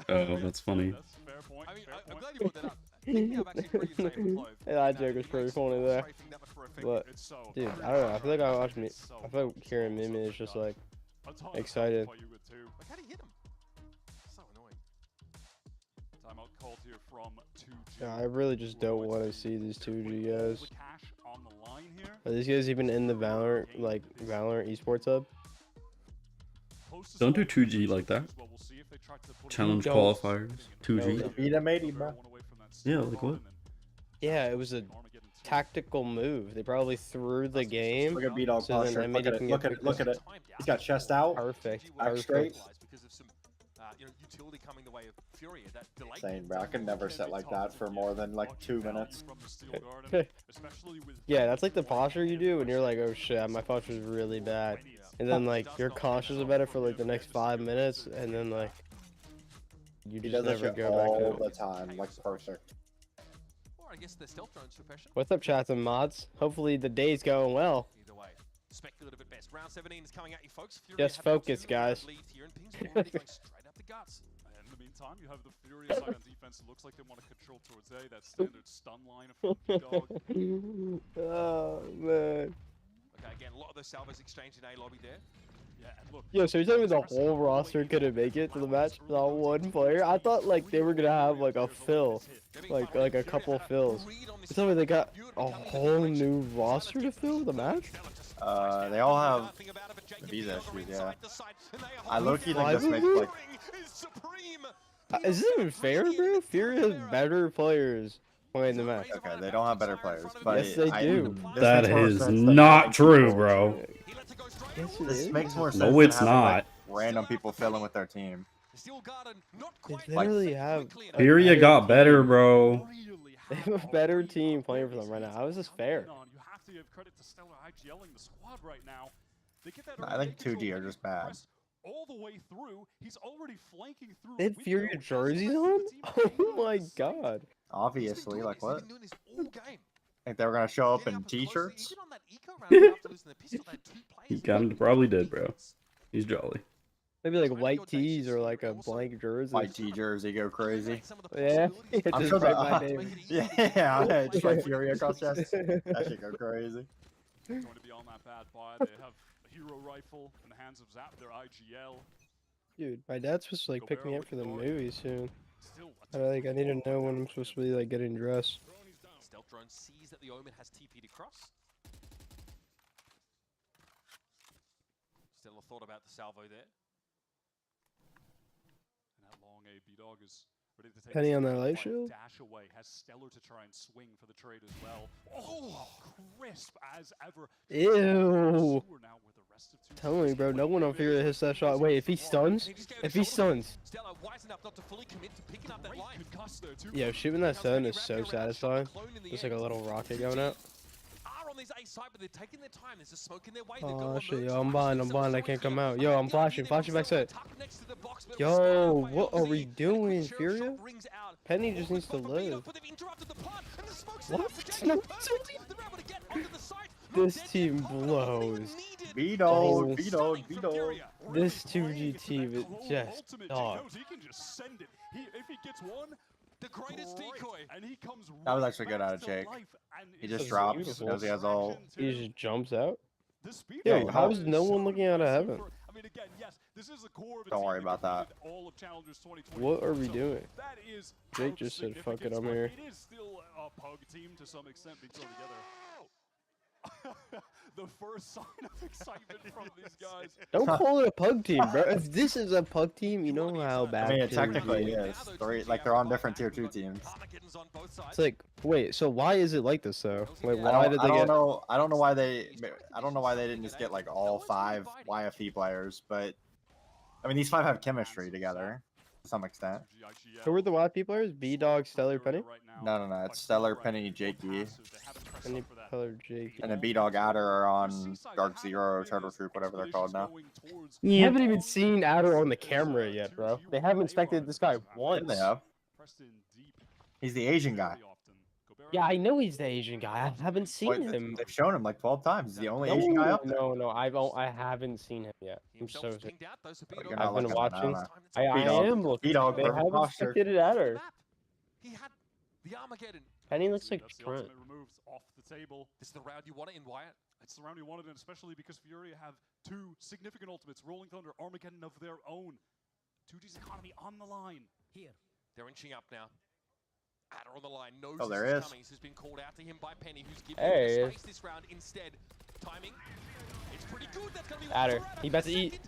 Oh, that's funny. I mean, I'm glad you brought that up. I'm actually pretty excited for Clove. Yeah, that joke was pretty funny there. But, dude, I don't know. I feel like I watched me. I feel like hearing Mimi is just like excited. Like, how do you hit him? So annoying. Timeout called here from 2G. Yeah, I really just don't want to see these 2G guys. Are these guys even in the Valorant esports hub? Don't do 2G like that. Challenge qualifiers. 2G. Beat him 80, bro. Yeah, like what? Yeah, it was a tactical move. They probably threw the game. Look at B-Dog so then posture. Look at it. can Look get at it. Look at it. He's got chest out. Perfect. Back straight. Because of some, utility coming the way of Furia. That delay. Insane, bro. I could never sit like that for more than like 2 minutes. Yeah, that's like the posture you do when you're like, oh shit, my posture's really bad. And then like you're cautious about it for like the next 5 minutes, and then like you He just does that never shit go back to all it. the time. Like perfect. Or I guess the stealth drones for pressure. What's up, chats and mods? Hopefully the day's going well. Either way, speculative at best. Round 17 is coming at you, folks. Just focus, guys. Here and Pink's already going straight up the guts. In the meantime, you have the Furia side on defense. It looks like they want to control towards A. That standard stun line from B-Dog. Oh man. Okay, again, a lot of those salvos exchanged in A lobby there. Yeah, and look. Yo, so you're telling me the whole roster couldn't make it to the match? Not one player? I thought like they were gonna have like a fill, like a couple fills. You're telling me they got a whole new roster to fill the match? They all have visa issues, yeah. I low-key think this makes like... Is this even fair, bro? Fury has better players playing the match. Okay, they don't have better players, but yes, they do. That is not true, bro. Yes, it This is. makes more sense No, than it's having, not. like, random people filling with their team. They literally have a Furia better got team. better, bro. They have a better team playing for them right now. How is this fair? You have to give credit to Stellar IGLing the squad right now. They get that I think 2G are just bad. all the way through. He's already flanking through. They had Furia jerseys on? Oh my god. Obviously, like what? Think they were gonna show up in t-shirts? He kind of probably did, bro. He's jolly. Maybe like white tees or like a blank jersey. White tee jersey, go crazy. Yeah, I'm just sure write that, my name. yeah, just like Fury across chest. That should go crazy. Going to be on that bad buy. They have a hero rifle in the hands of Zap, their IGL. Dude, my dad's supposed to like pick me up for the movie soon. I need to know when I'm supposed to be like getting dressed. Stealth drone sees that the Omen has TP'd across. Still a thought about the salvo there. And that long A B-Dog is Ready to take Penny this on that round, light fight, shield? Dash away, has Stellar to try and swing for the trade as well. Oh, crisp as ever. Ew. Sewer now with the rest of 2G. Telling me, bro, no one up here hits that shot. Wait, if he stuns? If he stuns. Stellar wise enough not to fully commit to picking up that line. Yo, shooting that stun is so satisfying. Just like a little rocket going out. Are on this A side, but they're taking their time. There's a smoke in their way. Oh shit, yo, I'm blind, I can't come out. Yo, I'm flashing backside. Yo, what are we doing, Furia? Penny just needs to live. What? No, this team blows. B-Dog, B-Dog, B-Dog. This 2G team is just dog. He can just send it. If he gets one, the greatest decoy. And he comes That was actually good out of Jake. He just drops because he has all. He just jumps out. Yeah, Yo, how is no one looking out of heaven? I mean, again, yes, this is the core of a Don't team worry about that. all of Challengers 2020. What are we doing? That is Jake just said, "Fuck it, I'm but here." It is still a pug team to some extent being thrown together. The first sign of excitement from these guys. Don't call it a pug team, bro. If this is a pug team, you know how bad I mean, it it technically is. is. Like they're on different tier 2 teams. It's like, wait, so why is it like this though? Like, I why don't, did I they don't get? know. I don't know why they. I don't know why they didn't just get like all 5 YFE players. But I mean, these 5 have chemistry together to some extent. Who were the YP players? B-Dog, Stellar, Penny? No. It's Stellar, Penny, Jakey, Penny, Stellar, Jake. and then B-Dog Adder are on Dark Zero, Turtle Troop, whatever they're called now. You haven't even seen Adder on the camera yet, bro. They haven't inspected this guy once. They have. He's the Asian guy. Yeah, I know he's the Asian guy. I haven't seen him. They've shown him like 12 times. He's the only Asian guy up there. No, I haven't seen him yet. I'm so sorry. You're not I've been looking watching. now. I am looking. B-Dog, They perfect haven't posture. inspected it at her. He had the Armageddon. Penny looks like That's the Trent. ultimate removes off the table. This is the round you want it in, Wyatt. It's the round you wanted, and especially because Furia have 2 significant ultimates, Rolling Thunder, Armageddon of their own. 2G's economy on the line. Here. They're inching up now. Adder on the line, knows Oh, this there is is. coming. This has been called out to him by Penny, who's giving Hey. him the space this round instead. Timing. It's pretty good. That's gonna be Adder, he about to eat.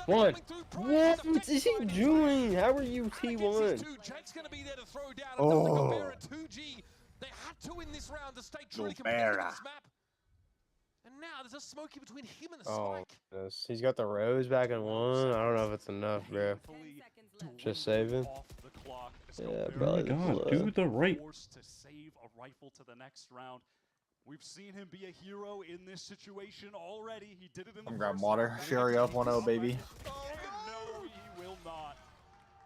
One. What is he doing? How are you T1? Jake's gonna be there to throw down. Oh. Gobera 2G. They had to in this round to stay truly competitive Gobera. on this map. And now there's a smoky between him and the Oh, spike. goodness. He's got the rose back in one. I don't know if it's enough, bro. Just saving. Yeah, Oh my probably. God, do the right. Forced to save a rifle to the next round. We've seen him be a hero in this situation already. He did it in the I'm grabbing first water. round. Fury up 1-0, baby. No, he will not.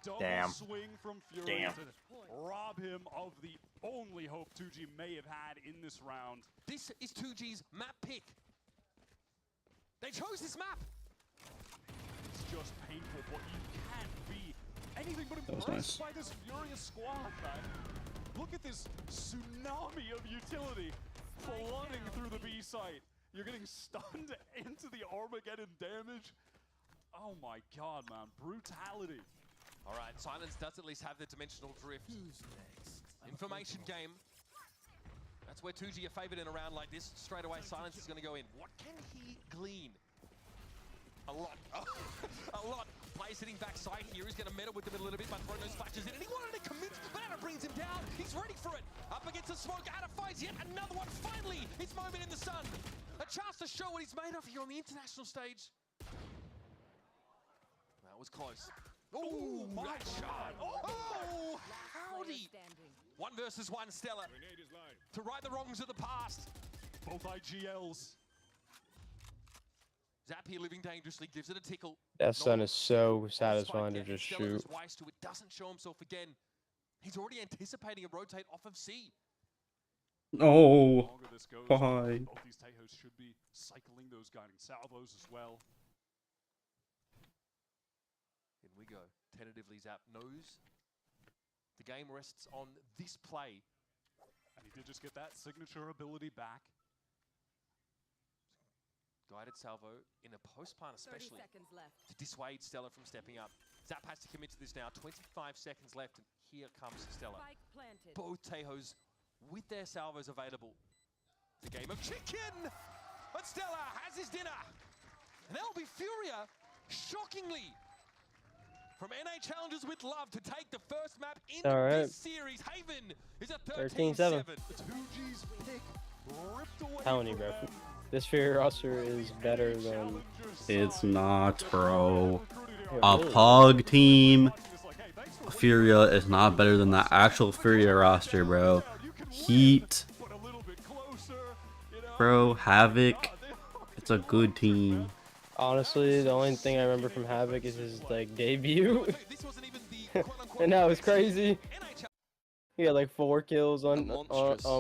Double Damn. swing from Fury Damn. to rob him of the only hope 2G may have had in this round. This is 2G's map pick. They chose this map. It's just painful, but you can't be anything but That was impressed nice. by this furious squad, man. Look at this tsunami of utility flooding through the B site. You're getting stunned into the Armageddon damage. Oh my God, man, brutality. All right, Silence does at least have the dimensional drift. Information game. That's where 2G are favored in a round like this. Straight away, Silence is going to go in. What can he glean? A lot. A lot. Player sitting backside here. He's going to meddle with them a little bit by throwing those flashes in. And he wanted to commit, but Adder brings him down. He's ready for it. Up against the smoke. Adder finds yet another one. Finally, his moment in the sun. A chance to show what he's made of here on the international stage. That was close. Oh, my shot. Oh, howdy. 1 versus 1, Stella. To right the wrongs of the past. Both IGLs. Zap here living dangerously, gives it a tickle. That stun is so satisfying to just shoot. It doesn't show himself again. He's already anticipating a rotate off of C. Oh, The longer this goes, bye. both these Taehos should be cycling those guiding salvos as well. In we go. Tentatively, Zap knows the game rests on this play. And he did just get that signature ability back. Guided salvo in a post-plant especially 30 seconds left. to dissuade Stella from stepping up. Zap has to commit to this now. 25 seconds left, and here comes Stella. Spike planted. Both Taehos with their salvos available. The game of chicken! But Stella has his dinner! And that'll be Furia, shockingly, From NA Challengers with Love to take the first map in Alright. this series. Haven is a 13-7. 2G's pick ripped away. Telling you, bro. This Fury roster is better than. It's not, bro. Yeah, A really. Pog team. Furia is not better than the actual Furia roster, bro. Heat. Bro, Havoc. It's a good team. Honestly, the only thing I remember from Havoc is his like debut, and that was crazy. He had like 4 kills on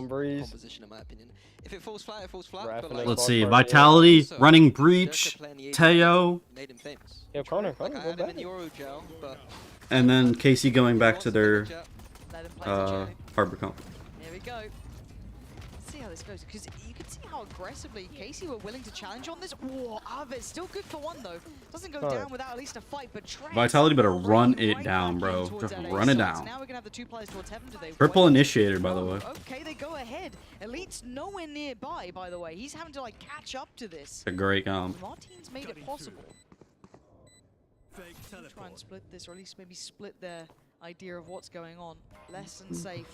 Breeze. Composition, in my opinion. If it falls flat, it falls flat. Rapping But like Let's Ball see. Party. Vitality, Also, running Durka Breach, playing the Teo, made him famous. Yo, Connor, Like, I go had him in back. Euro gel, but and then Casey going back to their Let him play the journey. harbor comp. Here we go. Let's see how this goes, because you can see how aggressively Casey were willing to challenge on this. Whoa, Aves still good for one though. Doesn't go down without at least a fight, but Trex Vitality better run it right down, back bro. in towards Just LA. run it So down. Now we're gonna have the 2 players towards heaven. Do they Triple wait? initiator, by the way. Okay, they go ahead. Elite's nowhere nearby, by the way. He's having to like catch up to this. It's a great comp. Martin's made it possible. Try and split this, or at least maybe split their idea of what's going on. Less than safe.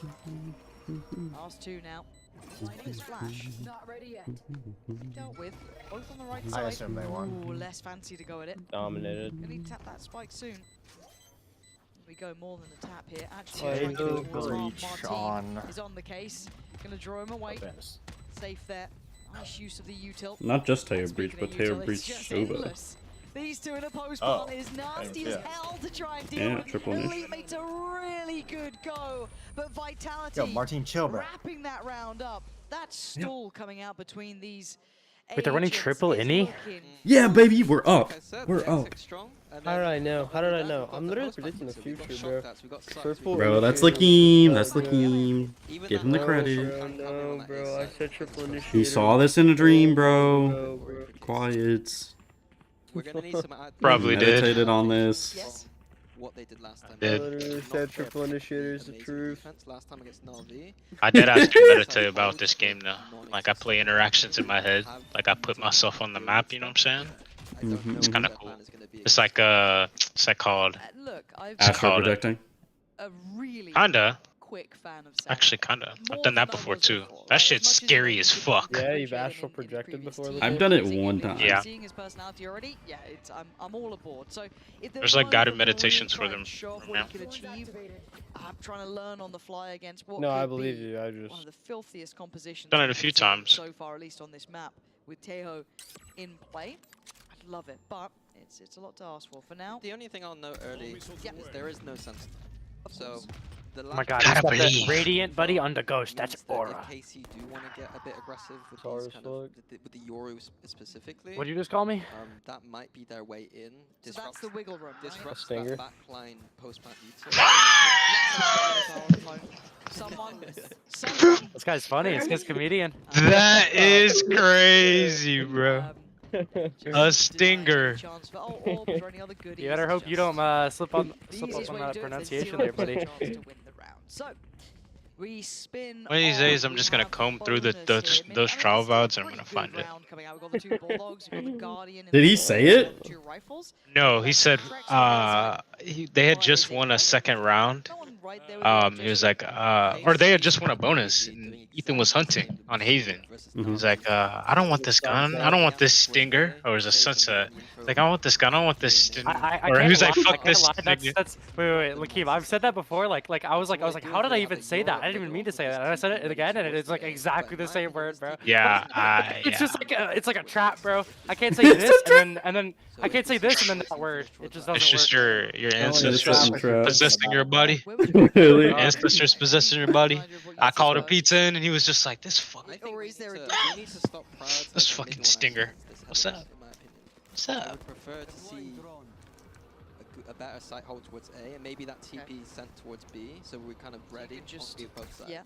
Last 2 now. Nice flash. Not ready yet. Dealt with. Both on the right I side. assume they won. Ooh, less fancy to go at it. Dominated. Gonna need to tap that spike soon. We go more than a tap here. Actually, Play trying to the get towards breach Martin on. is on the case. Gonna draw him away. Safe there. Nice use of the util. Not just Teo Speaking Breach, of but Teo util, Breach it's just Sova. endless. These 2 in a post Oh, part is nasty as yeah. hell to try and deal Yeah, with. triple Elite initiative. makes a really good go, but Vitality Yo, Martin, chill, bro. wrapping that round up. That stall coming out between these. Wait, they're running agents triple is innie? looking Yeah, baby, we're up. like I said, We're the up. Exec strong, and How did then I know? How did I we've know? got I'm the literally post predicting the back, so we've got future, shock bro. stats, we've got sucks, Triple Bro, that's initiator Lakeem. was That's so good. Lakeem. Even Give that him the low credit. throw can't come in No, on that bro, ace I side. said triple initiator. He saw this in a dream, bro. No, bro. Quiet. We're gonna need some Probably did. Meditated on this. Yes. What they did last time. Did. I literally said triple initiator is the truth. Defense last time against Na'Vi. I did ask to meditate about this game though. Like I play interactions in my head. Like I put myself on the map. You know what I'm saying? It's kind of cool. It's like called. Look, I've Astro called it. projecting. a really Kinda. quick fan of Actually, kinda. I've done that before too. before. That shit's scary as fuck. Yeah, you've astral projected before. I've done it one time. Yeah. Seeing his personality already, yeah, I'm all aboard. So if There's like guided meditations for them. Show off Yeah. what he could achieve. I'm trying to learn on the fly against what No, could I believe be you. I one of just the filthiest compositions Done it a we've few seen times. so far, at least on this map, with Teho in play. I love it, but it's a lot to ask for. For now, The only thing I'll note early is there is no sunset. So the Oh my god, Gotta he's got the believe. radiant buddy on the ghost. That's means that aura. if KC do want to get a bit aggressive with Sorry, these kind of with the Yoru specifically, What'd you just call me? that might be their way in. so that's the wiggle room. Right? Disrupts stinger. that backline post-plant Someone. This guy's funny. This guy's comedian. That is crazy, bro. A stinger. You better hope you don't slip up on that pronunciation there, buddy. So, we spin. One of these days, I'm just gonna comb through those trial VODs and I'm gonna find it. Did he say it? No, he said they had just won a second round. He was like, or they had just won a bonus. And Ethan was hunting on Haven. He was like, I don't want this gun. I don't want this stinger. Or is a sunset? Like, I want this gun. I don't want this stinger. Or he was like, fuck this stinger. Wait, Lakeem, I've said that before. Like I was like, how did I even say that? I didn't even mean to say that. And I said it again, and it's like exactly the same word, bro. Yeah, It's just like it's like a trap, bro. I can't say this and then I can't say this and then that word. It just doesn't It's just work. your ancestors trap. possessing your body. Really? Ancestors possessing your body. I called a pizza in, and he was just like, this fucking stinger. What's up? What's I up? would prefer to see a better site hold towards A, and maybe that TP sent towards B, so we're kind of ready just on both sides. Yeah.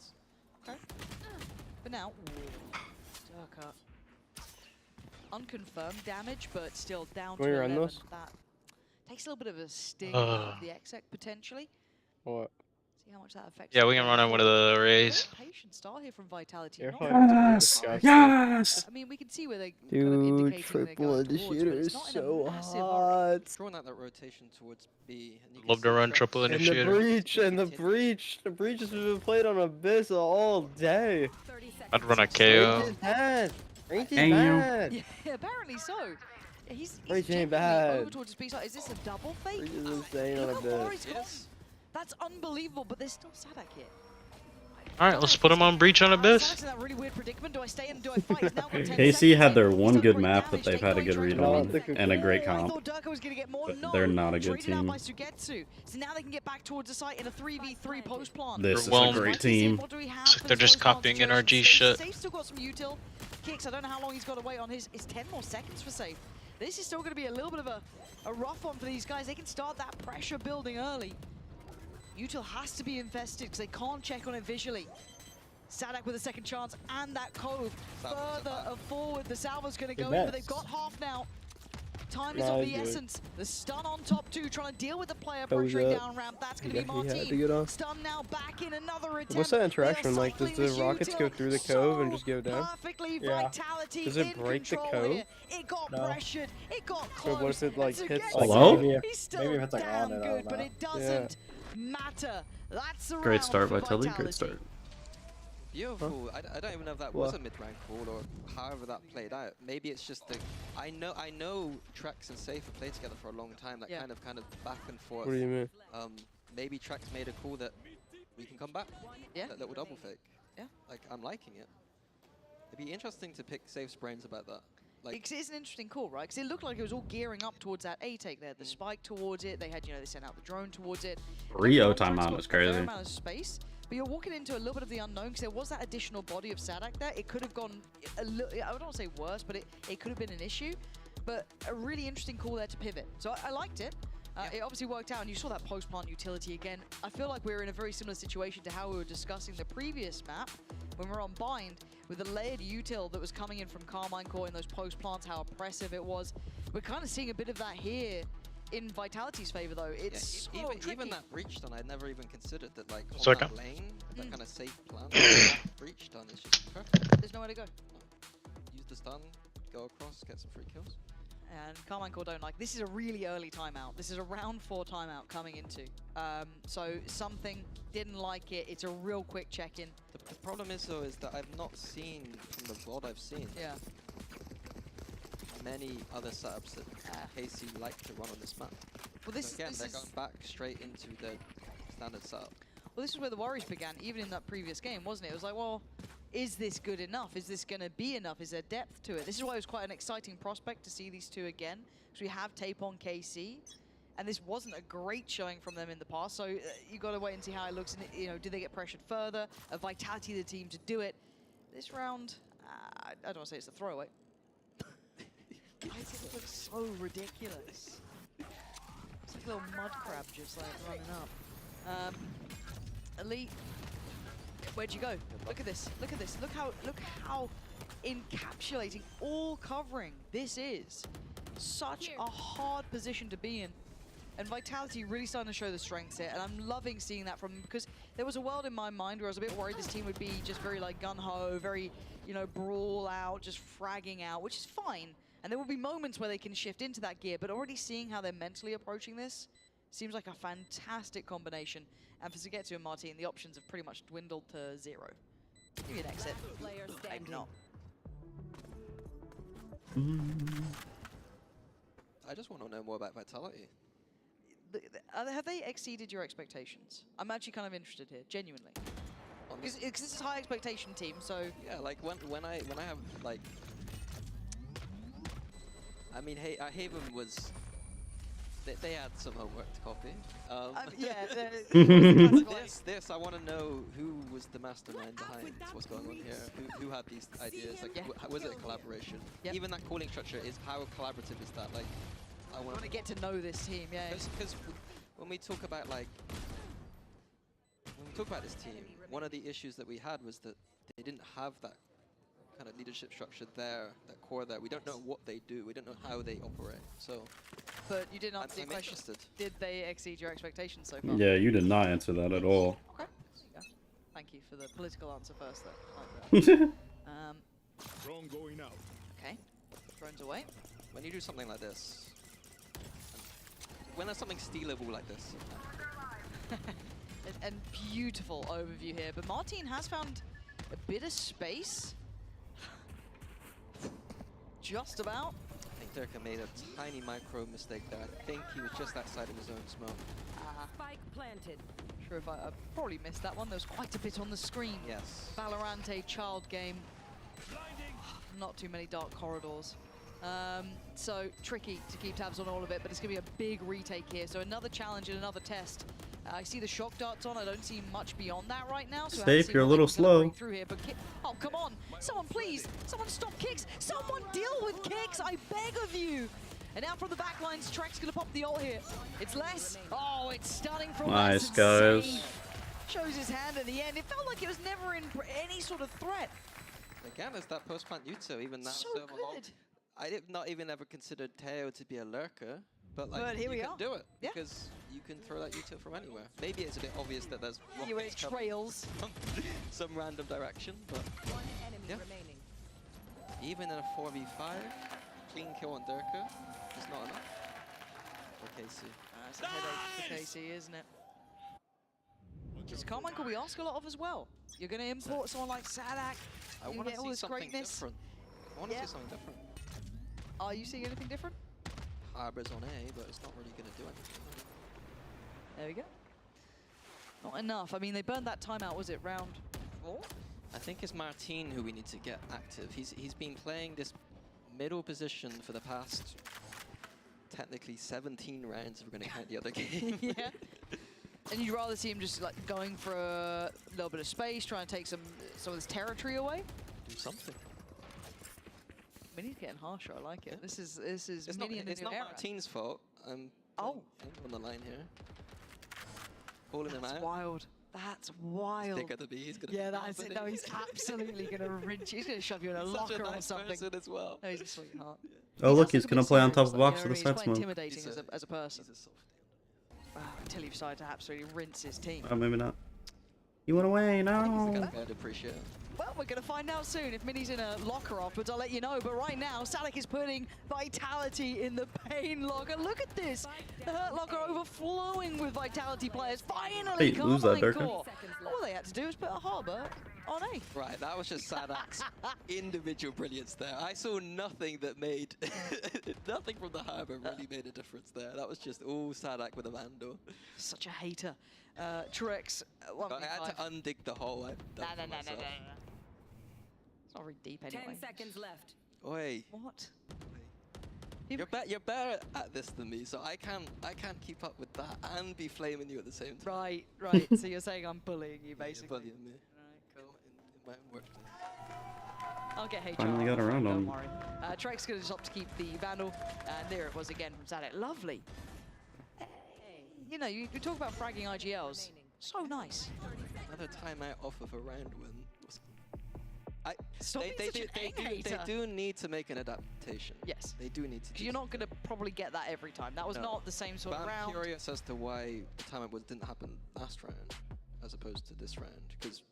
Okay. For now, Durka. Unconfirmed damage, but still down Can we to run 11. this? That takes a little bit of a sting out of the exec potentially. what? See how much that affects. Yeah, we can run on one of the arrays. Patient start here from Vitality. Yes! Yes! I mean, we can see where they Dude, triple initiator is so hot. Drawing out that rotation towards B. And you can Love to see run Trex triple And the initiator. breach, and the breach. The breach has been played on Abyss all day. I'd run a KO. Breach is bad. Breach is Damn. bad. Yeah, apparently so. He's Breach ain't genuinely bad. over towards his B side. Is this a double fake? Breach is insane on Look how far Abyss. he's gone. That's unbelievable, but there's still Saadhak here. Alright, let's put him on breach on Abyss. Saadhak's in that really weird predicament. Do I stay and do I fight? He's now got 10 KC seconds had in. their He's one done good great map damage. that they've They had a got good each read other. on and a great I comp. thought Durka was going to get more. But No. they're not a good Traded out team. by Sugetsu. So now they can get back towards the site in a 3v3 post plant. This is Well, a great team. What do we have Looks like for they're this just post plant copying situation? NRG shit. Safe still got some util kicks. I don't know how long he's got to wait on his. It's 10 more seconds for Safe. This is still going to be a little bit of a rough one for these guys. They can start that pressure building early. Util has to be infested because they can't check on it visually. Saadhak with a second chance and that cove further forward. The salvo's going to go in, but they've got half now. Time is of the essence. The stun on top two, trying to deal with the player pressuring down ramp. That's going to be Martin. Stun now back in another attempt. What's that interaction like? Does the rockets go through the cove and just go down? Perfectly, Vitality Does it break the cove? Here. It got pressured. It got close. So what if it like hits? Hello? Maybe He's still if it's like damn on it, I good, don't but know. it doesn't matter. That's the Great round start, for Vitality. Great start. Beautiful. I don't even know if that was a mid-rank call or however that played out. Maybe it's just the I know Trex and Safe have played together for a long time. That kind of back and forth. What do you mean? Maybe Trex made a call that we can come back. Yeah. That little double fake. Yeah. Like I'm liking it. It'd be interesting to pick Safe's brains about that. Like it's an interesting call, right? Because it looked like it was all gearing up towards that A take there. The spike towards it. They had, they sent out the drone towards it. Rio timeout was A fair crazy. amount of space. But you're walking into a little bit of the unknown because there was that additional body of Saadhak there. It could have gone a little, I don't want to say worse, but it could have been an issue. But a really interesting call there to pivot. So I liked it. It obviously worked out, and you saw that post-plant utility again. I feel like we're in a very similar situation to how we were discussing the previous map when we were on Bind with the layered util that was coming in from Carmine Core in those post-plants, how oppressive it was. We're kind of seeing a bit of that here in Vitality's favor, though. It's even that breach stun, I'd never even considered that. Like on Second. that lane, that kind of safe plan, that breach stun is just perfect. There's nowhere to go. Use the stun, go across, get some free kills. And Carmine Core don't like. This is a really early timeout. This is a round 4 timeout coming into. So something didn't like it. It's a real quick check-in. The problem is though, is that I've not seen from the VOD I've seen. Yeah. Many other setups that KC like to run on this map. Well, this so again, this they're is going back straight into the standard setup. Well, this is where the worries began, even in that previous game, wasn't it? It was like, well, is this good enough? Is this going to be enough? Is there depth to it? This is why it was quite an exciting prospect to see these two again, because we have tape on KC, and this wasn't a great showing from them in the past. So you got to wait and see how it looks. And do they get pressured further? A Vitality of the team to do it. This round, I don't want to say it's a throwaway. I think it looks so ridiculous. It's like a little mud crab just like running up. Elite, where'd you go? Look at this. Look at this. Look how encapsulating, all covering this is. Such a hard position to be in. And Vitality really starting to show the strengths here, and I'm loving seeing that from them, because there was a world in my mind where I was a bit worried this team would be just very like gun-ho, very, brawl out, just fragging out, which is fine. And there will be moments where they can shift into that gear, but already seeing how they're mentally approaching this seems like a fantastic combination. And for Sugetsu and Martin, the options have pretty much dwindled to 0. Give me an exit. Maybe not. I just want to know more about Vitality. Have they exceeded your expectations? I'm actually kind of interested here, genuinely. Because this is a high expectation team, so... Yeah, like when I have like... I mean, Haven was... They had some homework to copy. This, I want to know who was the mastermind behind what's going on here. Who had these ideas? Like, was it a collaboration? Even that calling structure is how collaborative is that? Like, I want to get to know this team. Yeah. Because when we talk about this team, one of the issues that we had was that they didn't have that kind of leadership structure there, that core there. We don't know what they do. We don't know how they operate. So but you didn't answer the question. Did they exceed your expectations so far? Yeah, you did not answer that at all. Okay. Thank you for the political answer first, though. Like Drone going out. Okay. Drones away. When you do something like this, when there's something stealable like this. and beautiful overview here, but Martin has found a bit of space. Just about. I think Durka made a tiny micro mistake there. I think he was just outside of his own smoke. Spike planted. Sure if I probably missed that one. There was quite a bit on the screen. Yes. Valorant, a child game. Not too many dark corridors. So tricky to keep tabs on all of it, but it's going to be a big retake here. So another challenge and another test. I see the shock darts on. I don't see much beyond that right now. So Safe, you're a little slow. Through here, but oh, come on. Someone, please. Someone stop Kicks. Someone deal with Kicks. I beg of you. And now from the back lines, Trek's going to pop the ult here. It's less. Oh, it's stunning from Nice, less. guys. Shows his hand at the end. It felt like it was never in any sort of threat. Again, it's that post-plant Yuto, even that So server hog. good. I did not even ever considered Teo to be a lurker, but like here you we can are. do it Yeah. because you can throw that Yuto from anywhere. Maybe it's a bit obvious that there's Anyway, it trails. some random direction, but yeah. Even in a 4v5, clean kill on Durka is not enough for KC. That's a headache for KC, isn't it? It's Carmichael we ask a lot of as well. You're going to import someone like Saadhak. I You want to get all see this something greatness. different. I want to see something different. Are you seeing anything different? Harbor's on A, but it's not really going to do anything. There we go. Not enough. I mean, they burned that timeout, was it round 4? I think it's Martin who we need to get active. He's been playing this middle position for the past, technically 17 rounds if we're going to count the other game. Yeah. And you'd rather see him just like going for a little bit of space, trying to take some of this territory away? Do something. Mini's getting harsher, I like it. This is It's not, Mini in the it's new not era. Martin's fault. I'm on the line here. Calling him That's out. wild. That's wild. Stick at the B, he's gonna Yeah, laugh that's at it. No, he's absolutely going to rinse you. He's going to shove you in a He's locker such a or nice something. person as well. No, he's a sweetheart. Oh, look, he's does look a gonna bit play on top serious, of the though, box you know with what the I mean? side He's quite smoke. intimidating as a person. Wow, until he decided to absolutely rinse his team. Oh, maybe not. You went away, no. I'd appreciate it. Well, we're going to find out soon. If Mini's in a locker afterwards, I'll let you know. But right now, Saadhak is putting Vitality in the pain locker. Look at this. The Hurt locker overflowing with Vitality players. Finally, Hey, lose that, Carmine Durka. Core. All they had to do was put a Harbor on A. Right, that was just Saadhak's individual brilliance there. I saw nothing that made, nothing from the Harbor really made a difference there. That was just all Saadhak with a Vandal. Such a hater. Trex, I had to undig the hole. No. It's not very deep anyway. 10 seconds left. Oi. What? You're better at this than me, so I can't keep up with that and be flaming you at the same time. Right. So you're saying I'm bullying you, basically. You're bullying me. Right, cool. In my own workplace. I'll get HR. Finally got around don't on. worry. Trek's going to just opt to keep the Vandal, and there it was again from Saadhak. Lovely. You know, you talk about fragging IGLs. So nice. Another timeout off of a round win. Stop being such an hater. They do need to make an adaptation. Yes. They do need to. Because you're not going to probably get that every time. That was not the same sort but of I'm round. curious as to why the timeout didn't happen last round as opposed to this round. Because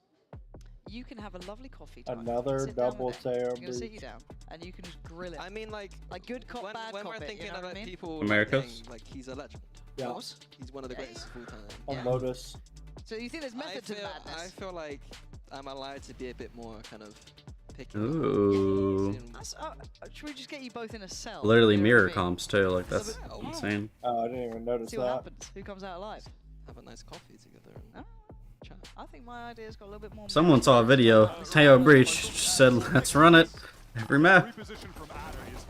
you can have a lovely coffee time. Another sit down double with it. tear You're going to sit you down, and you can just grill it. I mean, like good cop, bad when cop we're it, thinking you know about what I mean? people Americas? saying, like he's a legend. Yeah. He's one of the greatest of all time. On Lotus. So you think there's method to madness? I feel like I'm allowed to be a bit more kind of picky. Ooh. Should we just get you both in a cell? Literally You know mirror what I mean? comps too, like that's insane. Oh, I didn't even notice See that. what happens. Who comes out alive? Have a nice coffee together and chat. I think my idea's got a little bit more. Someone saw a video. Teo Breach said, "Let's run it every map." Reposition from Adder is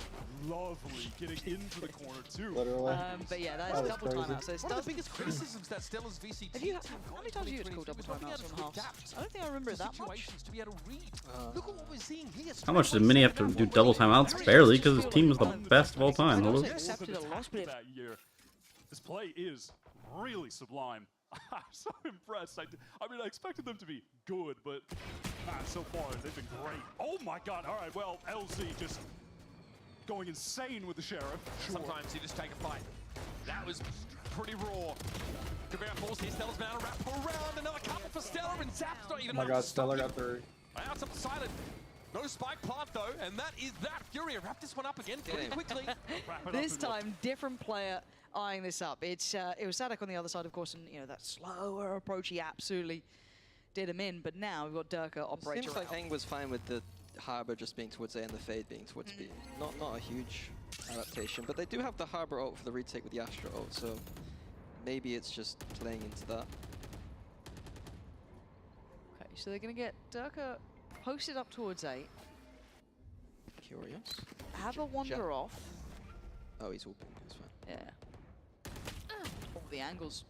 lovely, getting into the corner too. Literally. But yeah, that is double timeout. So it's One of the biggest criticisms that Stella's VCT Have you, team how got many in times have you had to call 2023 double was not being timeouts able from to halves? adapt I don't think I remember to that much. situations to be able to read. Look at what we're seeing here. How much did Mini have to do double timeouts? Barely, because his team was the best of all time. Hello? Accepted a loss, but that year. This play is really sublime. I'm so impressed. I mean, I expected them to be good, but so far they've been great. Oh my god, all right, well, LZ just going insane with the Sheriff. Sure. Sometimes you just take a fight. That was pretty raw. Cabrera forced here, Stella's now to wrap around. Another couple for Stella, and Zap's not even Oh my god, Stella got 3. Out up Silent. No spike plant though, and that is that. Fury wrap this one up again pretty quickly. This time, different player eyeing this up. It was Saadhak on the other side, of course, and you know that slower approach, he absolutely did him in. But now we've got Durka operating. Seems like Heng was fine with the Harbor just being towards A and the Fade being towards B. Not a huge adaptation, but they do have the Harbor ult for the retake with the Astra ult, so maybe it's just playing into that. Okay, so they're gonna get Durka posted up towards A. Curious. Have a wander off. Oh, he's whooping. It's fine. Yeah. All the angles.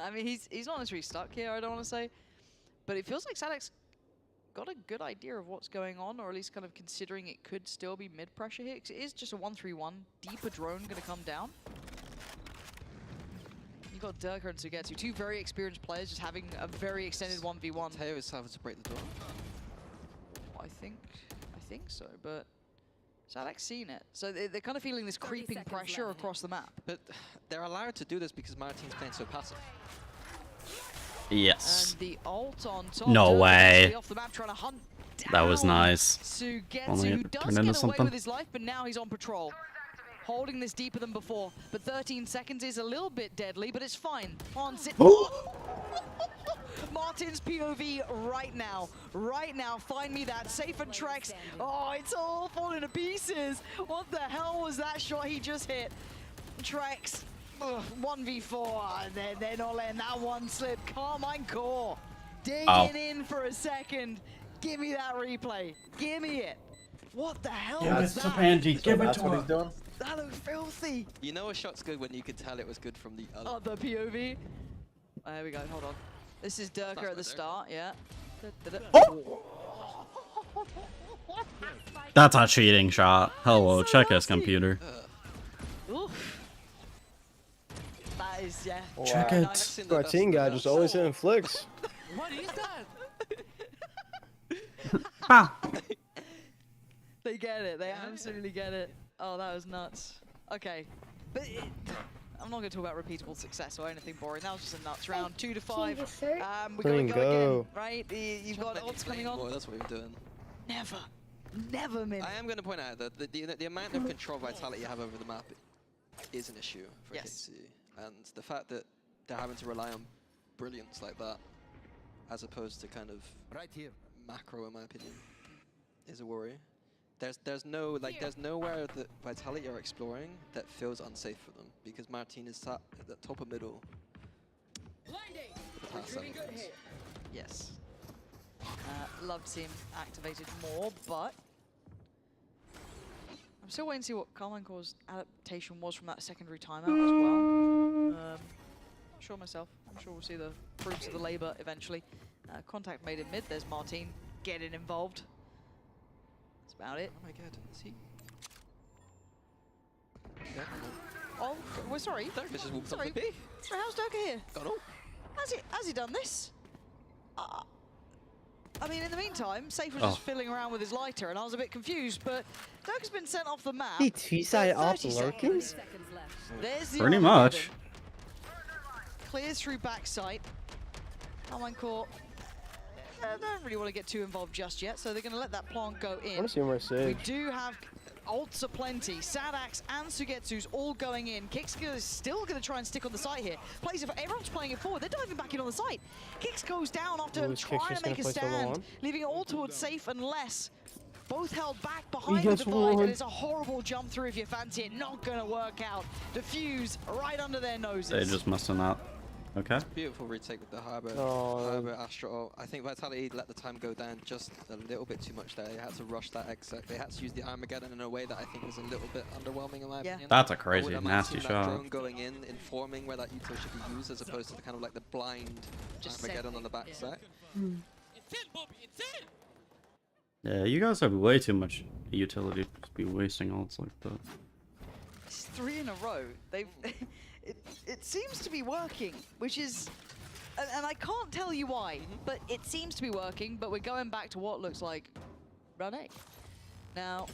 I mean, he's not necessarily stuck here, I don't want to say. But it feels like Saadhak's got a good idea of what's going on, or at least kind of considering it could still be mid-pressure here. 'Cause it is just a 1-3-1. Deeper drone going to come down. You've got Durka and Sugetsu, two very experienced players just having a very extended 1v1. Teo is having to break the door. I think so, but Saadhak's seen it. So they're kind of feeling this creeping pressure across the map. But they're allowed to do this because Martin's playing so passive. Yes. And the ult on top. No Durka way. actually off the map trying to hunt That was nice. Sugetsu, Only who it does turned get into away something. with his life, but now he's on patrol. Holding this deeper than before, but 13 seconds is a little bit deadly, but it's fine. On sit. Martin's POV right now. Right now, find me that. Safe and Trex. Oh, it's all falling to pieces. What the hell was that shot he just hit? Trex, 1v4, they're not letting that one slip. Carmine Core, digging in for a second. Give me that replay. Give me it. What the hell was that? Give That's what he's doing. That looked filthy. You know a shot's good when you can tell it was good from the other. Other POV. Oh, there we go, hold on. This is Durka at the start, yeah. That's a cheating shot. Hello, check his computer. Oof. That is, yeah. Check it. Our team guy just always hitting flicks. What is that? Bah. They get it, they absolutely get it. Oh, that was nuts. Okay, but I'm not going to talk about repeatable success or anything boring. That was just a nuts round. 2 to 5. We gotta go again, right? You've got odds coming on. Boy, that's what you're doing. Never min. I am going to point out that the amount of control vitality you have over the map is an issue for KC, and the fact that they're having to rely on brilliance like that, as opposed to kind of macro, in my opinion, is a worry. There's nowhere that Vitality are exploring that feels unsafe for them, because Martin is sat at the top of middle. Yes. Love to see him activated more, but I'm still waiting to see what Carmine Core's adaptation was from that secondary timeout as well. Not sure myself. I'm sure we'll see the fruits of the labor eventually. Contact made in mid. There's Martin getting involved. About it. Oh my god, is he? Oh, we're sorry. Durka's just walked up Sorry. to B. Sorry, how's Durka here? Don't know. Has he done this? I mean, in the meantime, Safe was just fiddling around with his lighter, and I was a bit confused, but Durka's been sent off the map. He T-side up 30 lurking? seconds. There's the Pretty Armageddon. much. Clears through backside. Carmine Core. Don't really want to get too involved just yet, so they're going to let that plant go in. I want to see more We Sage. do have ults aplenty. Saadhak's and Sugetsu's all going in. Kix is still going to try and stick on the site here. Plays it, everyone's playing it forward. They're diving back in on the site. Kix goes down after trying to make a stand, leaving it all towards Safe unless both held back behind the divide, and it's a horrible jump through if you fancy it. Not going to work out. Diffuse right under their noses. They just messing up. Okay. Beautiful retake with the Harbor, Oh. Harbor Astra ult. I think Vitality let the time go down just a little bit too much there. They had to rush that exit. They had to use the Armageddon in a way that I think was a little bit underwhelming in my opinion. That's a I crazy, wouldn't nasty imagine shot. That drone going in, informing where that util should be used, as opposed to the kind of like the blind Armageddon on the backside. Yeah, you guys have way too much utility to be wasting ults like that. It's 3 in a row. They've it seems to be working, which is, and I can't tell you why, but it seems to be working. But we're going back to what looks like run A. Now,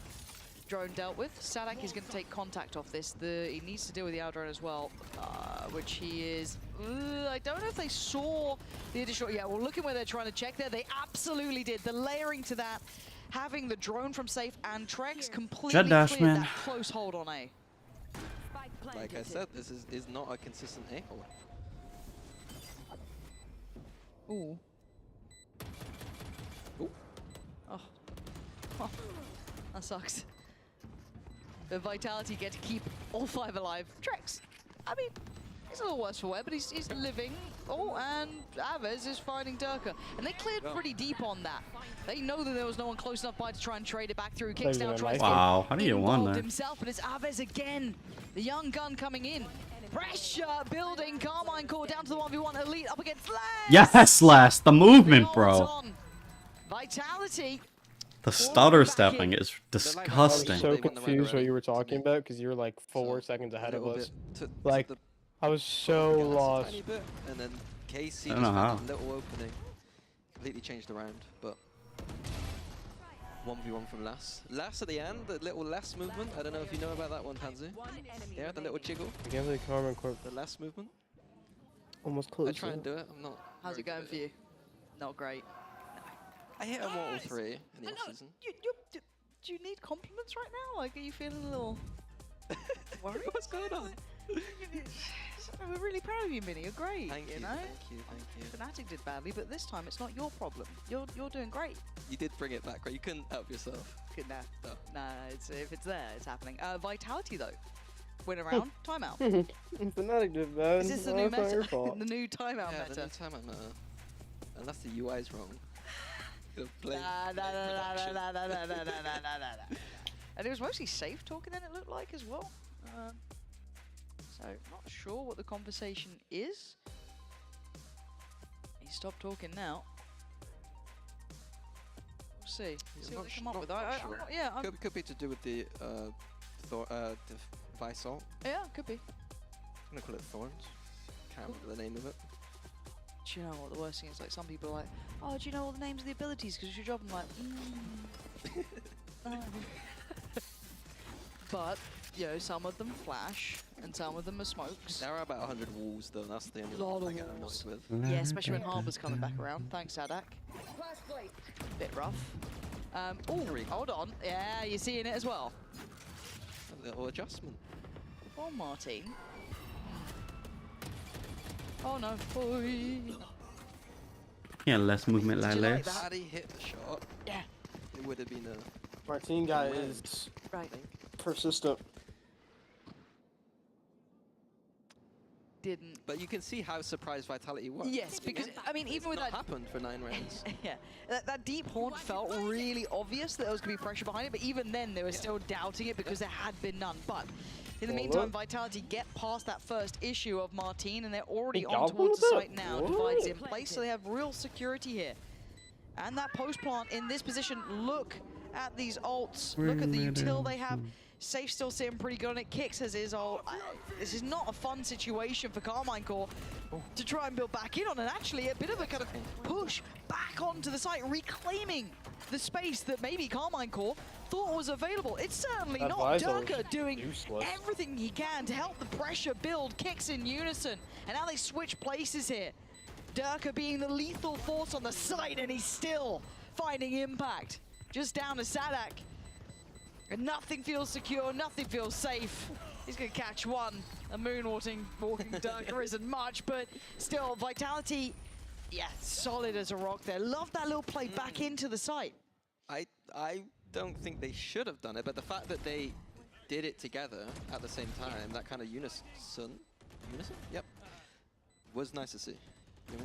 drone dealt with. Saadhak is going to take contact off this. He needs to deal with the drone as well, which he is. I don't know if they saw the additional. Yeah, well, looking where they're trying to check there, they absolutely did. The layering to that, having the drone from Safe and Trex completely Jet dash, cleared man. that close hold on A. Like I said, this is not a consistent A hold. Ooh. Ooh. Oh. Oh. That sucks. The Vitality get to keep all 5 alive. Trex, I mean, he's a little worse for wear, but he's living. Oh, and Aves is finding Durka. And they cleared pretty deep on that. They know that there was no one close enough by to try and trade it back through. Kicks down, tries to Wow, how do you get one involved there? himself, but it's Aves again. The young gun coming in. Pressure building. Carmine Core down to the 1v1. Elite up against Les. Yes, last the movement, bro. On. Vitality. The stutter stepping is disgusting. I was so confused what you were talking about because you were like 4 seconds ahead of us. Like, I was so lost. And then KC I don't know just how. found a little opening. Completely changed the round, but 1v1 from Lass. Lass at the end, the little Lass movement. I don't know if you know about that one, Tanzu. Yeah, the little jiggle. I can't believe Carmen Corp. The Lass movement. Almost close. I try and do it. I'm not. How's it going for you? Not great. I hit a Mortal 3 in the off-season. Do you need compliments right now? Like, are you feeling a little worried? What's going on? We're really proud of you, Minnie. You're great. Thank you, know? thank you. Fnatic did badly, but this time it's not your problem. You're doing great. You did bring it back, right? You couldn't help yourself. Nah, nah. If it's there, it's happening. Vitality though, win around, timeout. Fnatic did bad. Is this the Oh, new it's not your meta? fault. The new timeout Yeah, meta. the new timeout meta. Unless the UI is wrong. Nah. And it was mostly Safe talking then, it looked like, as well. So, not sure what the conversation is. He stopped talking now. We'll see. See what they come up with. Could be to do with the Vice ult. Yeah, could be. I'm gonna call it Thorns. Can't remember the name of it. Do you know what the worst thing is? Like, some people are like, oh, do you know all the names of the abilities? Because it's your job. I'm like, But, you know, some of them flash, and some of them are smokes. There are about 100 walls, though. That's the only Lot one I of get annoyed walls. with. Yeah, especially when Harbor's coming back around. Thanks, Saadhak. Bit rough. Oh, hold on. Yeah, you're seeing it as well. A little adjustment. Oh, Martin. Oh no. Boy. Yeah, less movement like less. Had he hit the shot, yeah, it would have been a. Martin guy is right. Persistent. Didn't. But you can see how surprised Vitality was. Yes, because I mean, even with not that happened for 9 rounds. yeah, that deep haunt felt really obvious that there was going to be pressure behind it, but even then they were still doubting it because there had been none. But in the meantime, Vitality get past that first issue of Martin, and they're already on towards the site now. Divides in place, so they have real security here. And that post plant in this position, look at these ults, look at the util they have. Safe still sitting pretty good on it. Kicks has his ult. This is not a fun situation for Carmine Core to try and build back in on, and actually a bit of a kind of push back onto the site, reclaiming the space that maybe Carmine Core thought was available. It's certainly not. Durka doing everything he can to help the pressure build. Kicks in unison, and now they switch places here. Durka being the lethal force on the site, and he's still finding impact. Just down to Saadhak. And nothing feels secure, nothing feels safe. He's gonna catch one. A moonwalking Durka isn't much, but still, Vitality, yeah, solid as a rock there. Love that little play back into the site. I don't think they should have done it, but the fact that they did it together at the same time, that kind of unison? Yep. Was nice to see. You know?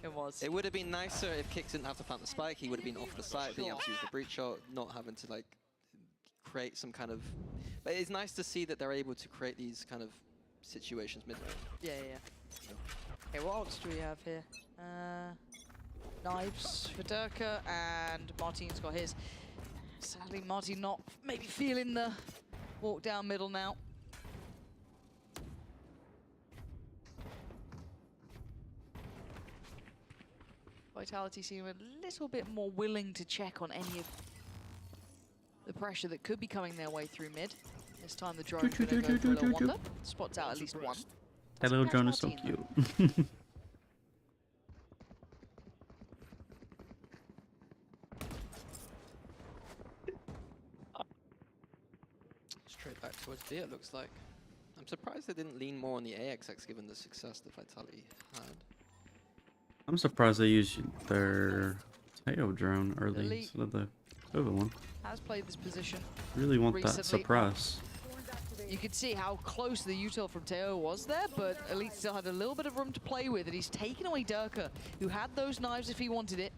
It was. It would have been nicer if Kicks didn't have to plant the spike. He would have been off the site, being able to use the breach shot, not having to like create some kind of. But it's nice to see that they're able to create these kind of situations mid-range. Yeah. Okay, what else do we have here? Knives for Durka, and Martin's got his. Sadly, Martin not maybe feeling the walk down middle now. Vitality seem a little bit more willing to check on any of the pressure that could be coming their way through mid. This time the drone's going to go for a little wander. Spots out at least one. That little drone is so cute. Straight back towards B, it looks like. I'm surprised they didn't lean more on the AXX given the success that Vitality had. I'm surprised they used their Teo drone early Elite instead of the COVID one. has played this position. Really want that recently. suppress. You could see how close the util from Teo was there, but Elite still had a little bit of room to play with, and he's taken away Durka, who had those knives if he wanted it.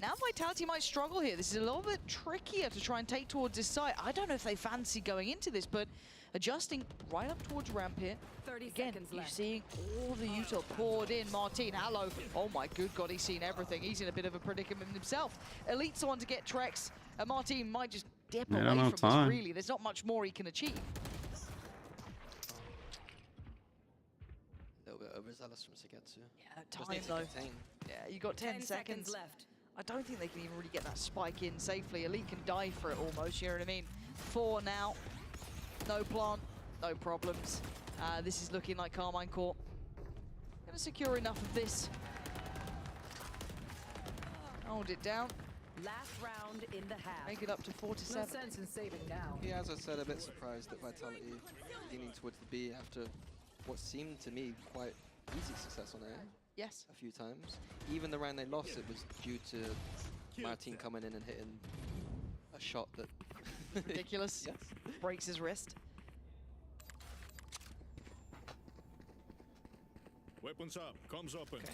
Now Vitality might struggle here. This is a little bit trickier to try and take towards this side. I don't know if they fancy going into this, but adjusting right up towards ramp here. 30 Again, seconds you're left. seeing all the util poured in. Martin, hello. Oh my good God, he's seen everything. He's in a bit of a predicament himself. Elite's the one to get Trex, and Martin might just dip They away don't from have time. this, really. There's not much more he can achieve. A little bit overzealous from Sugetsu. Yeah, time though. Yeah, you got 10 seconds left. I don't think they can even really get that spike in safely. Elite can die for it almost, you know what I mean? 4 now. No plant, no problems. This is looking like Carmine Court. Gonna secure enough of this. Hold it down. Last round in the half. Make it up to 4 to 7. No sense in saving now. Yeah, as I said, a bit surprised that Vitality leaning towards the B after what seemed to me quite easy success on A. Yes. A few times. Even the round they lost, it was due to Martin coming in and hitting a shot that... Ridiculous. Yes. Breaks his wrist. Weapons up, comms open. Okay.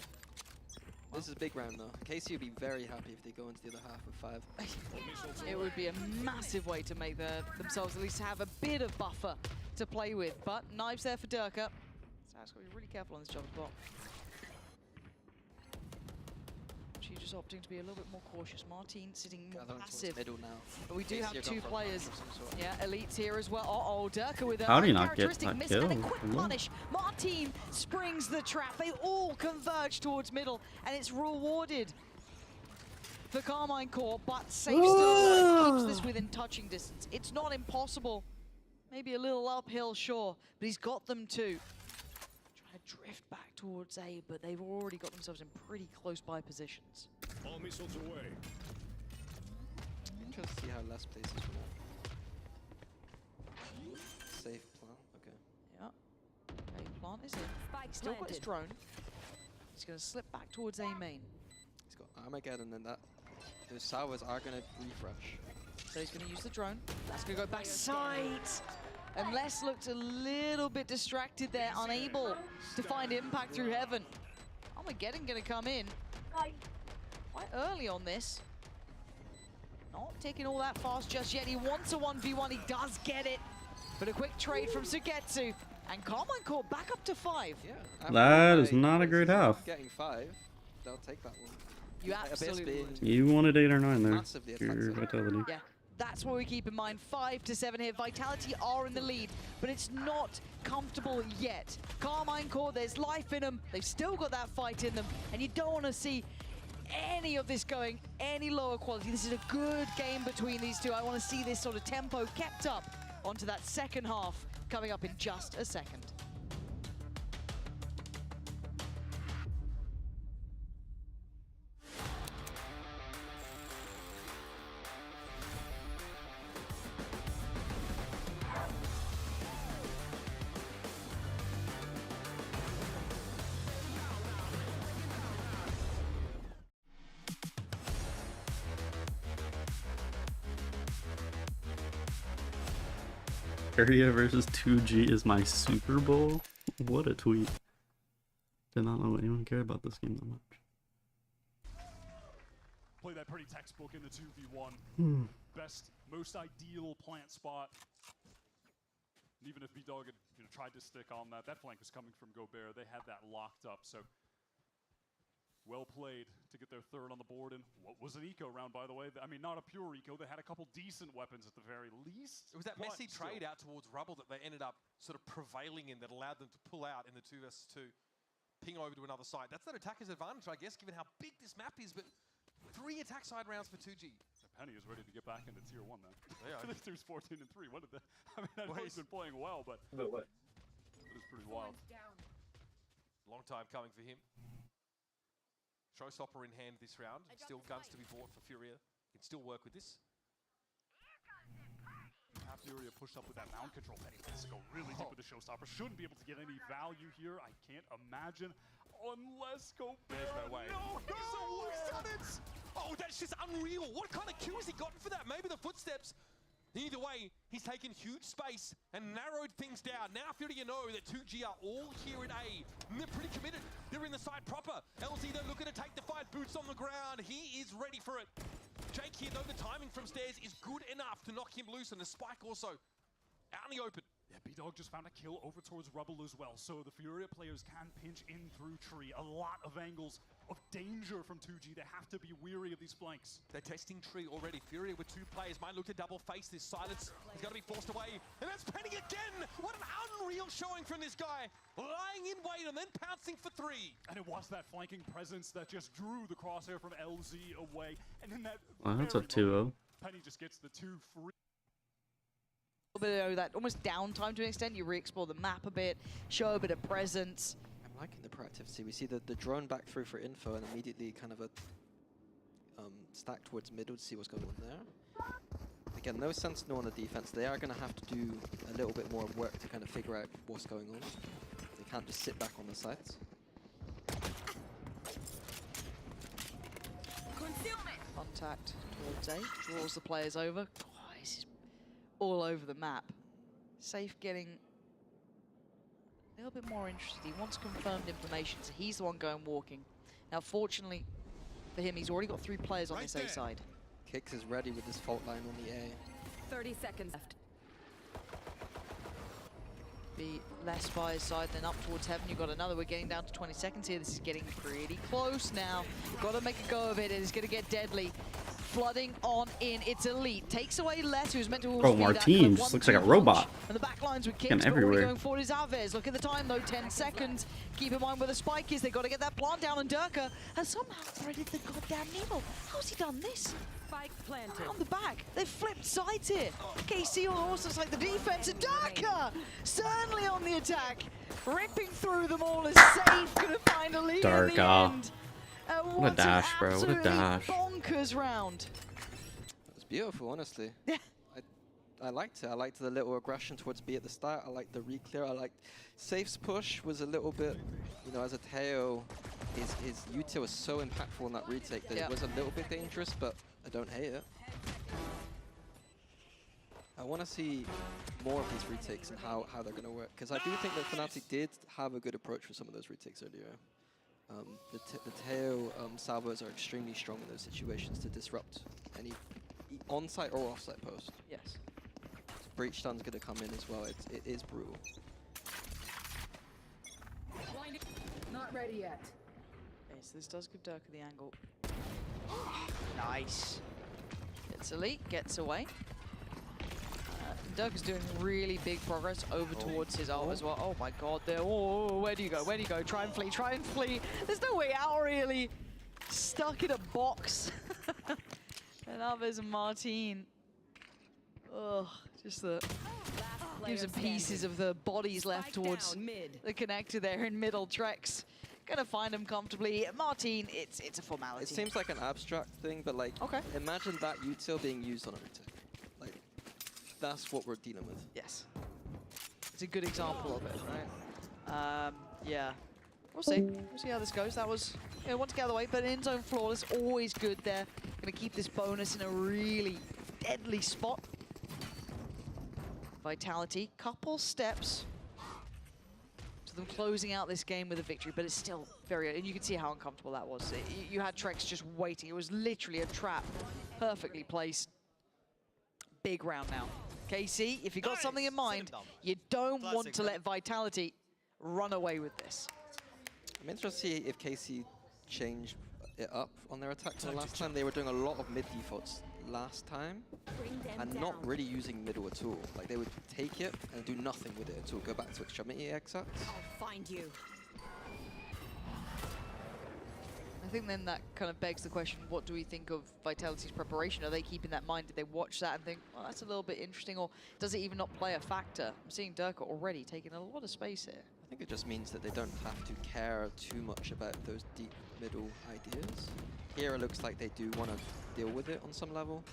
This is a big round though. KC would be very happy if they go into the other half with 5. It would be a massive way to make themselves at least have a bit of buffer to play with. But knives there for Durka. Saadhak's got to be really careful on this job spot. She's just opting to be a little bit more cautious. Martin sitting more passive. Middle now. But we do KC have are 2 going for a players. punish of some sort. Yeah, Elite's here as well. Uh-oh, Durka with a How do you not get uncharacteristic that miss kill? and a quick Come on. punish. Martin springs the trap. They all converge towards middle, and it's rewarded for Carmine Court, but Safe still keeps this within touching distance. It's not impossible. Maybe a little uphill, sure, but he's got them too. Trying to drift back towards A, but they've already got themselves in pretty close by positions. All missiles away. Interesting to see how less places for that. Safe plant, okay. Yeah. A plant is in. Spike Still got his planted. drone. He's going to slip back towards A main. He's got Armageddon and that. Those salvos are going to refresh. So he's going to use the drone. That's going to go back side. And Les looked a little bit distracted there, unable to find impact through heaven. Armageddon going to come in quite early on this. Not taking all that fast just yet. He wants a 1v1. He does get it. But a quick trade from Sugetsu. And Carmine Court back up to 5. Yeah. That is not a great half. Getting 5, they'll take that one. You absolutely would. You wanted 8 or 9 there. Massively Your effective. Vitality. Yeah, that's what we keep in mind. 5 to 7 here. Vitality are in the lead, but it's not comfortable yet. Carmine Court, there's life in them. They've still got that fight in them, and you don't want to see any of this going any lower quality. This is a good game between these two. I want to see this sort of tempo kept up onto that second half coming up in just a second. Area versus 2G is my Super Bowl? What a tweet. Did not know anyone cared about this game that much. Play that pretty textbook in the 2v1. Best, most ideal plant spot. And even if B-Dog had tried to stick on that, that flank was coming from Gobert. They had that locked up, so well played to get their 3rd on the board. And what was an eco round, by the way? I mean, not a pure eco. They had a couple decent weapons at the very least. It was that messy trade out towards Rubble that they ended up sort of prevailing in that allowed them to pull out in the 2 vs 2, ping over to another side. That's that attacker's advantage, I guess, given how big this map is, but 3 attack side rounds for 2G. Penny is ready to get back into tier 1 then. Yeah. This team's 14-3. What did they? I mean, I know he's been playing well, but what? It is pretty wild. Long time coming for him. Showstopper in hand this round. Still guns to be bought for Furia. Can still work with this. Have Furia pushed up with that mount control. Penny wants to go really deep with the Showstopper. Shouldn't be able to get any value here. I can't imagine. Unless Gobert. There's no way. No, He's almost done it! Oh, that's just unreal. What kind of Q has he gotten for that? Maybe the footsteps. Either way, he's taken huge space and narrowed things down. Now Furia know that 2G are all here in A. And they're pretty committed. They're in the side proper. LZ, they're looking to take the fight. Boots on the ground. He is ready for it. Jake here, though, the timing from stairs is good enough to knock him loose. And the spike also out in the open. Yeah, B-Dog just found a kill over towards Rubble as well, so the Furia players can pinch in through tree. A lot of angles of danger from 2G. They have to be weary of these flanks. They're testing tree already. Furia with 2 players might look to double face this. Silence is going to be forced away. And that's Penny again! What an unreal showing from this guy. Lying in wait and then pouncing for 3. And it was that flanking presence that just drew the crosshair from LZ away. And in that That's a 2-0. Penny just gets the 2 free. A bit of that almost downtime to an extent. You re-explore the map a bit, show a bit of presence. I'm liking the proactivity. We see the drone back through for info and immediately kind of a stack towards middle to see what's going on there. Again, no Sentinel on the defense. They are going to have to do a little bit more work to kind of figure out what's going on. They can't just sit back on the sites. Contact towards A, draws the players over. Oh, this is all over the map. Safe getting a little bit more interested. He wants confirmed information, so he's the one going walking. Now, fortunately for him, he's already got 3 players on this A side. Kicks is ready with this fault line on the A. 30 seconds left. Be less by his side than up towards heaven. You've got another. We're getting down to 20 seconds here. This is getting pretty close now. Got to make a go of it. It is going to get deadly. Flooding on in. It's Elite. Takes away Les, who's meant to Bro, Martine just looks like a robot. And the back lines with Getting kicks, but already everywhere. going forward is Aves. Look at the time though, 10 seconds. Keep in mind where the spike is. They've got to get that plant down, and Durka has somehow threaded the goddamn needle. How's he done this? Spike planted. On the back. They've flipped sides here. KC almost looks like the defense. And Durka certainly on the attack. Ripping through them all is safe. Gonna find a lead in the Durka. end. What a dash, bro. What a dash. Bonkers round. It's beautiful, honestly. Yeah. I liked it. I liked the little aggression towards B at the start. I liked the re-clear. I liked Safe's push was a little bit, you know, as a Teo, his util was so impactful in that retake that it was a little bit dangerous, but I don't hate it. I want to see more of these retakes and how they're going to work, because I do think that Fnatic did have a good approach for some of those retakes earlier. The Teo salvos are extremely strong in those situations to disrupt any on-site or off-site post. Yes. Breach stun's going to come in as well. It is brutal. Not ready yet. Okay, so this does give Durka the angle. Nice. Gets Elite, gets away. Durka's doing really big progress over towards his ult as well. Oh my god, there. Oh, where do you go? Where do you go? Try and flee, try and flee. There's no way out, really. Stuck in a box. And others and Martine. Ugh, just the gives him pieces of the bodies left towards the connector there in middle. Trex gonna find him comfortably. Martine, it's a formality. It seems like an abstract thing, but like, imagine that util being used on a retake. Like, that's what we're dealing with. Yes. It's a good example of it, right? Yeah. We'll see. We'll see how this goes. That was, you know, one to get out of the way, but in zone flawless, always good there. Gonna keep this bonus in a really deadly spot. Vitality, couple steps to them closing out this game with a victory, but it's still very, and you can see how uncomfortable that was. You had Trex just waiting. It was literally a trap, perfectly placed. Big round now. KC, if you got something in mind, you don't want to let Vitality run away with this. I'm interested to see if KC changed it up on their attack. So last time they were doing a lot of mid defaults last time and not really using middle at all. Like they would take it and do nothing with it at all. Go back to extremity exits. I'll find you. I I think then that kind of begs the question, what do we think of Vitality's preparation? Are they keeping that in mind? Did they watch that and think, well, that's a little bit interesting, or does it even not play a factor? I'm seeing Durka already taking a lot of space here. I think it just means that they don't have to care too much about those deep middle ideas. Here it looks like they do want to deal with it on some level.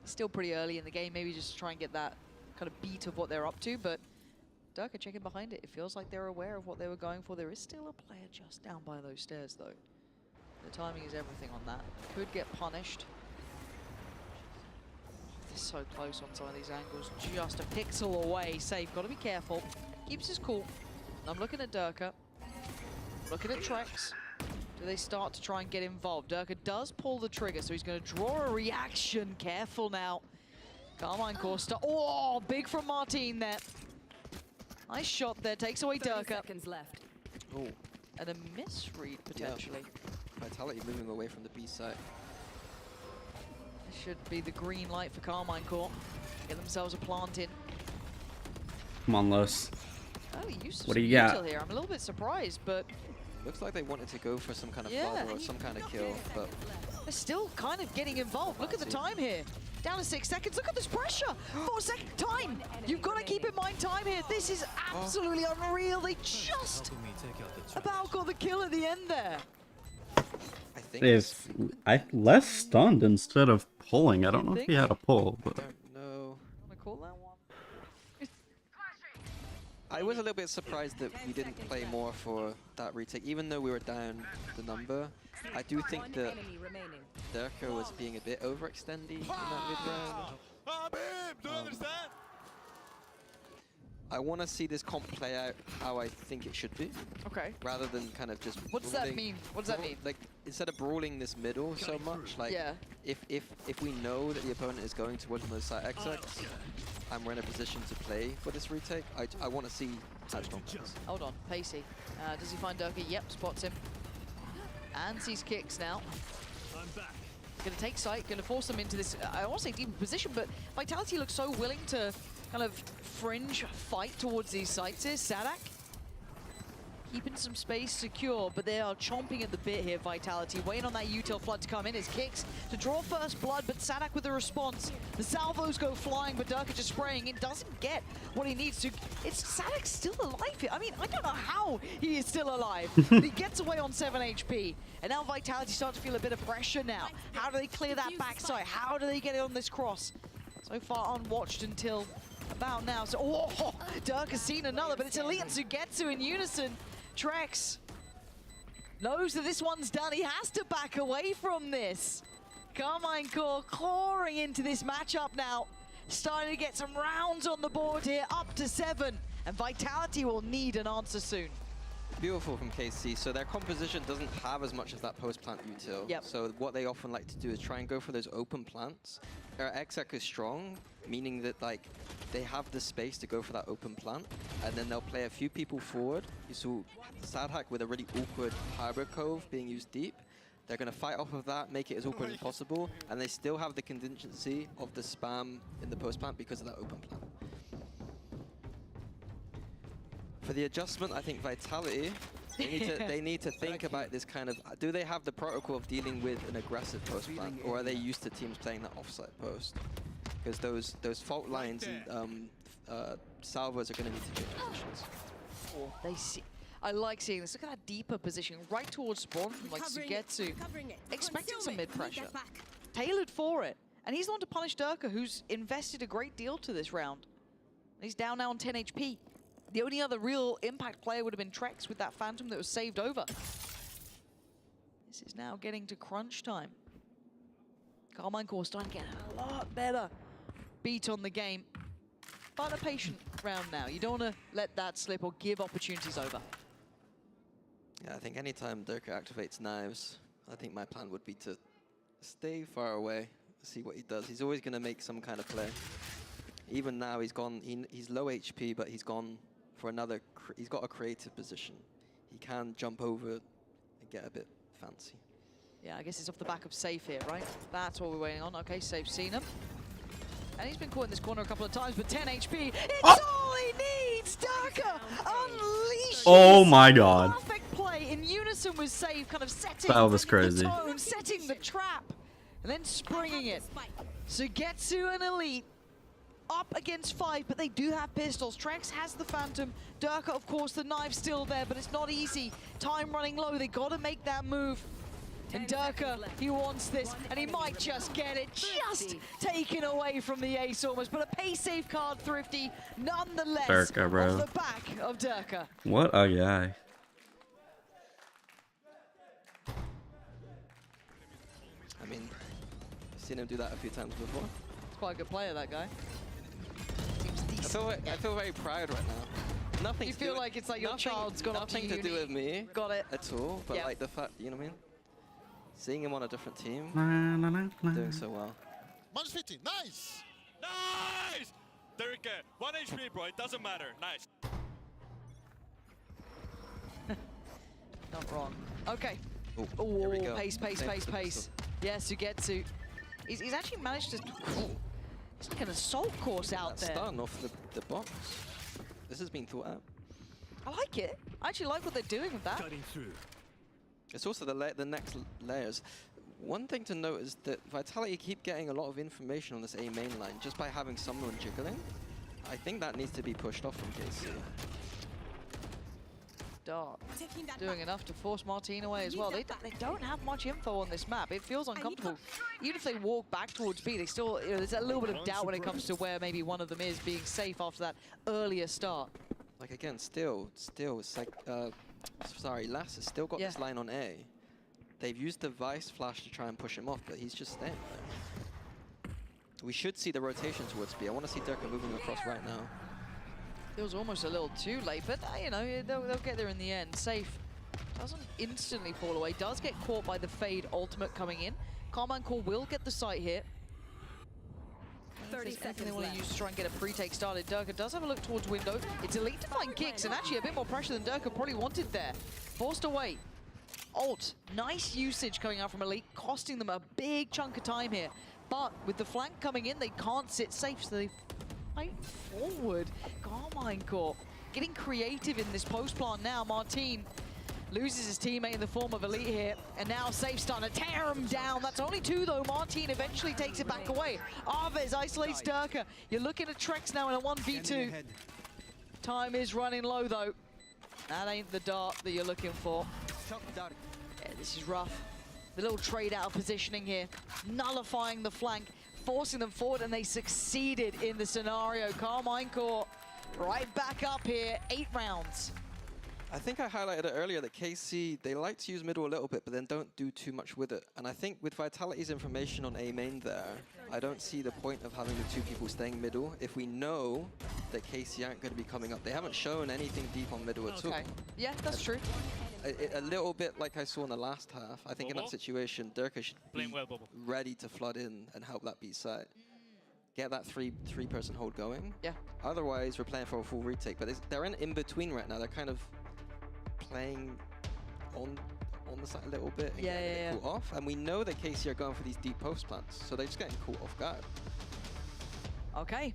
Still pretty early in the game, maybe just try and get that kind of beat of what they're up to, but Durka checking behind it. It feels like they're aware of what they were going for. There is still a player just down by those stairs, though. The timing is everything on that. Could get punished. They're so close on some of these angles. Just a pixel away. Safe. Got to be careful. Keeps his cool. I'm looking at Durka. Looking at Trex. Do they start to try and get involved? Durka does pull the trigger, so he's going to draw a reaction. Careful now. Carmine Costa. Oh, big from Martin there. Nice shot there, takes away Durka. Seconds left. Oh. And a misread, potentially. Yeah. Vitality moving away from the B site. This should be the green light for Carmine Corp. Get themselves a plant in. Come on, Los. Early use of What do some you got? util here. I'm a little bit surprised, but... Looks like they wanted to go for some kind of Yeah. flood or some kind of kill, but... They're still kind of getting involved. Look at the time here. Down to 6 seconds. Look at this pressure. 4 second time. You've got to keep in mind time here. This is absolutely unreal. They just about got the kill at the end there. I think If I less stunned instead of pulling. I don't know if he had a pull, but no. Want to call that one? I was a little bit surprised that we didn't play more for that retake, even though we were down the number. I do think that Durka was being a bit overextended in that mid-round. Don't understand. I want to see this comp play out how I think it should be. Okay. Rather than kind of just What does that brawling- mean? What does that mean? Like, instead of brawling this middle so much, like, Yeah. if we know that the opponent is going towards one of the side XX, and we're in a position to play for this retake, I want to see how strong it is. Hold on, Pacey. Does he find Durka? Yep, spots him. And sees kicks now. Gonna take sight, gonna force them into this, I want to say deep position, but Vitality looks so willing to kind of fringe fight towards these sites here. Saadhak keeping some space secure, but they are chomping at the bit here, Vitality. Waiting on that util flood to come in. His kicks to draw first blood, but Saadhak with the response. The salvos go flying, but Durka just spraying in. Doesn't get what he needs to. It's Saadhak still alive here. I mean, I don't know how he is still alive. But he gets away on 7 HP. And now Vitality start to feel a bit of pressure now. How do they clear that backside? How do they get it on this cross? So far unwatched until about now. So, oh, Durka's seen another, but it's Elite and Sugetsu in unison. Trex knows that this one's done. He has to back away from this. Carmine Core clawing into this matchup now. Starting to get some rounds on the board here, up to 7. And Vitality will need an answer soon. Beautiful from KC. So their composition doesn't have as much of that post-plant util. Yep. So what they often like to do is try and go for those open plants. Their exec is strong, meaning that like they have the space to go for that open plant, and then they'll play a few people forward. You saw Saadhak with a really awkward hybrid cove being used deep. They're going to fight off of that, make it as awkward as possible, and they still have the contingency of the spam in the post plant because of that open plant. For the adjustment, I think Vitality, they need to think about this kind of, do they have the protocol of dealing with an aggressive post plant, or are they used to teams playing that offside post? Because those fault lines and salvos are going to need to change positions. They see. I like seeing this. Look at that deeper position, right towards spawn from like Sugetsu. Expecting some mid pressure. Tailored for it. And he's the one to punish Durka, who's invested a great deal to this round. He's down now on 10 HP. The only other real impact player would have been Trex with that Phantom that was saved over. This is now getting to crunch time. Carmine Core starting to get a lot better beat on the game. But a patient round now. You don't want to let that slip or give opportunities over. Yeah, I think anytime Durka activates knives, I think my plan would be to stay far away, see what he does. He's always going to make some kind of play. Even now, he's gone. He's low HP, but he's gone for another. He's got a creative position. He can jump over and get a bit fancy. Yeah, I guess it's off the back of Safe here, right? That's what we're waiting on. Okay, Safe's seen him. And he's been caught in this corner a couple of times, but 10 HP, it's all he needs! Durka unleashes! oh my god. Perfect play in unison with Save, kind of setting That was crazy. the tone, setting the trap, and then springing it. Sugetsu and Elite up against 5, but they do have pistols. Trex has the Phantom. Durka, of course, the knife's still there, but it's not easy. Time running low. They got to make that move. And Durka, he wants this, and he might just get it, just taken away from the ace almost, but a pace save card Thrifty, nonetheless, Durka, bro. off the back of Durka. What a guy. I mean, I've seen him do that a few times before. He's quite a good player, that guy. I feel very proud right now. Nothing. You feel like it's like your child's gone up to nothing to do with me. Got it. At all, but like the fact, you know what I mean? Seeing him on a different team, doing so well. Minus 50, nice! Nice! Derek, 1 HP, bro, it doesn't matter. Nice. Not wrong. Okay. Oh, here we go. Pace. Yeah, Sugetsu. He's actually managed to... It's like an assault course out there. Starting off the box. This has been thought out. I like it. I actually like what they're doing with that. Cutting through. It's also the next layers. One thing to note is that Vitality keep getting a lot of information on this A main line just by having someone jiggling. I think that needs to be pushed off from KC. Dart doing enough to force Martine away as well. They don't have much info on this map. It feels uncomfortable. Even if they walk back towards B, they still, there's a little bit of doubt when it comes to where maybe one of them is being safe after that earlier start. Like again, still, it's like, sorry, Lass has still got this line on A. They've used the Vice Flash to try and push him off, but he's just staying there. We should see the rotation towards B. I want to see Durka moving across right now. Feels almost a little too late, but you know, they'll get there in the end. Safe doesn't instantly fall away, does get caught by the Fade ultimate coming in. Carmine Core will get the site here. 30 seconds they want to use to try and get a pre-take started. Durka does have a look towards window. It's Elite to find kicks, and actually a bit more pressure than Durka probably wanted there. Forced away. Ult, nice usage coming out from Elite, costing them a big chunk of time here. But with the flank coming in, they can't sit safe, so they fight forward. Carmine Corp getting creative in this post plant now. Martine loses his teammate in the form of Elite here, and now Safe starting to tear him down. That's only 2 though. Martine eventually takes it back away. Arvez isolates Durka. You're looking at Trex now in a 1v2. Time is running low though. That ain't the dart that you're looking for. Yeah, this is rough. The little trade out of positioning here, nullifying the flank, forcing them forward, and they succeeded in the scenario. Carmine Core right back up here, 8 rounds. I think I highlighted it earlier that KC, they like to use middle a little bit, but then don't do too much with it. And I think with Vitality's information on A main there, I don't see the point of having the 2 people staying middle if we know that KC aren't going to be coming up. They haven't shown anything deep on middle at all. Yeah, that's true. A little bit like I saw in the last half. I think in that situation, Durka should be ready to flood in and help that B side. Get that three-person hold going. Yeah. Otherwise, we're playing for a full retake. But they're in between right now. They're kind of playing on the side a little bit and getting a bit caught off. And we know that KC are going for these deep post plants, so they're just getting caught off guard. Okay.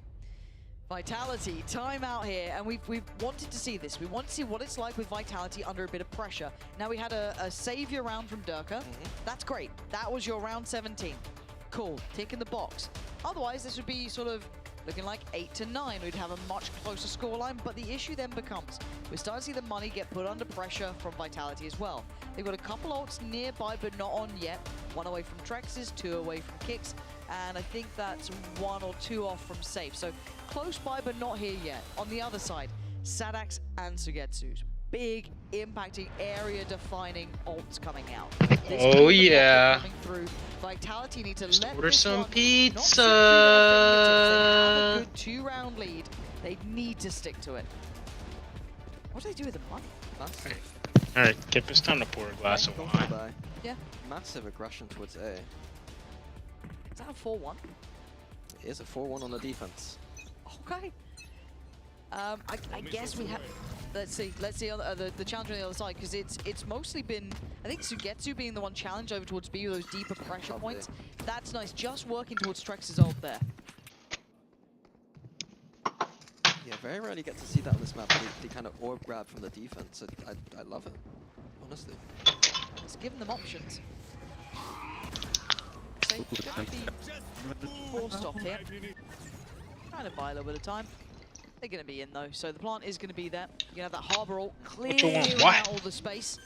Vitality, timeout here, and we've wanted to see this. We want to see what it's like with Vitality under a bit of pressure. Now we had a savior round from Durka. That's great. That was your round 17. Cool, tick in the box. Otherwise, this would be sort of looking like 8 to 9. We'd have a much closer scoreline, but the issue then becomes we're starting to see the money get put under pressure from Vitality as well. They've got a couple ults nearby, but not on yet. 1 away from Trex's, 2 away from Kicks, and I think that's 1 or 2 off from Safe. So close by, but not here yet. On the other side, Saadhak's and Sugetsu's. Big, impacting, area-defining ults coming out. Oh yeah. Coming through. Vitality need to let order some one, pizza. They have a good 2-round lead. They need to stick to it. What do they do with the money? Alright, Kip, it's time to pour a glass of wine. Yeah. Massive aggression towards A. Is that a 4-1? It is a 4-1 on the defense. Okay. I guess we have. Let's see on the challenge on the other side, because it's mostly been, I think, Sugetsu being the one challenged over towards B with those deeper pressure points. That's nice, just working towards Trex's ult there. Yeah, very rarely get to see that on this map. The kind of orb grab from the defense. I love it. honestly. It's given them options. Safe gonna be forced off here. Trying to buy a little bit of time. They're going to be in though, so the plant is going to be there. You're going to have that harbor all clear out all the space.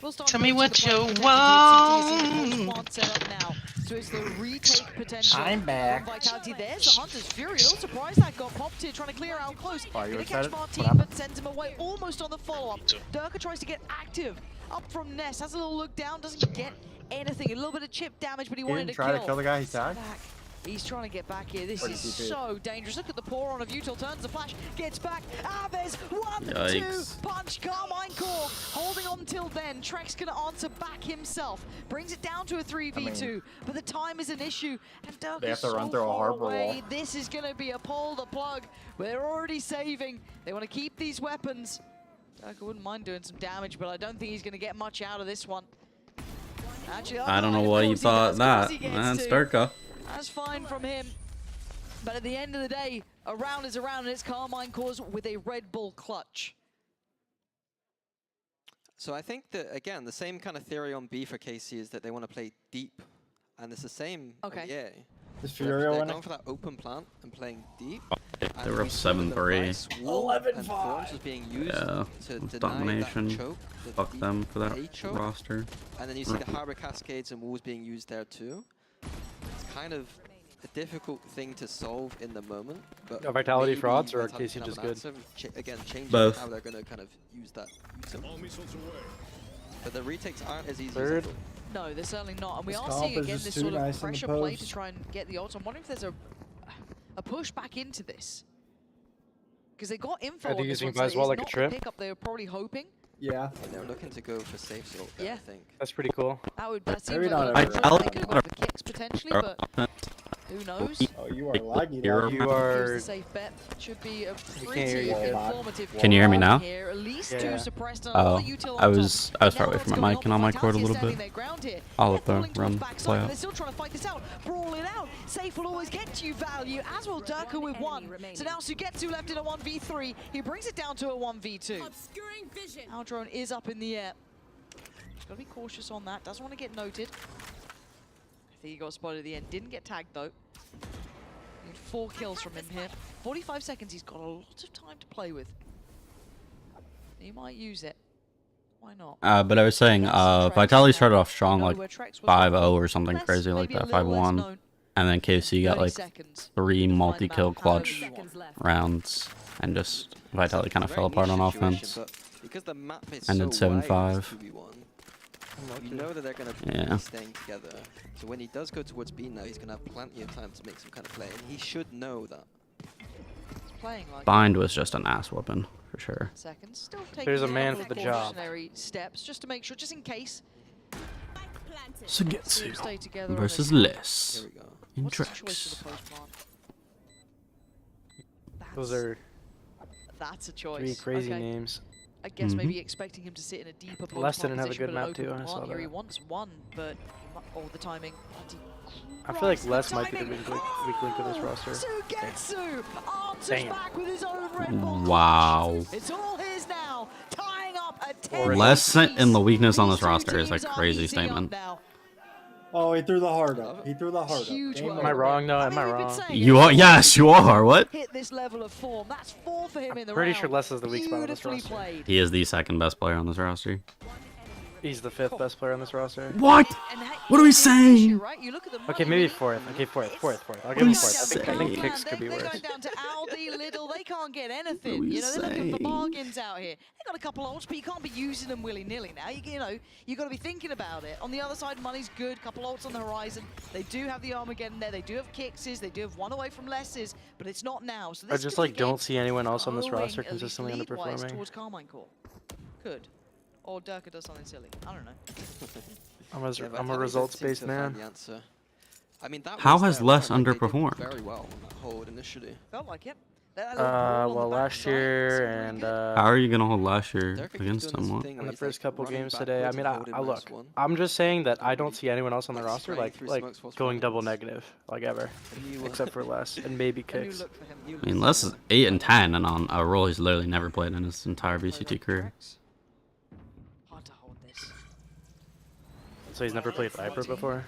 We'll start Tell me what you want. Plant set up now, so it's the retake potential. I'm back. Vitality. There's the Hunter's Fury. A little surprised that got popped here, trying to clear out close. Are you Gonna catch excited? Martin, but sends him away almost on the follow-up. Durka tries to get active up from Nest, has a little look down, doesn't get anything. A little bit of chip damage, but he wanted to try to kill the guy he tagged. He's trying to get back here. This is so dangerous. Look at the pour on of Util. Turns the flash, gets back. Aves, 1-2 punch. Carmine Core holding on till then. Trek's going to answer back himself. Brings it down to a 3v2, but the time is an issue. And Durka they have to run so through a far harbor away. wall. This is going to be a pull the plug. They're already saving. They want to keep these weapons. Durka wouldn't mind doing some damage, but I don't think he's going to get much out of this one. Actually, I don't know why you thought that. That's Durka. That's fine from him. But at the end of the day, a round is a round, and it's Carmine Cores with a Red Bull clutch. So I think that, again, the same kind of theory on B for KC is that they want to play deep. And it's the same on the A. Is They're Furio going for that open plant and playing deep. They were up 7-3. 11-5 was being used Yeah, to with deny domination. that choke, Fuck them for that choke. roster. And then you see the Harbor Cascades and Walls being used there too. It's kind of a difficult thing to solve in the moment. But Vitality frauds or Vitality KC can just have an good? answer, again, changing Both. how they're going to kind of use that. But the retakes aren't as easy Third. as I thought. No, they're certainly not. And we This are comp seeing is again just this too sort of nice in the pressure play to post. try and get the ults. I'm wondering if there's a push back into this. Because they got info Are on they this using one, so Viswall it's like a not the trip? pickup they were probably hoping. Yeah. They're looking to go for safe salt, Yeah. I think. That's pretty cool. That seems Maybe like not a everyone. push. They could have gone for kicks potentially, but who knows? Oh, you are laggy. You're- laggy. You Here's are. the safe bet. Should be a can't hear pretty you. informative. Can you hear me now? Here. At least Yeah. two suppressed and Oh, all the util I on was top. far away Now from what's my going mic and on my Vitality cord a is little standing bit. their ground here. I'll They're let the falling towards run backside, play but out. They're still trying to fight this out. Brawling out. Safe will always get you value, as will Durka with one. So now Sugetsu left in a 1v3. He brings it down to a 1v2. Obscuring vision. Our drone is up in the air. Just gotta be cautious on that. Doesn't want to get noted. I think he got spotted at the end. Didn't get tagged though. Need 4 kills from him here. 45 seconds. He's got a lot of time to play with. He might use it. Why not? But I was saying, Vitality started off strong, like 5-0 or something crazy like that, 5-1. And then KC got like 3 multi-kill clutch rounds, and just Vitality kind of fell apart on offense. Because the map is Ended so wide, 7-5. 2v1, you know that they're going to Yeah. be staying together. So when he does go towards B now, he's going to have plenty of time to make some kind of play. And he should know that. He's playing like Bind was just an ass weapon, for sure. seconds. Still taking There's a a man couple for of the job. precautionary steps just to make sure, just in case. Sugetsu Stay together versus on Less Here we go. in What's the choice Trex. for the post plant? Those are That's a choice. 3 crazy Okay. names. I guess Mhm. maybe expecting him to sit in a deeper post Les plant didn't have a position, good but an map too, open I saw plant here. He that. wants one, but all the timing. I feel like Christ, Les the might be the timing. weak link of this roster. Sugetsu answers Damn. back with his own Red Bull. Wow. It's all his now, tying up a 10 Already. Less in the weakness on this These two roster is a teams are crazy eating up statement. now. Oh, he threw the heart up. He threw the heart Huge up. Game work. Am I over. wrong? No, am I we've been wrong? saying You it. are, yes, you are. What? Hit this level of form. That's 4 for him in the Pretty round. sure Les is the weak spot on this Beautifully roster. played. He is the second best player on this roster. He's the 5th best player on this roster. What? And hey, What are we here's the issue, saying? right? You look at the Okay, money maybe really- 4th. Okay, 4th. I'll What give are him we 4th. I think saying? Kicks could be They're worse. going down to Aldi, Lidl. They can't get anything. What are we You know, they're looking for saying? bargains out here. They got a couple ults, but you can't be using them willy-nilly now. You know, you got to be thinking about it. On the other side, money's good. Couple ults on the horizon. They do have the Armageddon there. They do have Kixes. They do have one away from Lesses, but it's not now. So I this just could be like don't game see anyone else on this going roster at least consistently lead-wise underperforming. towards Carmine Core. Could. Or Durka does something silly. I don't know. I'm Yeah, a Vitality results-based seems to have man. found the answer. I mean, that How was has their Les round, like, they did underperformed? Very well on that hold initially. Felt like it. Well, last year and How are you gonna hold last year Durka keeps against doing this him? What? thing in where the he's, first like, couple running games today. I backwards mean, and holding nice look, one. I'm just saying that I don't see anyone else on the Like roster spraying like through like smokes whilst going running. double negative like ever, New, except for Les and maybe A new Kicks. look for him. new I mean, look Les for is him. 8 and 10, and on a role he's literally never played in his entire VCT career. Hard to hold this. So he's never played Viper before?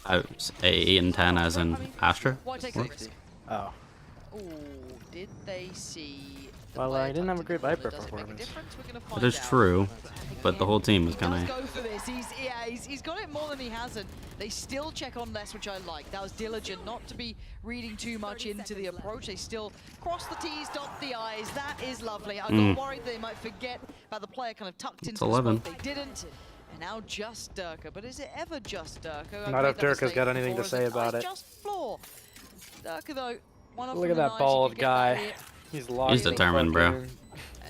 I was 8 and 10 as in Astra. Why take What? 60? Oh. Oh, did they see? Well, I didn't have a great Viper performance. That is true, but the whole team was kind Go of. for this. He's got it more than he hasn't. They still check on less, which I like. That was diligent, not to be reading too much into the approach. They still cross the T's, dot the I's. That is lovely. I got worried they might forget about the player kind of tucked into the 11. spot. They didn't. And now just Durka. But is it ever just Durka? Not if Durka's got anything to say about it. Just floor. Durka though. Look at that bald guy. He's lost. He's determined, bro. And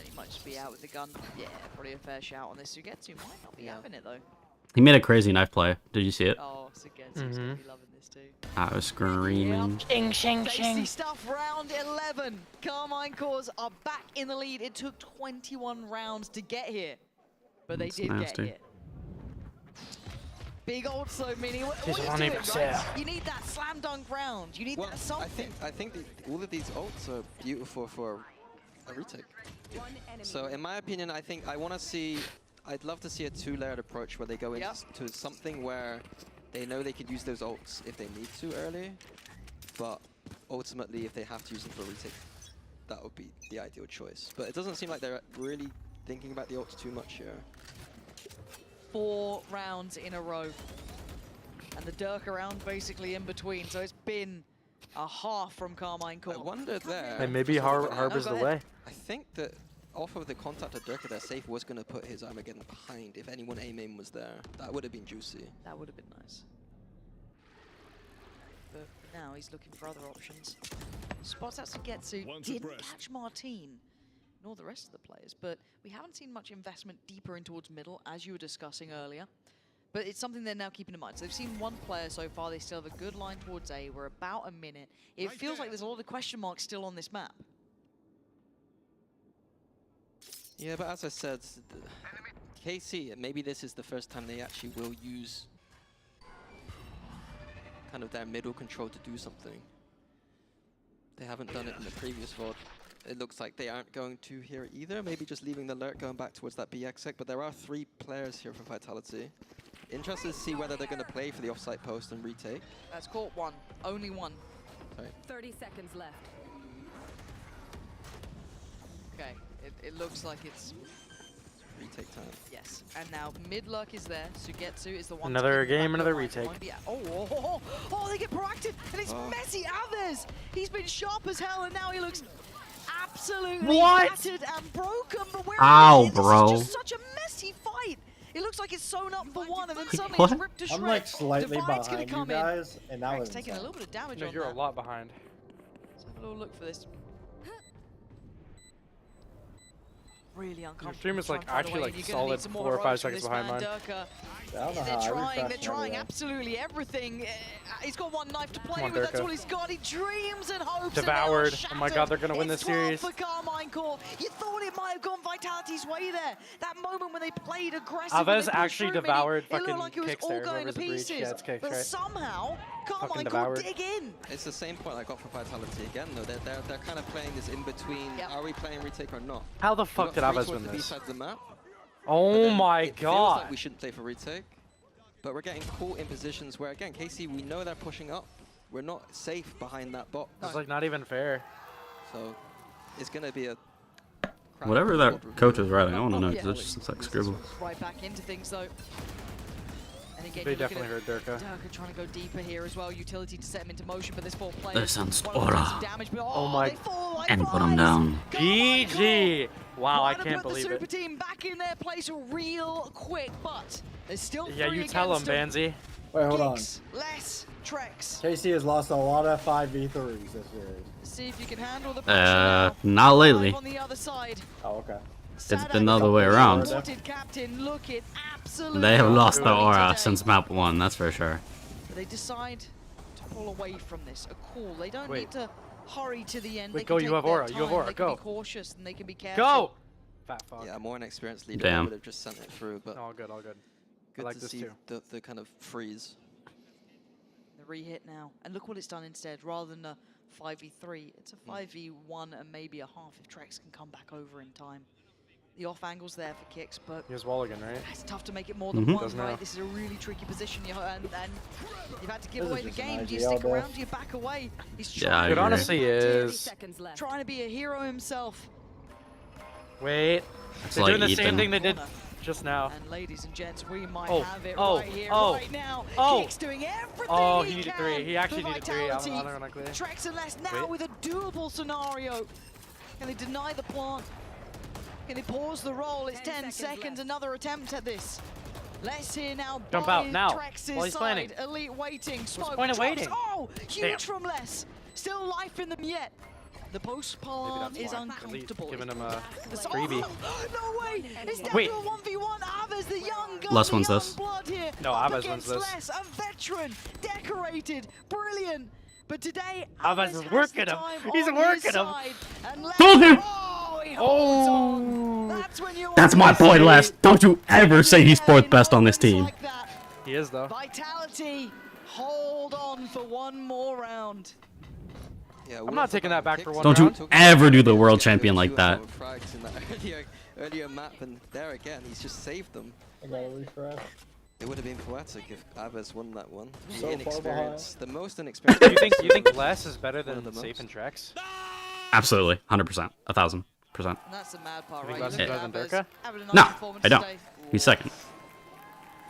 he might just be out with the gun. Yeah, probably a fair shout on this. Sugetsu might not be having it though. He made a crazy knife play. Did you see it? Oh, Sugetsu's gonna be loving this too. I was screaming. Ching, ching, ching. Stuff, round 11. Carmine Cores are back in the lead. It took 21 rounds to get here, but they did get here. Big ult so mini. What are you doing, right? You need that slam dunk round. You need that something. I think all of these ults are beautiful for a retake. So in my opinion, I want to see. I'd love to see a two-layered approach where they go into something where they know they could use those ults if they need to early, but ultimately if they have to use them for a retake, that would be the ideal choice. But it doesn't seem like they're really thinking about the ults too much here. 4 rounds in a row. And the Durka round basically in between. So it's been a half from Carmine Core. I wonder there. And maybe Harbor's the way. I think that off of the contact of Durka there, Safe was going to put his Armageddon behind. If anyone A-main was there, that would have been juicy. That would have been nice. But now he's looking for other options. Spots out Sugetsu, didn't catch Martine, nor the rest of the players, but we haven't seen much investment deeper in towards middle, as you were discussing earlier. But it's something they're now keeping in mind. So they've seen one player so far, they still have a good line towards A. We're about a minute. It feels like there's a lot of question marks still on this map. Yeah, but as I said, KC, maybe this is the first time they actually will use kind of their middle control to do something. They haven't done it in the previous VOD. It looks like they aren't going to here either. Maybe just leaving the lurk, going back towards that BX sec. But there are 3 players here for Vitality. Interested to see whether they're going to play for the offsite post and retake. That's caught 1. Only 1. Sorry. 30 seconds left. Okay, it looks like it's retake time. Yes, and now mid lurk is there. Sugetsu is the one. Another game, another retake. Oh, they get proactive, and it's Messi Alves. He's been sharp as hell, and now he looks absolutely battered and broken. But where Ow, bro. This is just such a messy fight. It looks like it's sewn up for 1, and then suddenly What? it's ripped to shreds. I'm like slightly Divide's behind you in. guys, and that was taking a little bit of damage No, on you're that. a lot behind. Let's have a little look for this. Really uncomfortable. Your stream is like trying to find a actually way, like and you're gonna solid need some 4 more or 5 heroics from seconds this behind man, mine. Durka. I don't know They're how I trying refreshed my absolutely everything. He's got 1 knife to play Come on, with, that's Durka. all he's got. He dreams and hopes. Devoured. And Oh my god, they're gonna win this it's 12 series. for Carmine Core. You thought it might have gone Vitality's way there. That moment when they played aggressive. Alves actually devoured fucking like it was kicks all there. going to Whoever's the breach. pieces. Yeah, it's kicks, but right? somehow, Carmine Core devoured. dig in. It's the same point I got for Vitality again, though. They're kind of playing this in between. Are we playing retake or not? How the fuck did Alves win the this? B-side of the map. Oh my It feels god. like we shouldn't play for retake, but we're getting caught in positions where, again, KC, we know they're pushing up. We're not safe behind that box. It's like not even fair. So it's going to be a... Whatever that coach is writing, I want to know, because it's like scribble. Right back into things, though. And again, They you're looking definitely at heard Durka. Durka trying to go deeper here as well. Utility to set him into motion, but there's 4 players. There's some One of them takes some aura. damage, but Oh my. they fall like And put him flies. down. GG. Wow, I Trying to can't put believe the super it. team back in their place real quick, but there's still Yeah, 3 you tell him, against Banzi. Wait, hold on. Geeks, less Trex. KC has lost a lot of 5v3s this series. See if you can handle the pressure Not lately. on the other side. Oh, okay. It's been the other way around. Captain, looking absolutely They have lost their unreal aura today. since map 1, that's for sure. But they decide to pull away from this. A call. They don't Wait. need to hurry to the end. Wait, they go, can you take have their aura, you have time. aura, They go. can be cautious and they can be careful. Go! Fat fuck. Yeah, more an experienced leader Damn. would have just sent it through, but All good, all good. good like to this see too. the kind of freeze. The re-hit now. And look what it's done instead. Rather than a 5v3, it's a 5v1 and maybe a half if Trex can come back over in time. The off angle's there for kicks, but Here's wall again, right? it's tough to make it more than Mhm. one, Does right? now. This is a really tricky position, and you've had to give This is away the just an game. Do you IGL stick around? death. Do you back away? He's Yeah, I trying agree. It honestly is. trying to be a hero himself. Wait. It's They're like doing the same Ethan. thing they did just now. And ladies and gents, we might Oh, have it oh, right here, oh, right now. oh. Kick's doing everything Oh, he he needed can 3. He actually for needed 3. Vitality. I'm not gonna clear. Trex and Les now Wait. with a doable scenario. Can they deny the plant? Can they pause the roll? It's 10 seconds. Another attempt at this. Les here now. Jump by out now, Trex's while he's planning. side. Elite waiting. Smoke point of drops. waiting? Oh, huge Damn. from Les. Still life in them yet. The post plant is smart. At least uncomfortable. giving him a It's- freebie. No way! It's down Wait. to a 1v1. Aves, the young gun, Les the wins young this. blood here. No, up Aves wins against this. Les, a veteran, decorated, brilliant. But today, Aves is has working the him. time He's on working his him. side, and Les- Told you. Oh, he holds on. That's when you That's my want to boy, see Les. Don't you ever say he's fourth best on this team. like that. He is though. Vitality, hold on for one more round. Yeah, I'm not taking that back for one Don't round. you ever do the world champion like that. Frags in that earlier map, and there again, he's just saved them. I got a refresh. It would have been poetic if Aves won that one. The So far inexperienced, the most inexperienced. You think Les is better One of than the Safe most. and Trex? Absolutely, 100%, 1,000%. And that's the mad part, You right? think You Les is look better at than Aves, Durka? having a nice No, performance I don't. today. He's second.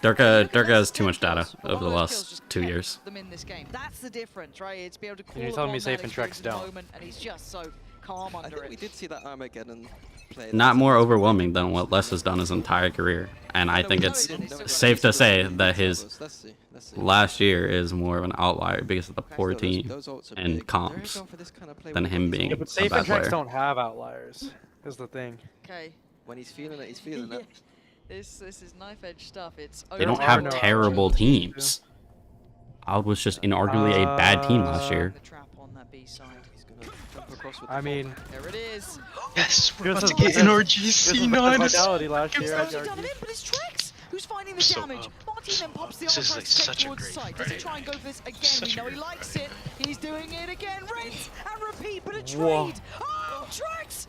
Durka has too much data over the last 2 years. Them in this game. That's the difference, right? It's be able to call You're telling me upon Safe that and Trex experience in the don't. moment, and he's just so calm I under think it. we did see that Armageddon play. Not more overwhelming than what Les has done his entire career. And I think it's safe to say that his Let's see. last year is more of an outlier because of the poor team Those ults are and big. comps They're going for this kind of play than with him these being Yeah, ults. but a Safe bad and Trex player. don't have outliers. Is the thing. Okay. When he's feeling it, he's feeling it. This is knife edge stuff. It's They don't over have and over. terrible teams. Alb was just inarguably a bad team last year. The trap on that B side. He's gonna jump across with I the mean, There it is. Yes, we're This about is- to get an this RGC is nine. Vitality last He's year. I'd actually done argue. it in, but it's Trex who's finding the So damage. up. Martin then pops the This armor is tries like to take such a towards the great side. Does he Friday try and go for this again? Such We a know he great likes it. He's doing it again. Rinse and repeat, but a trade. Whoa. Oh, Trex!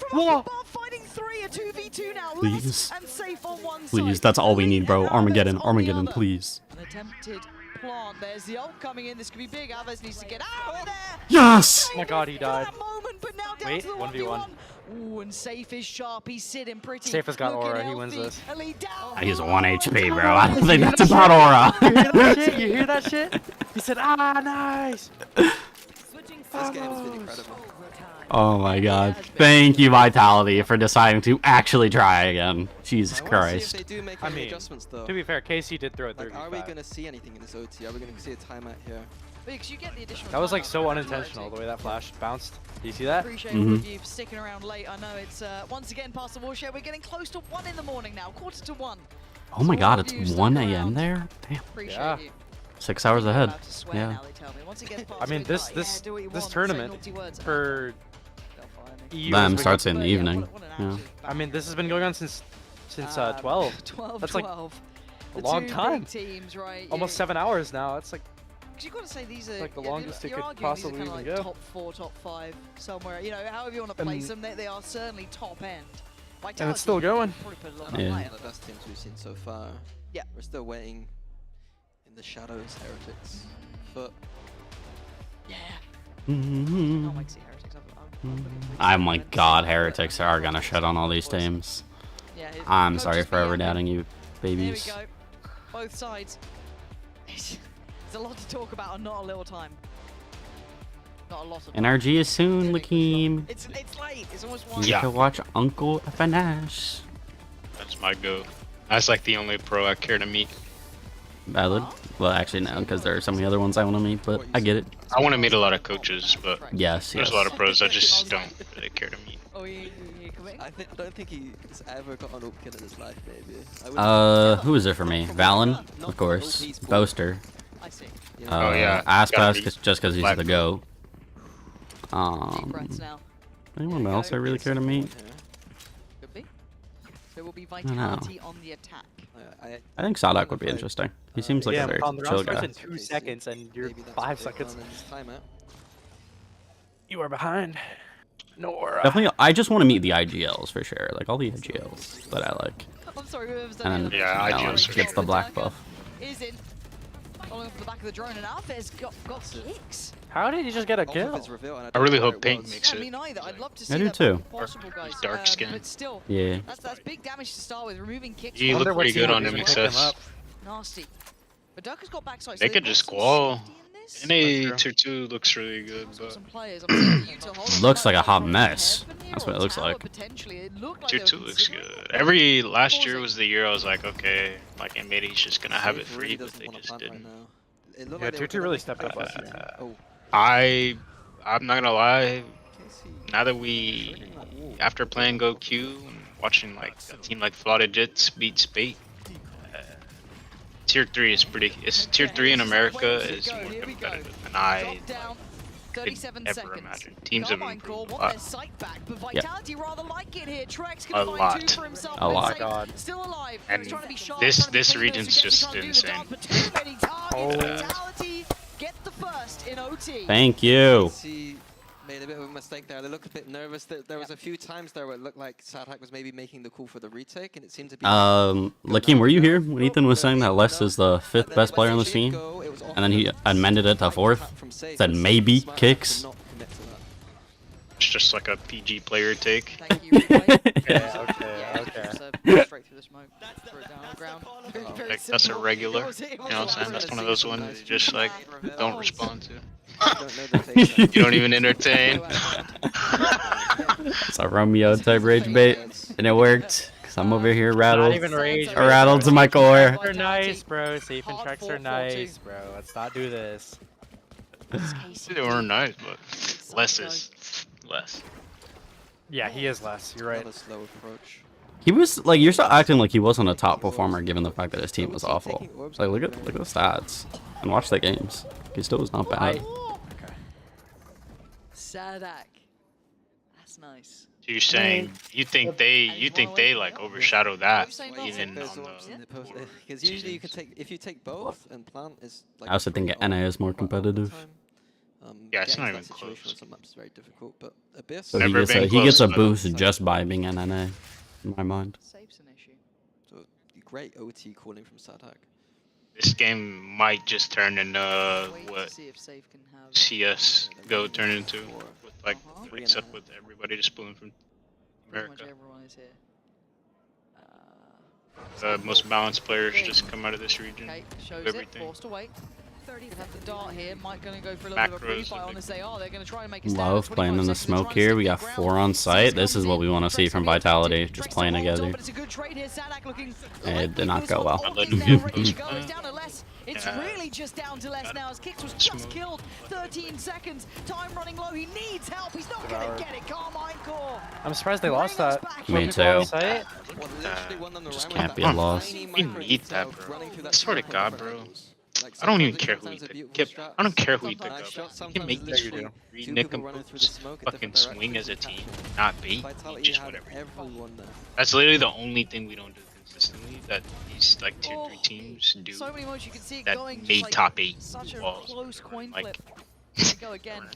From Whoa. off the bar, fighting 3, a 2v2 now. Please. Les and Safe on one side. Please, that's all we need, bro. Elite and Armageddon, Aves on the Armageddon, other. please. An attempted plant. There's the ult coming in. This could be big. Aves needs to get out of there. Yes! Oh my god, he died. That moment, but now down Wait, to the 1v1. Ooh, and Safe is sharp. He's sitting pretty. Safe has got looking aura, he wins healthy. this. Elite down. He's 1 HP, bro. I don't think that's about aura. You hear that shit? You hear that shit? He said, ah, nice. This game's been incredible. Oh my god. Thank you, Vitality, for deciding to actually try again. Jesus I wanna see Christ. if they do make I any mean, adjustments though. To be fair, KC did throw a Like, are we 35. gonna see anything in this OT? Are we gonna see a timeout here? Biggs, you get the additional That was like timeout so for unintentional, the way that flash bounced. Do you see that? Appreciate all of you for sticking around late. I know it's once again past the watershed. We're getting close to 1 in the morning now, quarter to 1. Oh my So god, all of you it's stuck 1 around. a.m. there? Damn. Appreciate Yeah. you. 6 hours ahead. About to swear Yeah. now, they tell me. Once it gets past I mean, midnight, this yeah, do what you this want, say tournament naughty words. for They'll fire me. EU Them has been starts going- in the Yeah, evening. what an Yeah. absolute I mean, this has been going on since 12. 12, That's like 12. a The long two time. big teams, right? Almost 7 hours now. It's like Because you've got to say these are like the yeah, longest it you're could arguing these are possibly kinda even like go. top 4, top 5, somewhere. You know, however you want to place them, they are certainly top end. and it's still going. Probably put a little Yeah. higher. One of the best teams we've seen so far. Yeah. We're still waiting in the shadows, Heretics. But Yeah. Mm-hmm. I might see Heretics. Oh my god, Heretics are gonna shit on all these teams. Yeah, I'm coach sorry is for me, ever doubting you, There we babies. go. Both sides. There's a lot to talk about and not a little time. Not a lot of time. NRG is soon, Lakeem. It's late. It's almost 1. You can watch Uncle FNS. That's my go. That's like the only pro I care to meet. Valid. Well, actually, no, because there are so many other ones I want to meet, but I get it. I want to meet a lot of coaches, but Yes, there's yes. a lot of pros I just don't really care to meet. Oh, you committing? I don't think he's ever got an ult kill in his life, maybe. I wouldn't- Who is it for me? Valen, of course. Boaster. I see. Oh, yeah. Aspas, Gotta be just because he's black the belt. GOAT. Deep breaths now. Anyone else I really care to meet? Could be. So it will be don't know. Vitality on the attack. I think Saadhak would be interesting. He seems like yeah, a very on the chill round starts guy. in 2 seconds and you're Maybe that's 5 what they've seconds. done in this timeout. You are behind. Nora. Definitely, I just want to meet the IGLs for sure. Like all the IGLs that I like. I'm sorry, whoever's done And it. then, Yeah, you know, IGLs like, for gets the black buff. Is in. Following up the back of the drone, and Alpha's got kicks. How did he just get a kill? I really hope Pink makes Yeah, it. me neither. I'd love to see I do that too. if possible, guys. Dark skin. But still, Yeah. that's big damage to start with. Removing kicks. He from looked pretty good on as MXS. Nasty. But Ducker's got backside. They could just squall. NA tier 2 looks really good, but Looks like a hot mess. That's what it looks like. tier 2 looks good. Last year was the year I was like, okay, like EMEA's just gonna have it free, but they just didn't. Yeah, tier 2 really stepped up last year. I'm not gonna lie. Now that after playing Go Q and watching like a team like Flooded Jits beat Spate, tier 3 is tier 3 in America is more competitive than I could ever imagine. Teams have improved a lot. A lot. And this region's just insane. Thank you. Made a bit of a mistake there. They looked a bit nervous. There was a few times there where it looked like Saadhak was maybe making the call for the retake, and it seemed to be. Lakeem, were you here when Ethan was saying that Les is the 5th best player on the team? And then he amended it to 4th? Said maybe kicks? It's just like a PG player take. Straight through the smoke. Throw it down on the ground. Like, that's a regular. You know what I'm saying? That's one of those ones you just like don't respond to. You don't even entertain. It's a Romeo type rage bait, and it worked. Cause I'm over here rattled. Not even rage. Rattled to my core. Tracks are nice, bro. Safe and tracks are nice, bro. Let's not do this. They were nice, but less is less. Yeah, he is less. You're right. A slow approach. He was like, you're still acting like he wasn't a top performer given the fact that his team was awful. It's like, look at the stats and watch the games. He still was not bad. Saadhak. That's nice. So you're saying you think they like overshadow that even on the because usually you can take if you take both and plant is. Like I also think NA is more competitive. Yeah, it's not even close. Some maps is very difficult, but Abyss. So he gets a boost just by being an NA, in my mind. Save's an issue. So great OT calling from Saadhak. This game might just turn into what CS Go turn into, with like except with everybody just pulling from America. Pretty much everyone is here. The most balanced players just come out of this region. Okay, shows Everything. it, forced away. You have the dart here. Mike gonna go for a little bit of a pre-fight on this. They are. They're gonna try and make a stand. Love playing in the smoke here. We got 4 on site. This is what we want to see from Vitality, just playing together. It did not go well. It's really just down to Les now as Kix was just killed. 13 seconds. Time running low. He needs help. He's not gonna get it. Carmine Core. I'm surprised they lost that. Me too. Site. Just can't be a loss. We need that, bro. I swear to God, bro. I don't even care who you pick. I don't care who you pick up. You can make this re-nick them just fucking swing as a team, not bait, just whatever. That's literally the only thing we don't do consistently that these like tier 3 teams do that made top 8 walls. Like,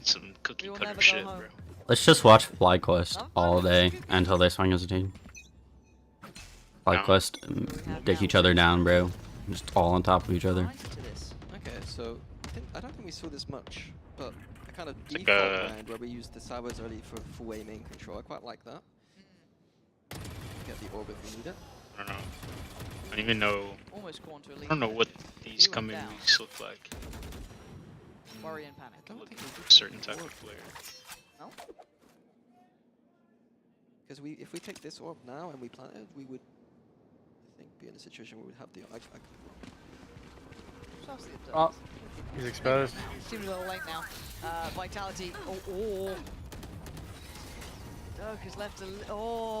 some cookie cutter shit, bro. Let's just watch FlyQuest all day until they swing as a team. FlyQuest dick each other down, bro. Just all on top of each other. Okay, so I don't think we saw this much, but a kind of default round where we used the Sabers early for full aiming control. I quite like that. Get the orb if we need it. I don't know. I don't even know. I don't know what these coming weeks look like. Worry and panic. Look for a certain type of player. No. Because if we take this orb now and we plant it, we would, I think, be in a situation where we'd have the. Oh, he's exposed. Seems a little late now. Vitality. Oh. Dirk has left a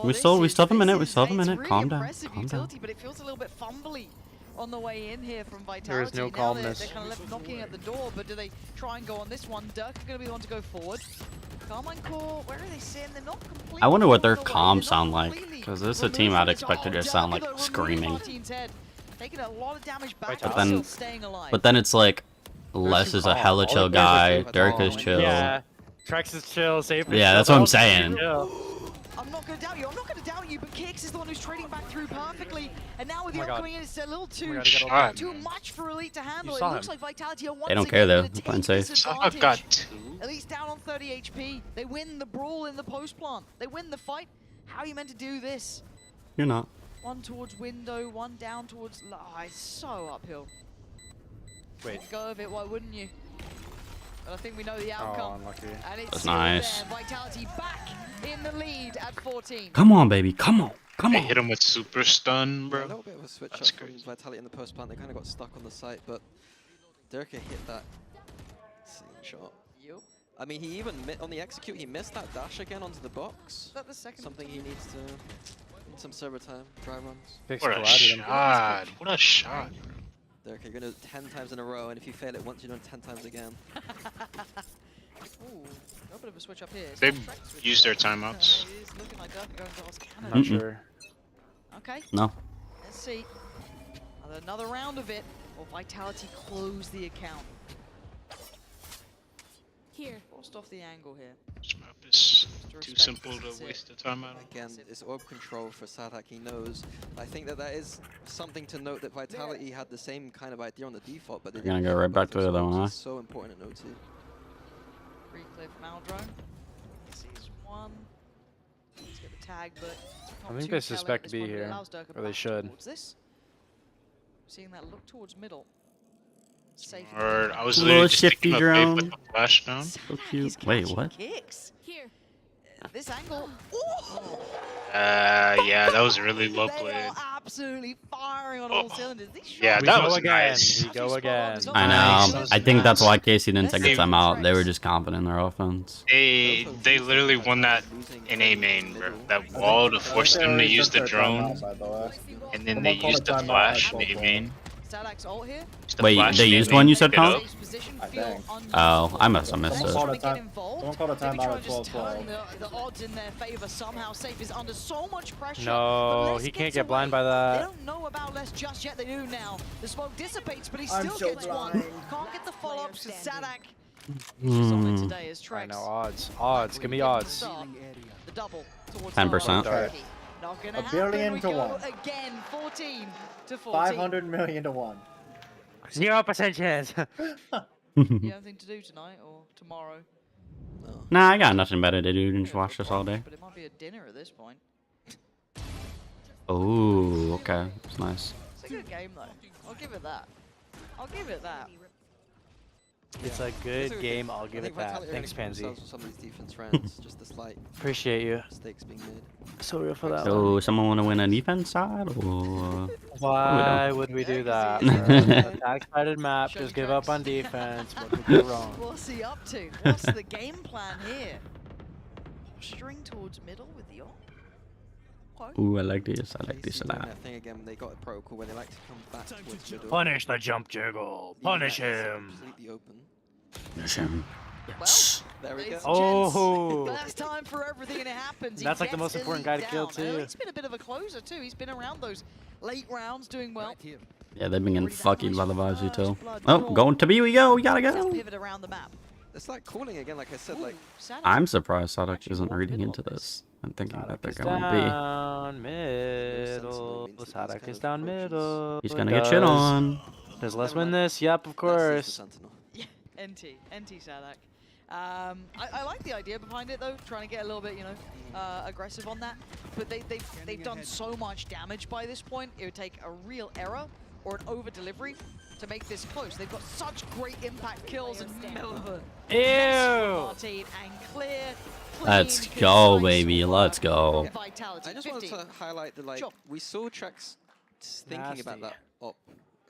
we still have a minute. We still have a minute. Calm down. Calm down. But it feels a little bit fumbly on the way in here from Vitality. There is no calmness. They're kind of left knocking at the door, but do they try and go on this one? Dirk is going to be the one to go forward. Carmine Core, where are they sitting? They're not completely. I wonder what their comms sound like, because this is a team I'd expect to just sound like screaming. Taking a lot of damage back, But staying alive. then it's like, Les is a hella chill guy. Dirk is chill. Yeah. Trex is chill, safe. Yeah, that's what I'm saying. I'm not going to doubt you. I'm not going to doubt you, but Kix is the one who's trading back through perfectly. And now with Oh the my God. coming in, it's a little too, Shot. too much for Elite to handle. It saw looks him. like Vitality are once They don't care though. again They're gonna playing take safe. this Saadhak got advantage. 2. At least down on 30 HP. They win the brawl in the post plant. They win the fight. How are you meant to do this? You're not. One towards window, one down towards... Oh, it's so uphill. Wait. Go of it, why wouldn't you? But I think we know the outcome. Oh, unlucky. And it's That's still nice. there. Vitality back in the lead at 14. Come on, baby. Come on. Come They on. hit him with super stun, Yeah, bro. a little bit of a switch That's up from crazy. Vitality in the post plant. They kind of got stuck on the site, but Durka hit that shot. Yep. I mean, he even on the execute, he missed that dash again onto the box. Is that the second Something he needs to need some server time, dry runs. Fix What a collided him. shot. What a shot. Durka, you're gonna do it 10 times in a row, and if you fail it once, you're doing it 10 times again. Ooh, a bit of a switch up here. They Some tracks with used their it. timeouts. It is looking like Durka going to Lost Canada. I'm not sure. Okay. No. Let's see. Another round of it, or Vitality close the account. Here. Forced off the angle here. This map is too respect, simple this is to it. waste the time on. Again, it's orb control for Saadhak, he knows. I think that is something to note, that Vitality had the same kind of idea on the default, but they We're gonna didn't go right both back to those the other orbs. one, huh? It's so important in OT. Free cliff Maldrone. Sees one. Let's get the tag, but I not think too they telling suspect at to this be point, but it here, allows Durka or they back should. towards this. Seeing that look towards middle. Safe. Or I was Little literally just shifty picking up Dave drone. with the flash down. So cute. Wait, what? Kicks. Here. This angle. Ooh! Yeah, that was really low They played. are absolutely firing on all cylinders. These shots Yeah, We that go was again. nice. We go again. I know. I think that's why Casey didn't take a timeout. They were just confident in their offense. They literally won that in A main, bro. That wall to force them to use the drone, and then they used the flash in A main. Saadhak's ult here. Wait, they used one you said, Colin? I think. Oh, I must have missed it. Someone called a Maybe timeout try at to just 12-12. turn the odds in their favor somehow. Safe is under so much pressure. No, but Les he can't gets get blind away. by that. They don't know about Les just yet. They do now. The smoke dissipates, but he I'm still so gets one. blind. Can't get the follow-ups with Saadhak. Hmm. Today is I Trex. know odds. Odds. Give me odds. The double towards 10%. Not gonna $1 billion happen. to We go 1. again, 14 to 14. 500 million to 1. 0% chance. You have anything to do tonight or tomorrow? Nah, I got nothing better to do than just watch this all day. But it might be a dinner at this point. Oh, okay. It's nice. It's a good game though. I'll give it that. I'll give it that. It's a good game. I'll give it that. Vitality Thanks, earning Pansy. themselves with some of these defense rounds, just a slight Appreciate you. mistakes being made. Sorry for that. So, someone want to win a defense side, or Why would we do that? Attack-sided map. Just give up on defense. What could go wrong? What's he up to? What's the game plan here? Posturing towards middle with the op. Ooh, I like this. I like this a Doing lot. that thing again, they got a protocol where they like to come back towards middle. Punish the jump jiggle. Punish him. Completely open. Finish him. Yes. There we go. Oh. Last time for everything and it happens. He That's like the gets most important Elite guy to kill, down. too. He's been a bit of a closer too. He's been around those late rounds doing well. Yeah, they've been getting fucking by the vibes you tell. Oh, going to B we go. We gotta go. Pivot around the map. It's like calling again, like I said, like I'm surprised Saadhak isn't reading into this. I'm thinking that they're going to Down middle. Saadhak is down middle. be. He's gonna get shit on. Does Les win this? Yep, of course. NT Saadhak. I like the idea behind it though, trying to get a little bit, aggressive on that. But they've done so much damage by this point. It would take a real error or an over delivery to make this close. They've got such great impact kills and Melvin. Ew. And clear. Let's go, baby. Let's go. Vitality. I just wanted to highlight that, like, we saw Trex thinking about that op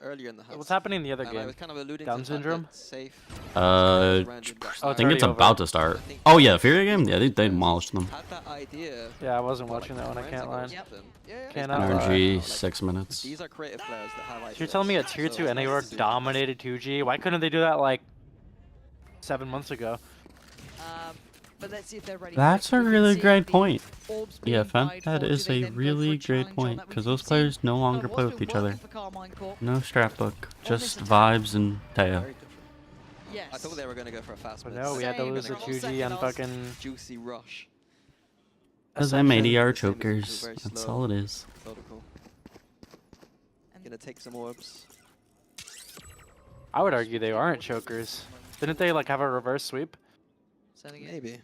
earlier in the house. What's happening in the other And I game? was kind of alluding Down to the fact syndrome? that Safe I think it's about to start. Oh yeah, Fury game. Yeah, they demolished them. had that idea. Yeah, I wasn't watching that one. I can't lie. Cannot Energy, lie. 6 minutes. These are creative players that have ideas. You're telling me a tier 2 NA org dominated 2G? Why couldn't they do that like 7 months ago? But let's see if they're ready. That's a really great point. Yeah, fam, that is a really great point, because those players no longer play with each other. No scrapbook, just vibes and Teo. Yes. I thought they were going to go for a fast But mid. no, we had to lose the 2G on fucking... Juicy rush. Because M80 are chokers. That's all it is. Methodical. Gonna take some orbs. I would argue they aren't chokers. Didn't they like have a reverse sweep? Maybe.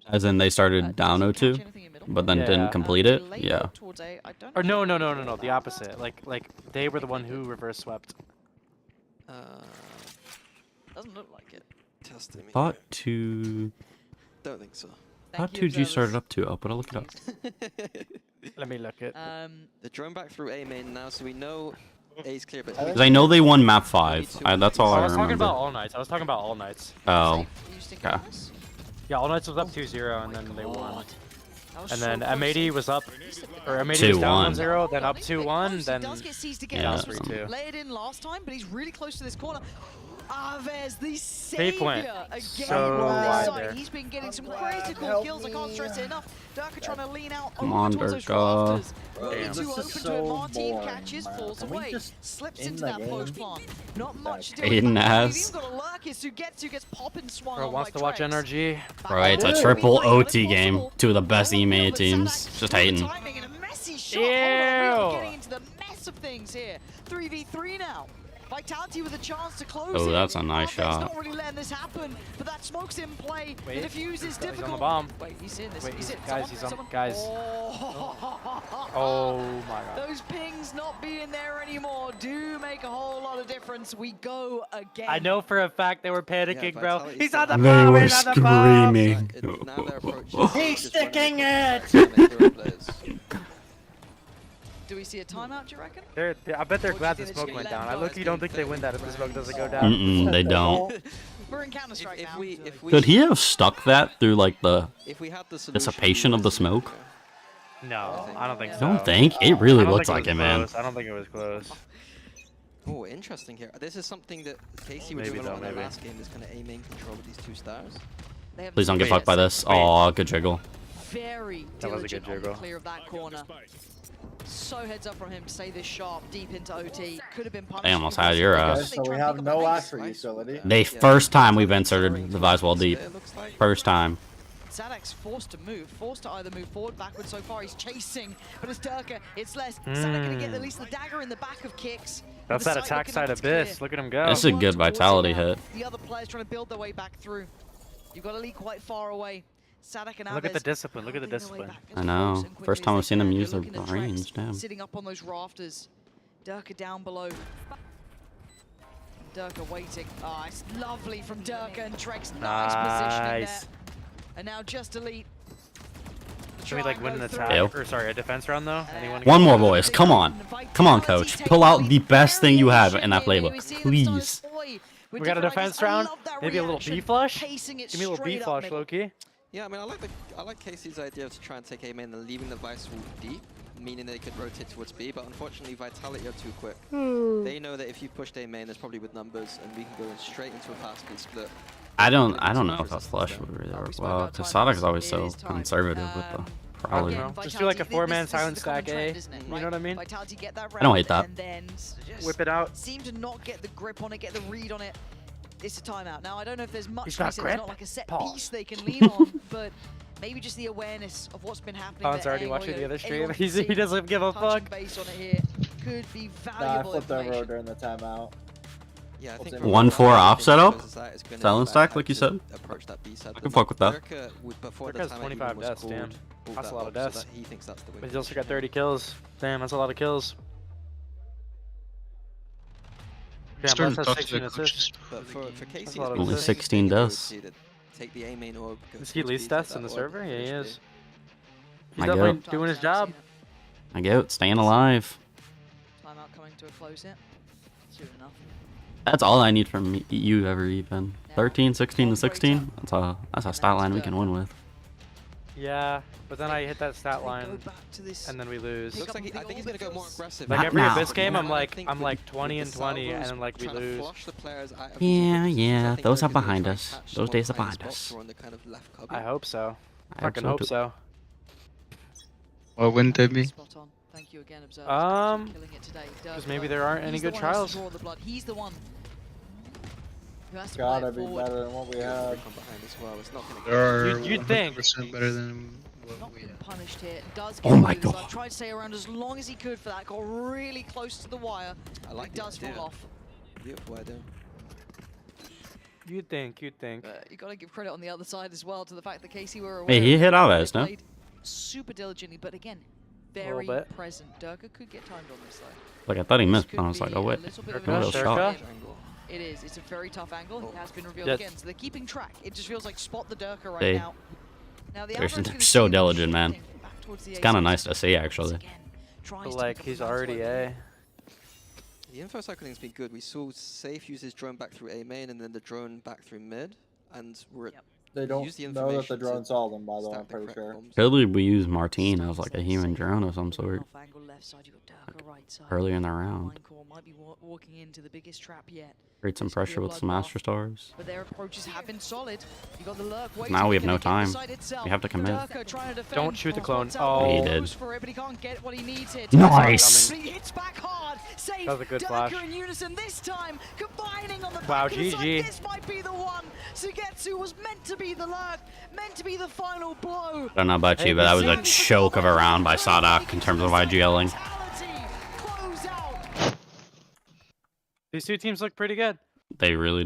As in they started down 0-2, but then didn't complete it? Yeah. Or no, the opposite. Like they were the one who reverse swept. Doesn't look like it. Testing me. Thought 2... Don't think so. Thought 2G started up 2-0, but I'll look it up. Let me look it. The drone back through A main now, so we know A's clear, but Because I know they won map 5. That's all I was talking remember. about all nights. I was talking about all nights. Oh. Okay. Yeah, all nights was up 2-0 and then they won. And then M80 was up, or M80 was 2-1. down 1-0, then up 2-1, then Does get seized again. yeah, something. 3-2. Layered in last time, but he's really close to this corner. Aves, the They went savior again so on this wide side. there. He's been getting some critical kills. I can't stress it enough. Durka trying to lean out Come over on, towards those Durka. rafters. Way Damn. too This open is to so it. Martin boring, catches, man. falls Can we away, just slips end into the that game? post plant. Not much to do. Aiden We've has. even got a Lurkis who gets popping swung Bro on wants by to watch Trex. NRG. Bro, it's a triple OT game. Two of the best EMEA teams. Just hating. Timing and a messy shot. Hold on, we're getting into the mess of things here. 3v3 now. Vitality with a chance to close Oh, it. that's a nice Aves shot. not really letting this happen, but that smoke's in play. Wait, the defuse is he's difficult. on the bomb. Wait, he's in this. Wait, he's in. guys, guys. Oh my god. Those pings not being there anymore do make a whole lot of difference. We go again. I know for a fact they were panicking, bro. Vitality's He's on the They bomb, were he's on the bomb! screaming. Now they're approaching. He's sticking it! Do we see a timeout, do you reckon? I bet they're glad the smoke went down. I look-y don't think they win that if the smoke doesn't go down. Mm-mm, they don't. We're in Counter-Strike now. Could he have stuck that through like the If we had the solution, dissipation of the smoke? No, I don't think so. Don't think? It really I don't looks think like it, was man. close. I don't think it was close. Oh, interesting here. This is something that Casey would do Maybe well in though, their maybe. last game, is kind of aiming control with these 2 stars. Please don't get fucked by this. Aw, good jiggle. Very That was a good diligent on the jiggle. clear of that corner. So heads up from him to stay this sharp deep into OT. Could have been punished. They almost had your Okay, ass. so we have no Asher utility. They first time we've inserted the Viswell deep. First time. Saadhak's forced to move, forced to either move forward, backward. So far he's chasing, but it's Durka, it's less. Saadhak gonna get at least the dagger in the back of Kicks. That's that attack side abyss. Look at him go. That's a good vitality hit. The other players trying to build their way back through. You've got a lead quite far away. Saadhak and Look at the Aves discipline. Look at the discipline. I know. First time I've seen them use their range, damn. Sitting up on those rafters. Durka down below. Durka waiting. Ah, it's lovely from Durka and Trex. Nice positioning there. And now just Elite. Should we like win an attack? Ew. Or sorry, a defense round though? Anyone One more, boys. Come on. Come on, coach. Pull out the best thing you have in that playbook. Please. We got a defense round? Maybe a little B flush? Give me a little B flush, Loki. Yeah, I mean, I like Casey's idea to try and take A main and leaving the Vice Wall deep, meaning they could rotate towards B, but unfortunately Vitality are too quick. They know that if you pushed A main, there's probably with numbers, and we can go straight into a fast speed split. I don't know if a flush would really work well, because Saadhak is always so conservative with the prowler. Just do like a 4-man silent stack A. You know what I mean? Vitality get that I don't hate that. and then just Whip it out. Seem to not get the grip on it, get the read on it. It's a timeout. Now I don't know if there's much He's got reason. It's grip. not like a set Pause. piece they can lean on, but maybe just the awareness of what's been happening. Colin's there. already Anyone, watching you the know, other stream. anyone He can doesn't give a touch and fuck. base on it here could be Nah, I valuable flipped over information. during the timeout. Yeah, I think 1-4 op setup? Silent stack, like you said? Approach that B side. I can fuck with that. Durka's 25 deaths, damn. That's a lot of deaths. He thinks that's the win. But he's also got 30 kills. Damn, that's a lot of kills. Damn, Starting Wes to has talk to 16 the assists. coaches. But for Casey, a lot of Only assists. 16 deaths. Take the A main orb. Is he least deaths in the server? Yeah, he is. He's I definitely go. doing his job. I get staying alive. Timeout coming to a close here. Soon enough. That's all I need from you ever even. 13, 16, and 16. That's a stat line we can win with. Yeah, but then I hit that stat line, and then we lose. Looks like I think he's gonna go more aggressive. Like Not every now. Abyss game, I'm I like think 20 with and the 20, and salvos then like we trying to lose. flush the players out of Yeah, these yeah, I think those they're are gonna behind try us. and catch Those some days are tiny behind spots us. or on the kind of left cubby. I hope so. I Fucking hope hope so, so. What wouldn't they be? Spot on. Thank you again, Observer. Because maybe there aren't any good trials. He's the one. who has to Gotta play be it forward. better than what we have. Come behind as well. It's not gonna. There are You'd think. 100% better than what Not we been have. punished here. Does Oh get my away with this. God. Tried to stay around as long as he could for that. Got really close to the wire. I like It the does idea. fall off. Beautiful idea. You'd think. You got to give credit on the other side as well to the fact that Casey were aware. Hey, he of hit it. Alves, They no? played super diligently, but again, Little very bit. present. Durka could get timed on this side. Like, I thought he missed, Could and I was like, be oh, a wait. little bit of No a real tough shot. game. It is. It's a very tough angle. It has been revealed Yeah. again. So they're keeping track. It just feels like spot the Durka right They- now. Now the They're Alvarez gonna so see diligent, man. back towards the It's kind of aces. nice to see, actually. Tries But to like pick he's up the already maxwell. A. The info cycling's been good. We saw Safe use his drone back through A main and then the drone back through mid, and we're They don't use the know that the information drone to saw them, by the way, stack I'm the pretty correct sure. bombs. Clearly, we use Martine as like a human drone of some sort Off angle left side, you got Durka right side. earlier in the round. Minecore might be walking into the biggest trap yet. Create some This could be pressure a with some bloodbath. Master Stars. But their approaches have been solid. You got the lurk waiting. Now we have Gonna no get the time. site itself. We have to commit. Durka trying to defend. Don't shoot the clone. Spots out, Oh. He did. goes for it, but he can't get what he needs here. Nice. But he hits back hard. Safe. That was a good Durka flash. in unison this time, combining on the Wow, back of the site. GG. This might be the one. Sugetsu was meant to be the lurk, meant to be the final blow. I don't know about you, but that was a choke of a round by Saadhak in terms of IGLing. Close out. These two teams look pretty good. They really